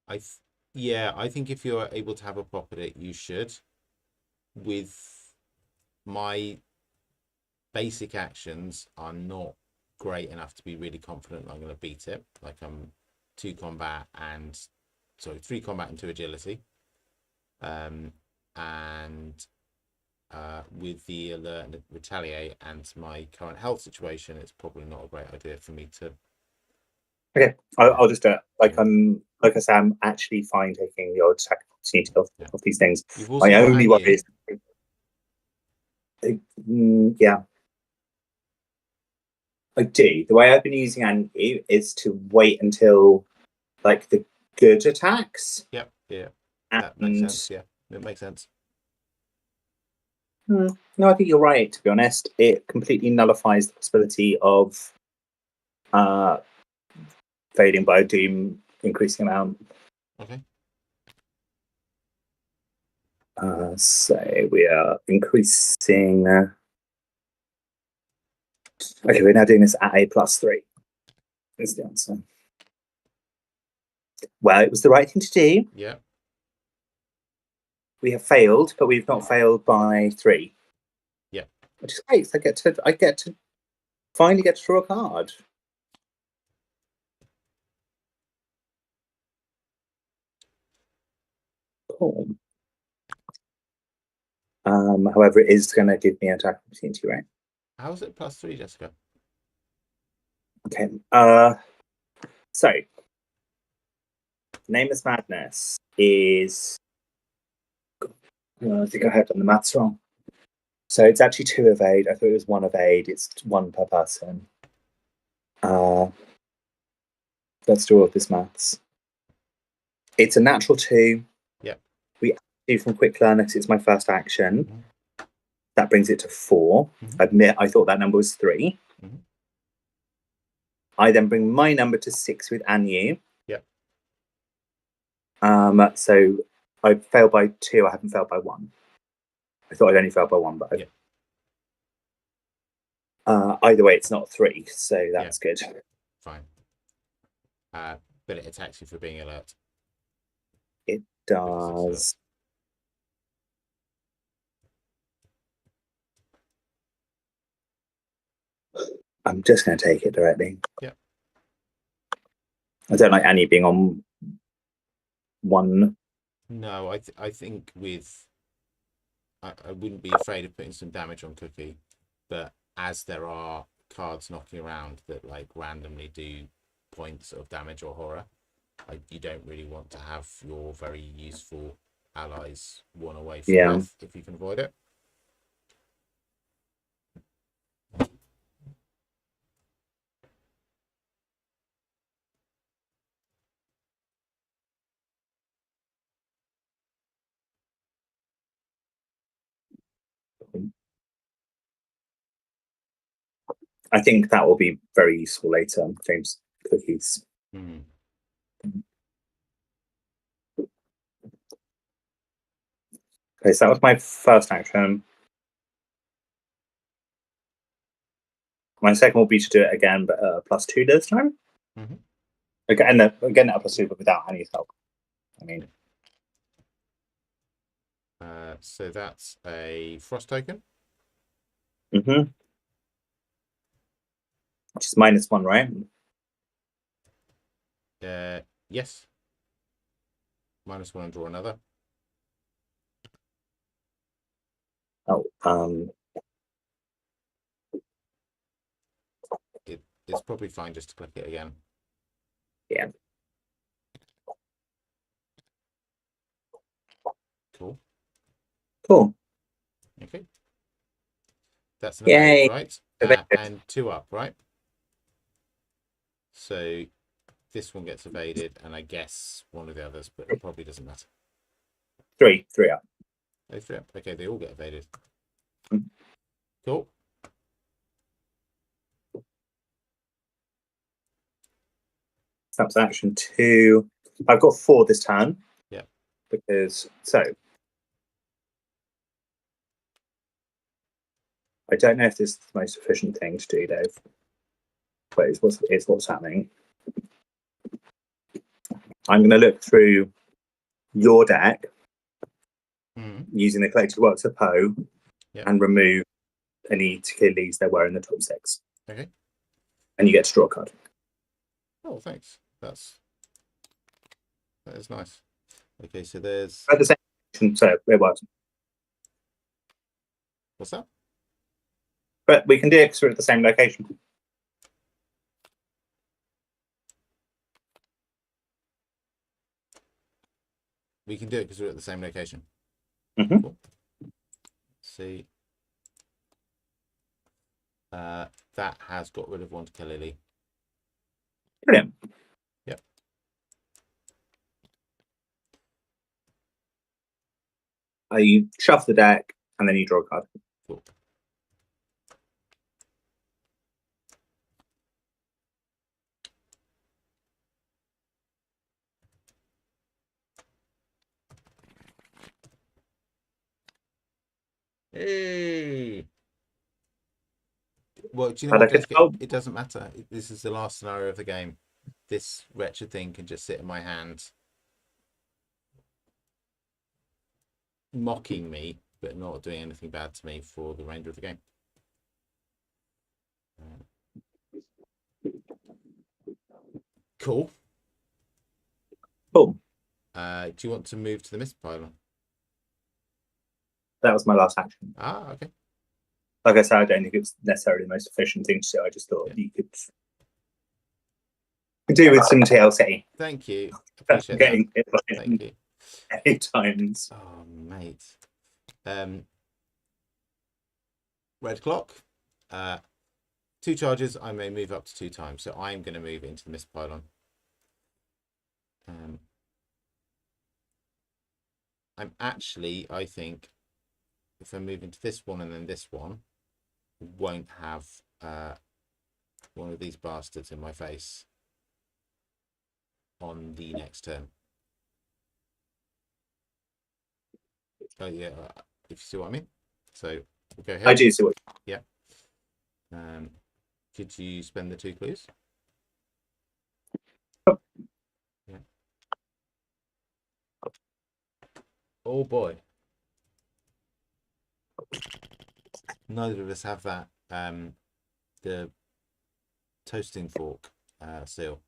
I think if you're able to have a pop at it, you should. With my basic actions are not great enough to be really confident I'm going to beat it. Like I'm 3 combat and 2 agility. And with the alert and retaliate and my current health situation, it's probably not a great idea for me to. Okay, I'll just do it. Like I said, I'm actually fine taking the odd attack opportunity of these things. You've also My got only worry is, yeah, I do. The way I've been using Angie is to wait until the good attacks. Yep, yeah, that makes sense. Yeah, it makes sense. No, I think you're right. To be honest, it completely nullifies the possibility of fading by a doom increasing amount. Okay. So we are increasing. Okay, we're now doing this at a +3. Is the answer. Well, it was the right thing to do. Yeah. We have failed, but we've not failed by 3. Yeah. Which is great. I get to finally get to draw a card. Cool. However, it is going to give me an attack opportunity, right? How is it +3, Jessica? Okay. So, Nameless Madness is. I think I have done the maths wrong. So it's actually 2 evade. I thought it was 1 evade. It's 1 per person. Let's do all of this maths. It's a natural 2. Yeah. We do from Quick Learner because it's my first action. Mm-hmm. That brings it to 4. Mm-hmm. Admit, I thought that number was 3. Mm-hmm. I then bring my number to 6 with Anu. Yeah. So I failed by 2. I haven't failed by 1. I thought I'd only failed by 1, but either way, it's not 3, so that's good. Fine. But it attacks you for being alert. It does. I'm just going to take it directly. Yeah. I don't like Annie being on 1. No, I think I wouldn't be afraid of putting some damage on Cookie, but as there are cards knocking around that randomly do points of damage or horror, you don't really want to have your very useful allies one away from death if you can avoid it. I think that will be very useful later, James. Cookies. Mm-hmm. Okay, so that was my first action. My second will be to do it again, but +2 this time. Mm-hmm. Again, at +2, but without any help. I mean, so that's a frost token. Mm-hmm. Which is -1, right? Yes. -1 and draw another. Oh, It's probably fine just to click it again. yeah. Cool. Cool. Okay. That's an Yay. evade, right? Evade. And 2 up, right? So this one gets evaded, and I guess one of the others, but it probably doesn't matter. 3 up. Oh, 3 up. Okay, they all get evaded. Mm. Cool. That's action 2. I've got 4 this turn. Yeah. Because I don't know if this is the most efficient thing to do, Dave. But it's what's happening. I'm going to look through your deck using the collected works of Poe and remove any Achilles there were in the top 6. Okay. And you get to draw a card. Oh, thanks. That is nice. Okay, so there's At the same, so it works. What's that? But we can do it because we're at the same location. We can do it because we're at the same location. Mm-hmm. Cool. See. That has got rid of 1 to kill Lily. Brilliant. Yep. You shuffle the deck and then you draw a card. Cool. Hey. Well, do you know what, Jessica? It doesn't matter. This is the last scenario of the game. This wretched thing can just sit in my hand, mocking me, but not doing anything bad to me for the remainder of the game. Cool. Cool. Do you want to move to the mist pylon? That was my last action. Ah, okay. Like I said, I don't think it's necessarily the most efficient thing to do. I just thought you could do with some TLC. Thank you. Appreciate that. Thank you. 8 times. Oh, mate. Red clock. 2 charges. I may move up to 2 times, so I'm going to move into the mist pylon. I'm actually, I think, if I move into this one and then this one, won't have one of these bastards in my face on the next turn. Oh yeah, if you see what I mean. So we'll go ahead. I do see what. Yeah. Could you spend the 2 clues? Yeah. Oh boy. Neither of us have that. The toasting fork seal.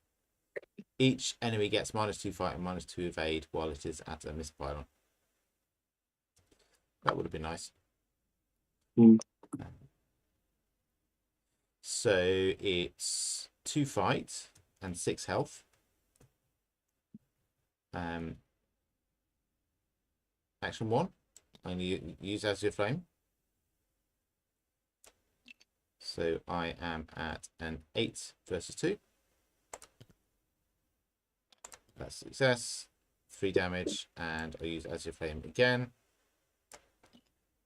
Each enemy gets -2 fight and -2 evade while it is at a mist pylon. That would have been nice. So it's 2 fight and 6 health. Action 1. I'm going to use Azure Flame. So I am at an 8 versus 2. That's success. 3 damage, and I use Azure Flame again.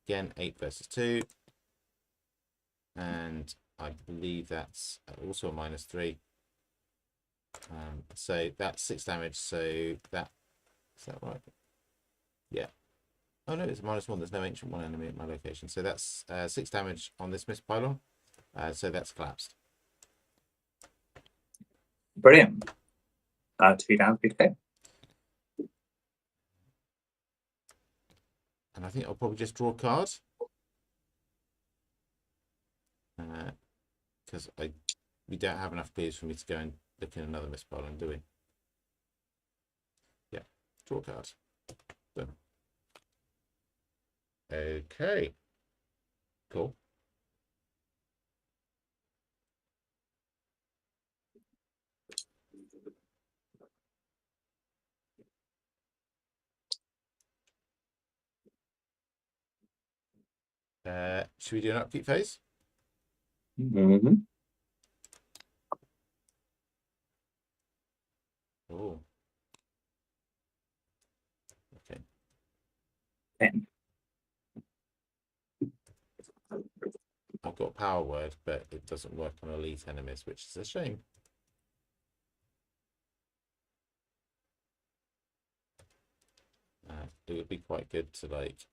Again, 8 versus 2. And I believe that's also a -3. So that's 6 damage. So that is that right? Yeah. Oh no, it's -1. There's no ancient 1 enemy at my location. So that's 6 damage on this mist pylon. So that's collapsed. Brilliant. 2 down, 2 to go. And I think I'll probably just draw a card. Because we don't have enough clues for me to go and look in another mist pylon, do we? Yeah. Draw a card. Done. Okay. Cool. Should we do an upkeep phase? Mm-hmm. Oh. Okay. I've got power word, but it doesn't work on elite enemies, which is a shame. It would be quite good to like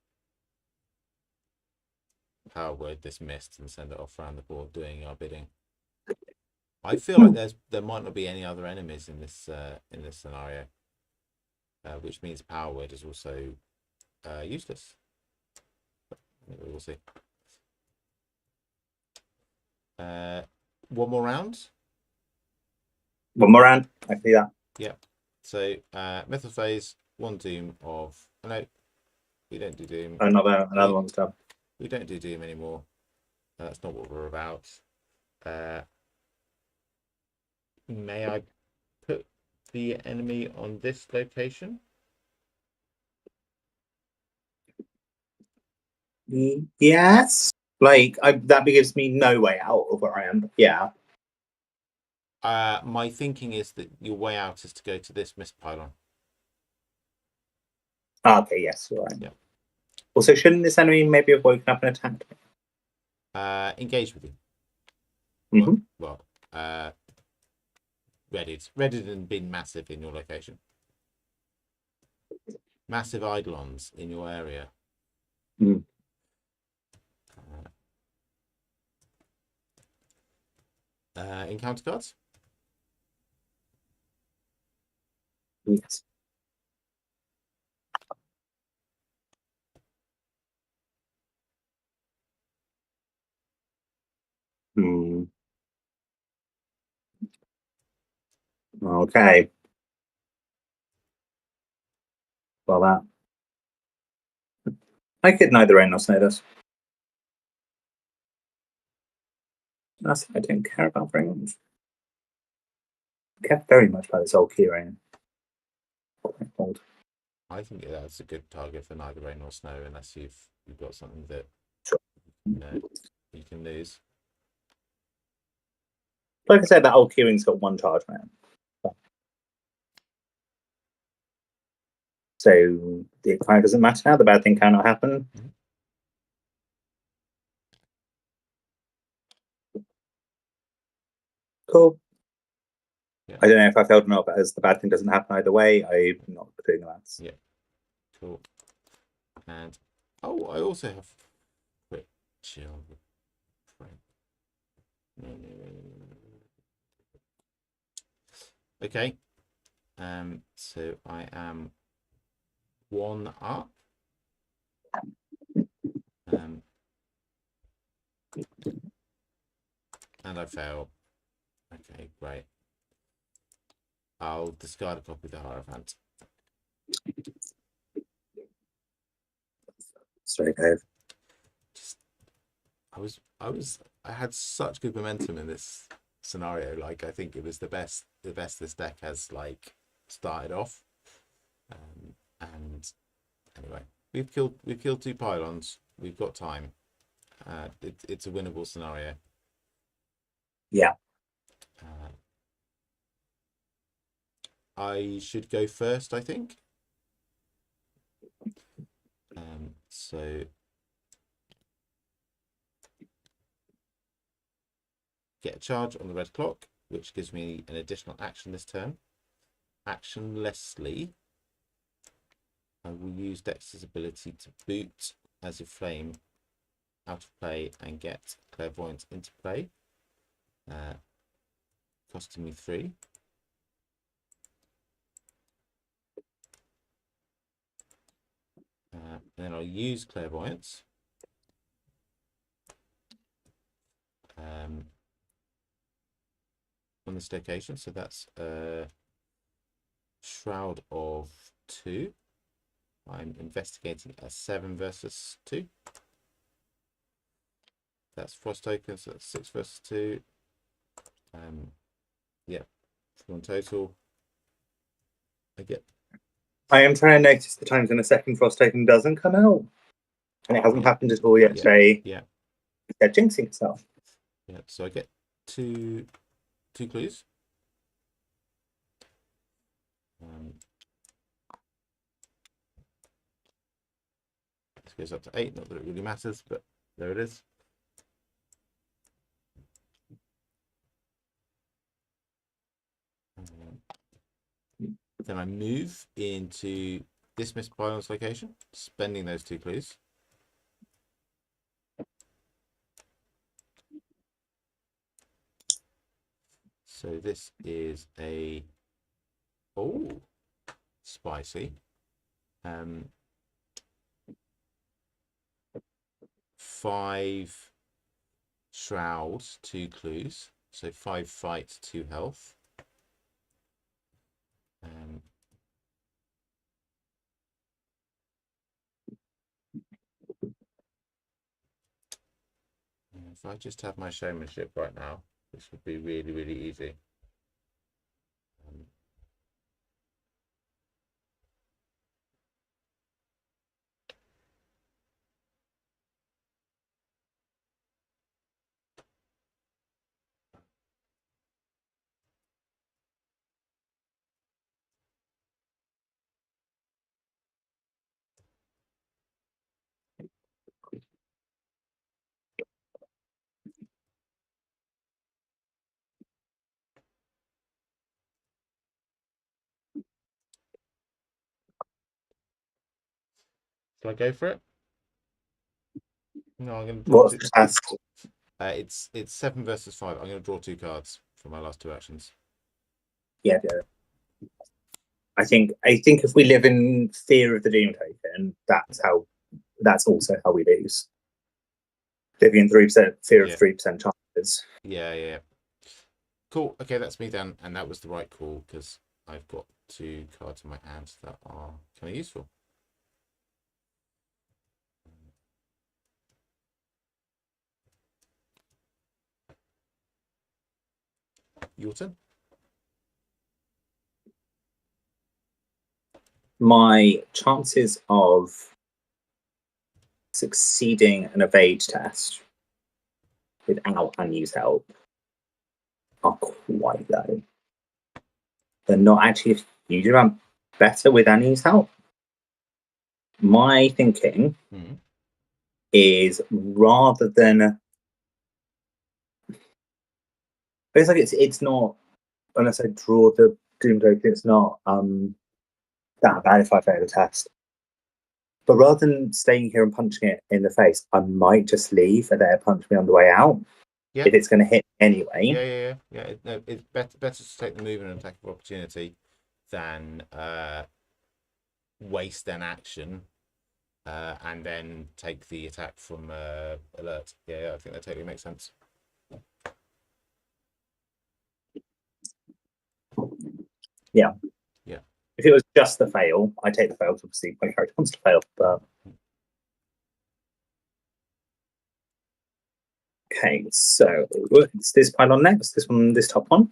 power word this mist and send it off around the board doing our bidding. I feel like there might not be any other enemies in this scenario, which means power word is also useless. We'll see. One more round. One more round. I see that. Yep. So method phase, one doom of. Oh, no, we don't do doom. Another one's done. We don't do doom anymore. That's not what we're about. May I put the enemy on this location? Yes. Like that gives me no way out of where I am. Yeah. My thinking is that your way out is to go to this mist pylon. Okay. Yes. Right. Yeah. Also, shouldn't this enemy maybe have woken up and attacked me? Engage with you. Mm-hmm. Well, readied and been massive in your location. Massive eidolons in your area. Mm. Encounter cards. Yes. Hmm. Okay. Well, that I could neither rain nor snow this. That's I don't care about very much. I care very much about this old keyring. I think that's a good target for neither rain nor snow, unless you've got something that Sure. you can lose. Like I said, that old keyring's got one charge man. So the fire doesn't matter now. The bad thing cannot happen. Mm-hmm. Cool. Yeah. I don't know if I failed or not, but as the bad thing doesn't happen either way, I'm not doing that. Yeah. Cool. And I also have quick chill. Okay. So I am one up. And I fail. Okay, great. I'll discard a copy of the Hierophant. Sorry, Dave. I had such good momentum in this scenario. Like, I think it was the best this deck has like started off. And anyway, we've killed two pylons. We've got time. It's a winnable scenario. Yeah. I should go first, I think. So get a charge on the red clock, which gives me an additional action this turn. Actionlessly, I will use Dexter's ability to boot as a flame out of play and get clairvoyance into play, costing me 3. And then I'll use clairvoyance. On this location, so that's Shroud of 2. I'm investigating a 7 versus 2. That's frost token, so that's 6 versus 2. Yeah, 4 in total. I am trying to notice the times when a second frost token doesn't come out, and it hasn't happened at all yet today. Yeah. They're jinxing itself. Yeah, so I get two clues. This goes up to 8, not that it really matters, but there it is. Then I move into this missed pylon's location, spending those 2 clues. So this is a spicy. 5 shrouds, 2 clues. So 5 fight, 2 health. If I just have my showmanship right now, this would be really, really easy. Shall I go for it? No, I'm going to draw What's the test? It's 7 versus 5. I'm going to draw 2 cards for my last 2 actions. Yeah. I think if we live in fear of the doom token, that's also how we lose. Living in 3% fear of 3% chances. Yeah. Cool. Okay, that's me then, and that was the right call because I've got 2 cards in my hands that are kind of useful. Your turn. My chances of succeeding an evade test without unused help are quite low. They're not actually a huge amount better with unused help. My thinking is rather than it's like it's not, unless I draw the doom token, it's not that bad if I fail the test. But rather than staying here and punching it in the face, I might just leave and let it punch me on the way out. Yeah. If it's going to hit anyway. Yeah. It's better to take the move and attack of opportunity than waste an action and then take the attack from alert. Yeah, I think that totally makes sense. Yeah. Yeah. If it was just the fail, I take the fail. Obviously, my character wants to fail, but okay. So it's this pylon next. This top one.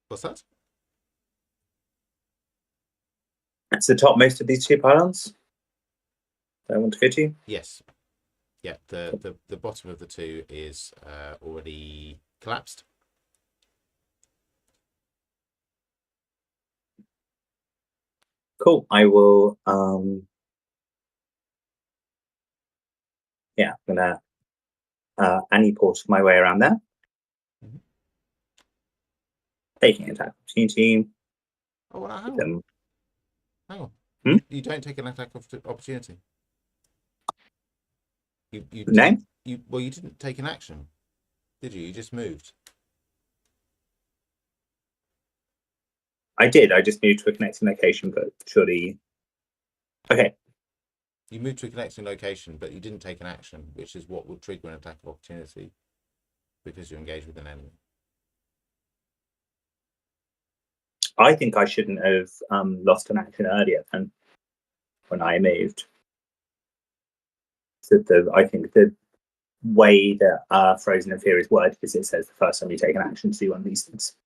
What's that? It's the top most of these 2 pylons that I want to go to. Yes. Yeah. The bottom of the 2 is already collapsed. Cool. I will. Yeah, I'm gonna Annie port my way around there. Taking attack opportunity. Oh, well, hang on. You don't take an attack opportunity. You didn't take an action, did you? You just moved. I did. I just moved to a connecting location, but surely. Okay. You moved to a connecting location, but you didn't take an action, which is what would trigger an attack of opportunity because you engage with an enemy. I think I shouldn't have lost an action earlier than when I moved. So I think the way that Frozen of Fear is worded is it says the first time you take an action to do one of these things.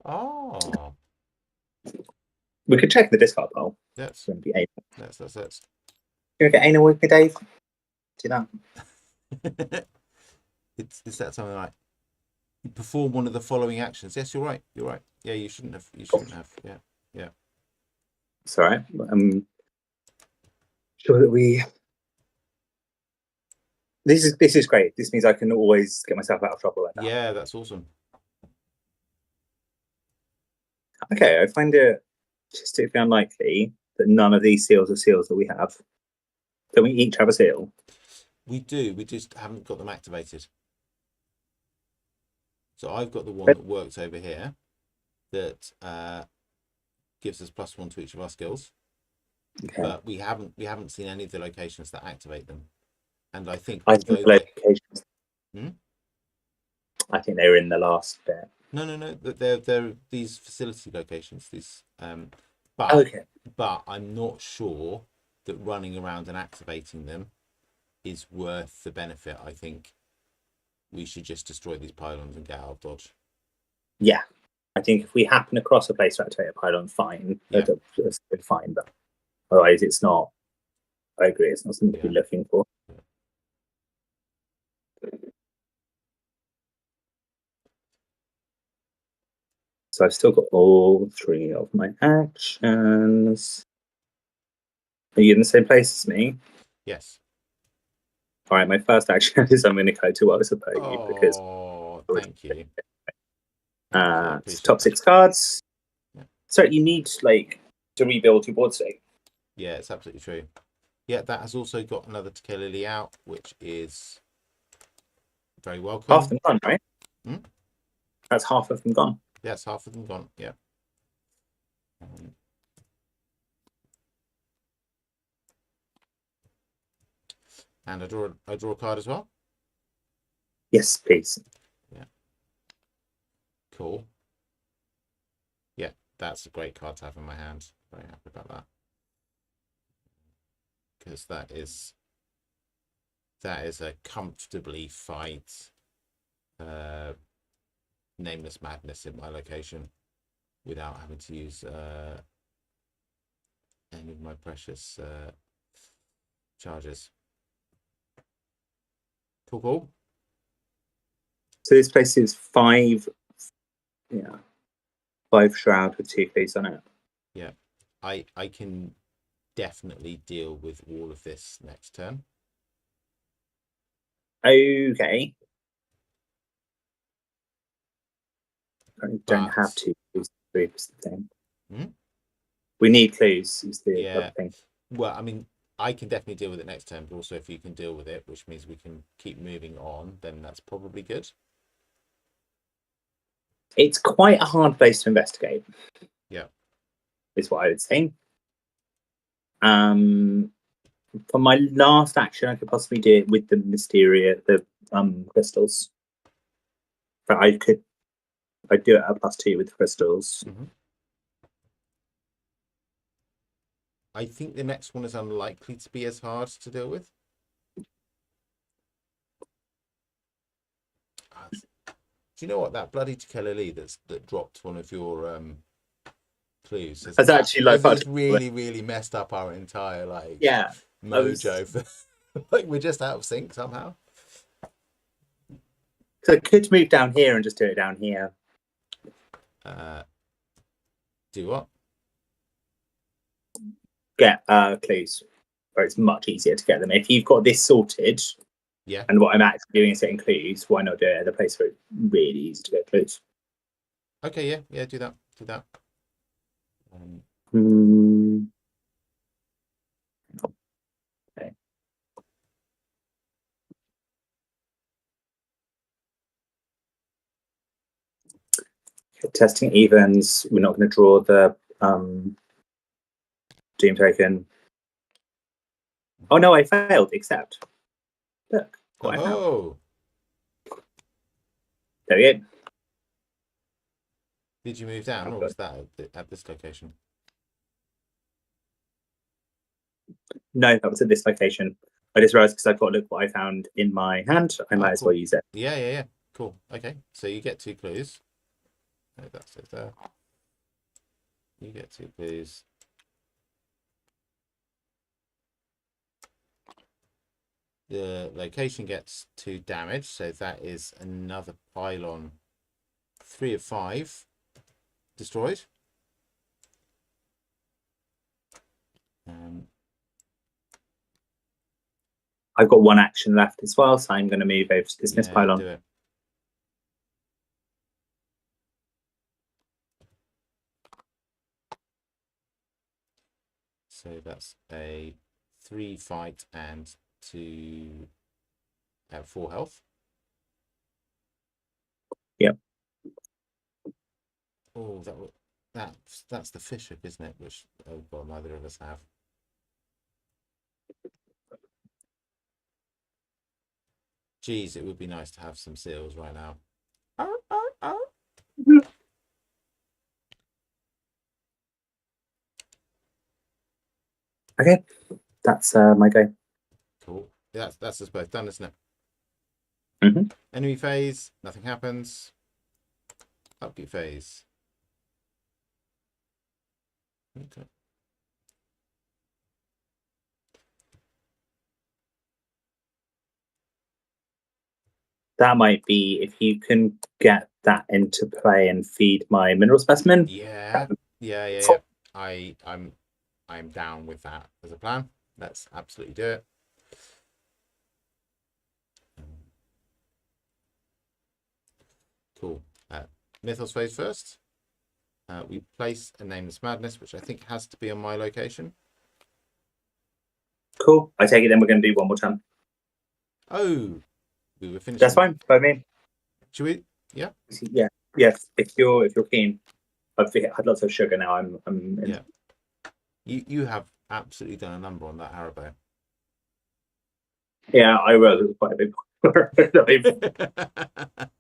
Oh. We could check the discard pile. That's It's going to be that's. You get anal with me, Dave? Do that. It's that something like you perform one of the following actions. Yes, you're right. You're right. Yeah, you shouldn't have. You shouldn't have. Yeah, yeah. It's all right. I'm sure that we. This is great. This means I can always get myself out of trouble like that. Yeah, that's awesome. Okay, I find it statistically unlikely that none of these seals are seals that we have. Don't we each have a seal? We do. We just haven't got them activated. So I've got the one that works over here that gives us +1 to each of our skills. Okay. But we haven't seen any of the locations that activate them. And I think the locations. I think they were in the last bit. No. They're these facility locations. These but okay. But I'm not sure that running around and activating them is worth the benefit. I think we should just destroy these pylons and get out of Dodge. Yeah. I think if we happen across a place to activate a pylon, fine. Yeah. That's fine, but otherwise it's not. I agree, it's not something to be looking for. Yeah. So I've still got all 3 of my actions. Are you in the same place as me? Yes. All right, my first action is I'm going to go to what I suppose because. Thank you. Top 6 cards. Yeah. So you need to rebuild your board state. Yeah, it's absolutely true. Yeah, that has also got another Tekelili out, which is very welcome. Half of them gone, right? That's half of them gone. Yeah, it's half of them gone. Yeah. And I draw a card as well. Yes, please. Yeah. Cool. Yeah, that's a great card to have in my hand. Very happy about that. Because that is a comfortably fight Nameless Madness in my location without having to use any of my precious charges. Cool. So this place is 5 shroud with 2 clues on it. Yeah, I can definitely deal with all of this next turn. Okay. I don't have to. Is the thing. We need clues. Is the other thing. Well, I mean, I can definitely deal with it next turn, but also if you can deal with it, which means we can keep moving on, then that's probably good. It's quite a hard place to investigate. Yeah. Is what I would say. For my last action, I could possibly do it with the crystals. But I'd do it at a +2 with the crystals. I think the next one is unlikely to be as hard to deal with. Do you know what, that bloody Tekelili that dropped one of your clues? That's actually it's really messed up our entire mojo. We're just out of sync somehow. So I could move down here and just do it down here. Do what? Get clues, where it's much easier to get them. If you've got this sorted, and what I'm actually doing is getting clues, why not do it at a place where it's really easy to get clues? Okay, yeah, do that. Okay. Testing evens. We're not going to draw the Doom token. Oh no, I failed. Except, look. Oh. There we go. Did you move down, I've or got was that at this location? no, that was at this location. I just realized because I've got to look what I found in my hand. I Oh, might as well cool. use it. Yeah, yeah, yeah. Cool. Okay, so you get 2 clues. Oh, that's it there. You get 2 clues. The location gets 2 damage, so that is another pylon. 3 of 5 destroyed. I've got 1 action left as well, so I'm going to move over to dismiss Yeah, pylon. do it. So that's a 3 fight and 2 4 health. Yep. Oh, that's the Bishop, isn't it? Which, oh god, neither of us have. Geez, it would be nice to have some seals right now. Okay, that's my go. Cool. That's us both done, isn't it? Mhm. Enemy phase, nothing happens. Upkeep phase. Okay. That might be if you can get that into play and feed my mineral specimen. Yeah, yeah. I'm down with that as a plan. Let's absolutely do it. Cool. Mythos phase first. We place a Nameless Madness, which I think has to be on my location. Cool. I take it then we're going to do 1 more time. Oh, we were finishing. That's fine by me. Should we? Yeah. Yeah. Yes. If you're keen, I'd lots of sugar now. I'm in. Yeah. You have absolutely done a number on that Haribo. Yeah, I wrote quite a big that I've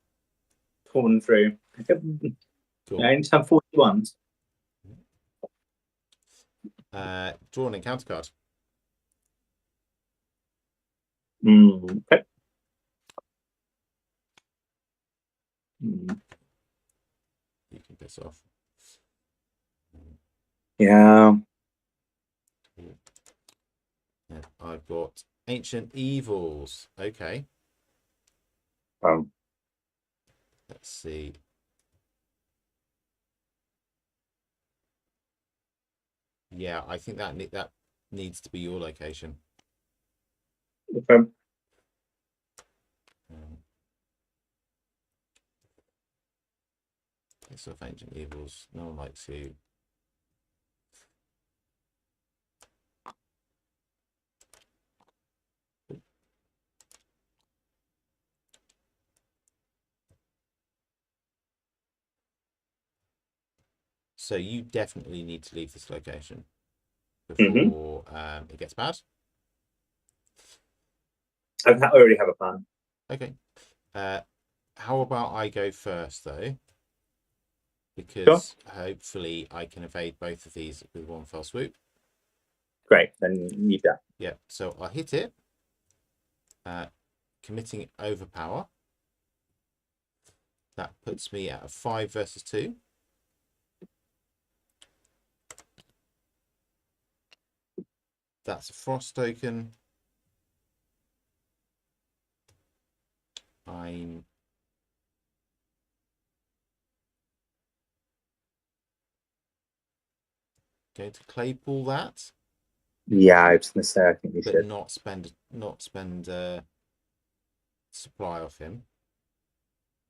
torn through. Cool. I need to have 41s. Draw an encounter card. Okay. You can piss off. Yeah. I've got Ancient Evils. Okay. Let's see. Yeah, I think that needs to be your location. Okay. Piss off Ancient Evils. No one likes you. So you definitely need to leave this location before it gets bad. I already have a plan. Okay. How about I go first though? Because Sure. hopefully I can evade both of these with 1 fell swoop. Great. Then you need that. Yeah. So I'll hit it. Committing overpower. That puts me at a 5 versus 2. That's a frost token. I'm going to Claypool that. Yeah, I was going to say I think you but should. not spend supply off him.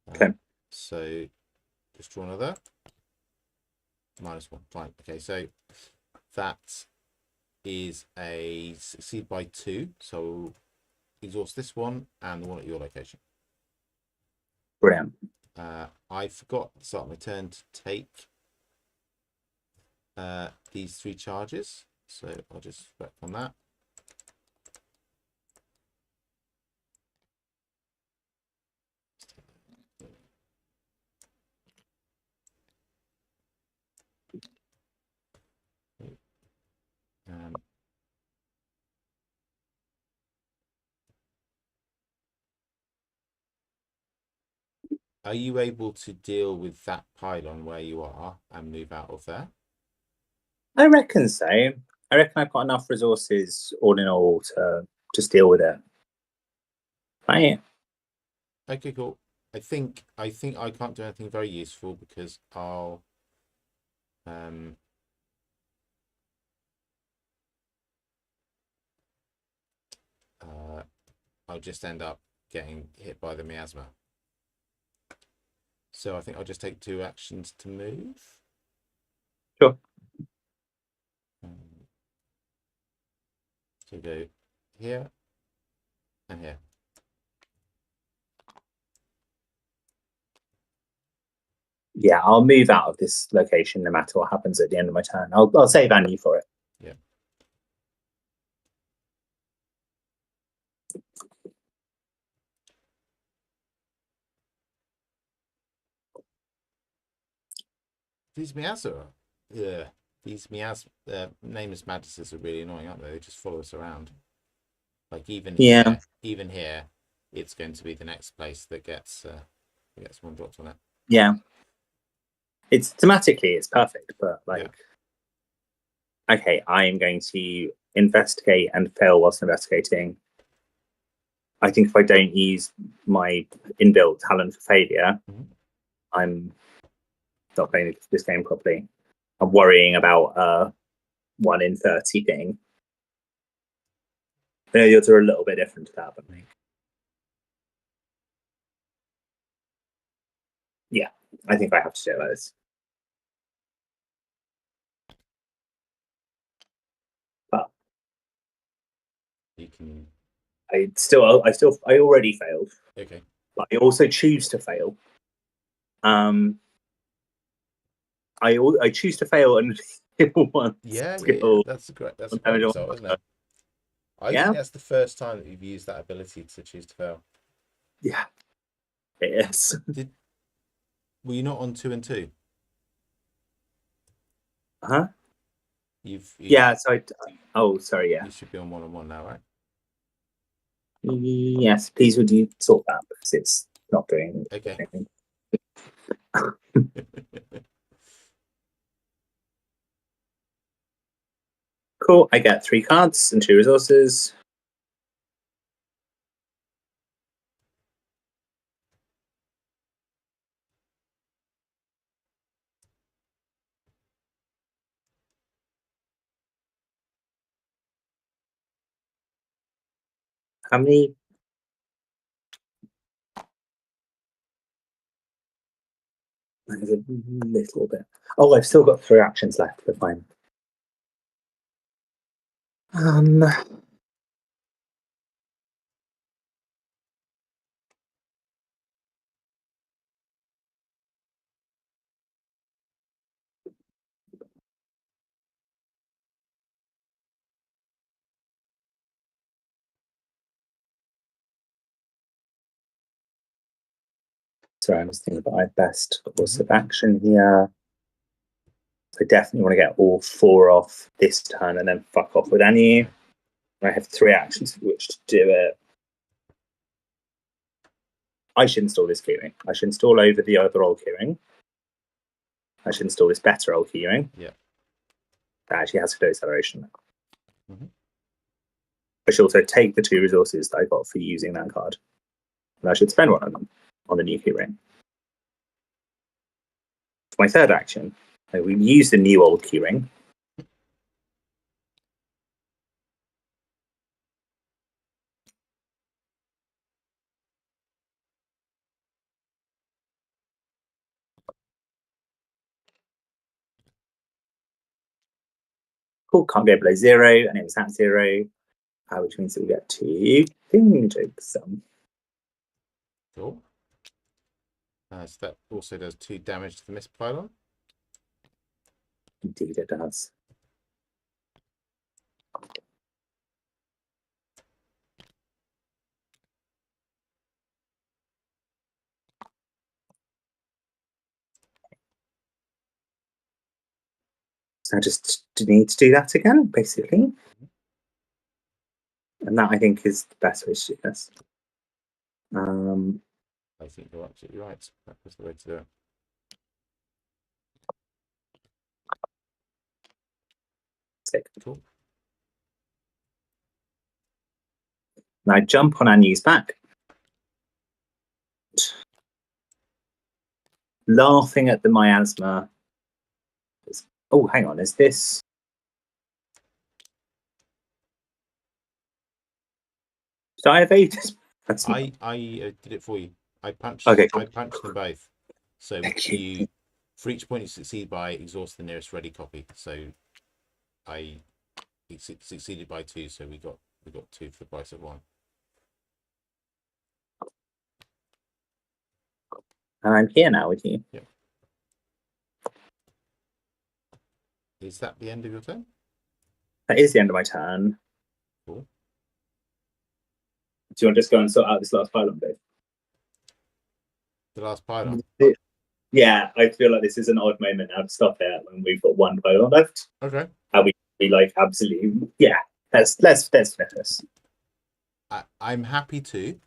Okay. So just draw another. -1. Fine. Okay, so that is a succeed by 2. So exhaust this one and the one at your location. Brilliant. I forgot at the start of my turn to take these 3 charges. So I'll just rep on that. Are you able to deal with that pylon where you are and move out of there? I reckon so. I reckon I've got enough resources, all in all, to just deal with it. Right? Okay, cool. I think I can't do anything very useful because um uh I'll just end up getting hit by the miasma. So I think I'll just take 2 actions to move. Sure. So go here and here. Yeah, I'll move out of this location no matter what happens at the end of my turn. I'll save Annie for it. Yeah. These miasma, yeah, these nameless mantises are really annoying, aren't they? They just follow us around. Like even Yeah. here, it's going to be the next place that gets one dropped on it. Yeah. It's thematically it's perfect, but like okay, I am going to investigate and fail whilst investigating. I think if I don't use my inbuilt talent for failure, I'm not playing this game properly. I'm worrying about 1 in 30 thing. I know the odds are a little bit different to that, but yeah, I think I have to do those. But You can. I already failed. Okay. But I also choose to fail. I choose to fail and one Yeah. skill. That's a great result, isn't it? I think that's the first time that you've used that ability to choose to fail. Yeah, it is. Were you not on 2 and 2? Huh? You've Yeah. So sorry. Yeah. You should be on 1 and 1 now, right? Yes. Please, would you sort that because it's not doing. Okay. Cool. I get 3 cards and 2 resources. How many? There's a little bit. Oh, I've still got 3 actions left. But fine. Sorry, I'm just thinking about my best course of action here. I definitely want to get all 4 off this turn and then fuck off with Annie. I have 3 actions for which to do it. I should install this keyring. I should install over the other old keyring. I should install this better old keyring. Yeah. That actually has to do acceleration. I should also take the 2 resources that I got for using that card. And I should spend 1 of them on the new keyring. For my 3rd action, I will use the new old keyring. Cool, can't go below 0, and it was at 0, which means that we get 2 thingamajigs. Cool. So that also does 2 damage to the mist pylon. Indeed, it does. So I just need to do that again, basically. And that, I think, is the best way to do this. I think you're absolutely right. That was the way to do it. Sick. Cool. Now jump on Annie's back, laughing at the miasma. Oh, hang on, is this? Did I evade this? I did it for you. I punched. Okay. I punched them both. So Thank you, for each point you succeed by, exhaust the nearest ready copy. So I succeeded by 2, so we got 2 for the price of 1. And I'm here now with you. Yep. Is that the end of your turn? That is the end of my turn. Cool. Do you want to just go and sort out this last pylon bit? The last pylon. Yeah, I feel like this is an odd moment now to stop it when we've got 1 pylon left. Okay. And we be like absolutely, yeah. Let's finish this. I'm happy to.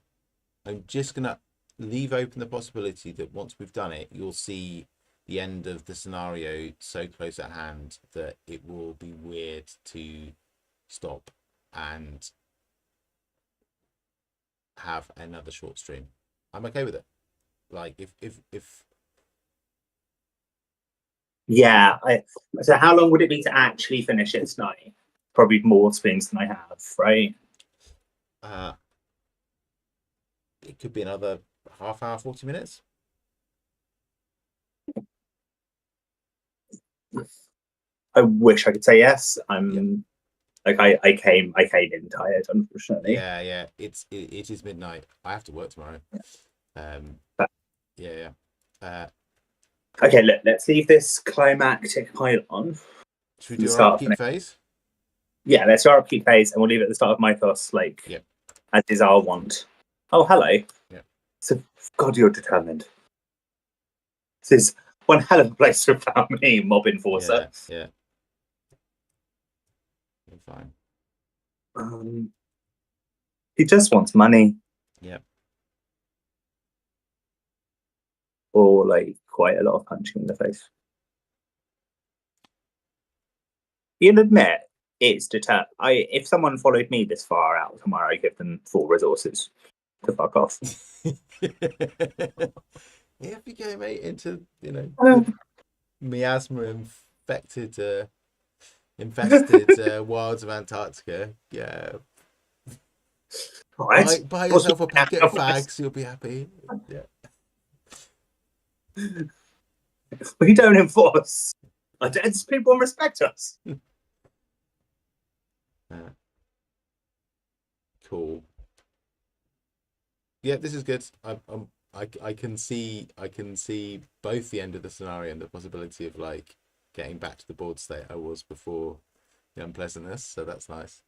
I'm just gonna leave open the possibility that once we've done it, you'll see the end of the scenario so close at hand that it will be weird to stop and have another short stream. I'm okay with it. Like if Yeah. So how long would it be to actually finish it tonight? Probably more streams than I have, right? It could be another half hour, 40 minutes. I wish I could say yes. Yep. Like I came in tired, unfortunately. Yeah. It is midnight. I have to work tomorrow. Yeah. Okay, let's leave this climactic pylon. Should we do our upkeep phase? Yeah, let's do our upkeep phase, and we'll leave it at the start of Mythos, like as is our want. Oh, hello. Yeah. So, God, you're determined. This is one hell of a place to have found me, mob enforcer. Yeah. You're fine. He just wants money. Yeah. Or like quite a lot of punching in the face. You'll admit it's if someone followed me this far out tomorrow, I give them full resources to fuck off. If you go, mate, into the miasma infested wilds of Antarctica, yeah. Right. Buy yourself a packet of fags, you'll be happy. Yeah. We don't enforce. People respect us. Cool. Yeah, this is good. I can see both the end of the scenario and the possibility of like getting back to the board state I was before the unpleasantness. So that's nice.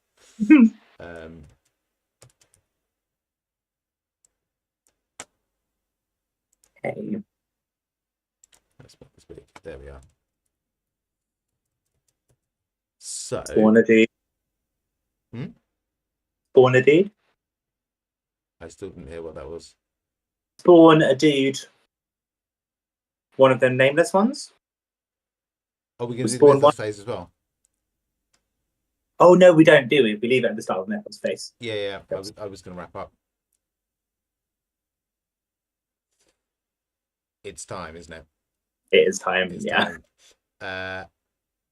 Okay. Let's make this big. There we are. So Spawn a dude. Spawn a dude. I still didn't hear what that was. Spawn a dude. One of them nameless ones. Oh, we're going to do the Mythos phase as well. Oh no, we don't do it. We leave it at the start of Mythos phase. Yeah. I was going to wrap up. It's time, isn't it? It is time. It's time.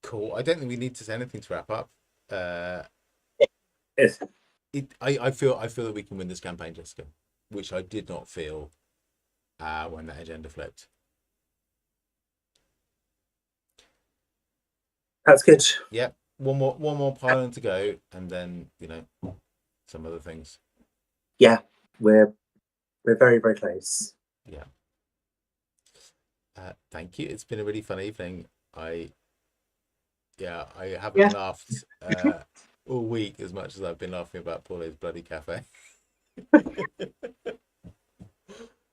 Cool. I don't think we need to say anything to wrap up. I feel that we can win this campaign, Jessica, which I did not feel when that agenda flipped. That's good. Yeah, one more pylon to go, and then some other things. Yeah, we're very, very close. Yeah. Thank you. It's been a really fun evening. I haven't laughed all week as much as I've been laughing about Paulo's bloody cafe.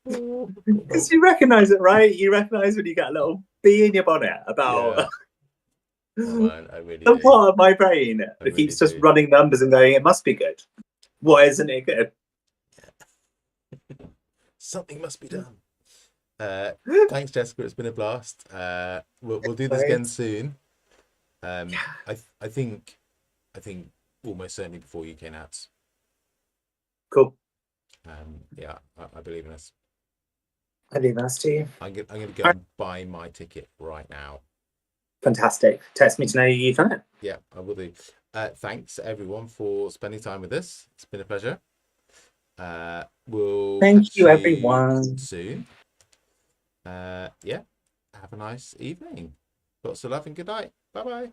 Because you recognise it, right? You recognise when you get a little bee in your bonnet about. Yeah. Oh, man, I really the do. part of my brain that keeps just running numbers and going, it must be good. Why isn't it good? Something must be done. Thanks, Jessica. It's been a blast. We'll do this again Right. soon. Yeah, I think almost certainly before UK Nats. cool. Yeah, I believe in us. I leave that to you. I'm gonna go All right, and buy my ticket right now. fantastic. Text me to know you've done it. Yeah, I will do. Thanks everyone for spending time with us. It's been a pleasure. We'll Thank catch you, you everyone. soon. Yeah, have a nice evening. Lots of love and good night. Bye bye.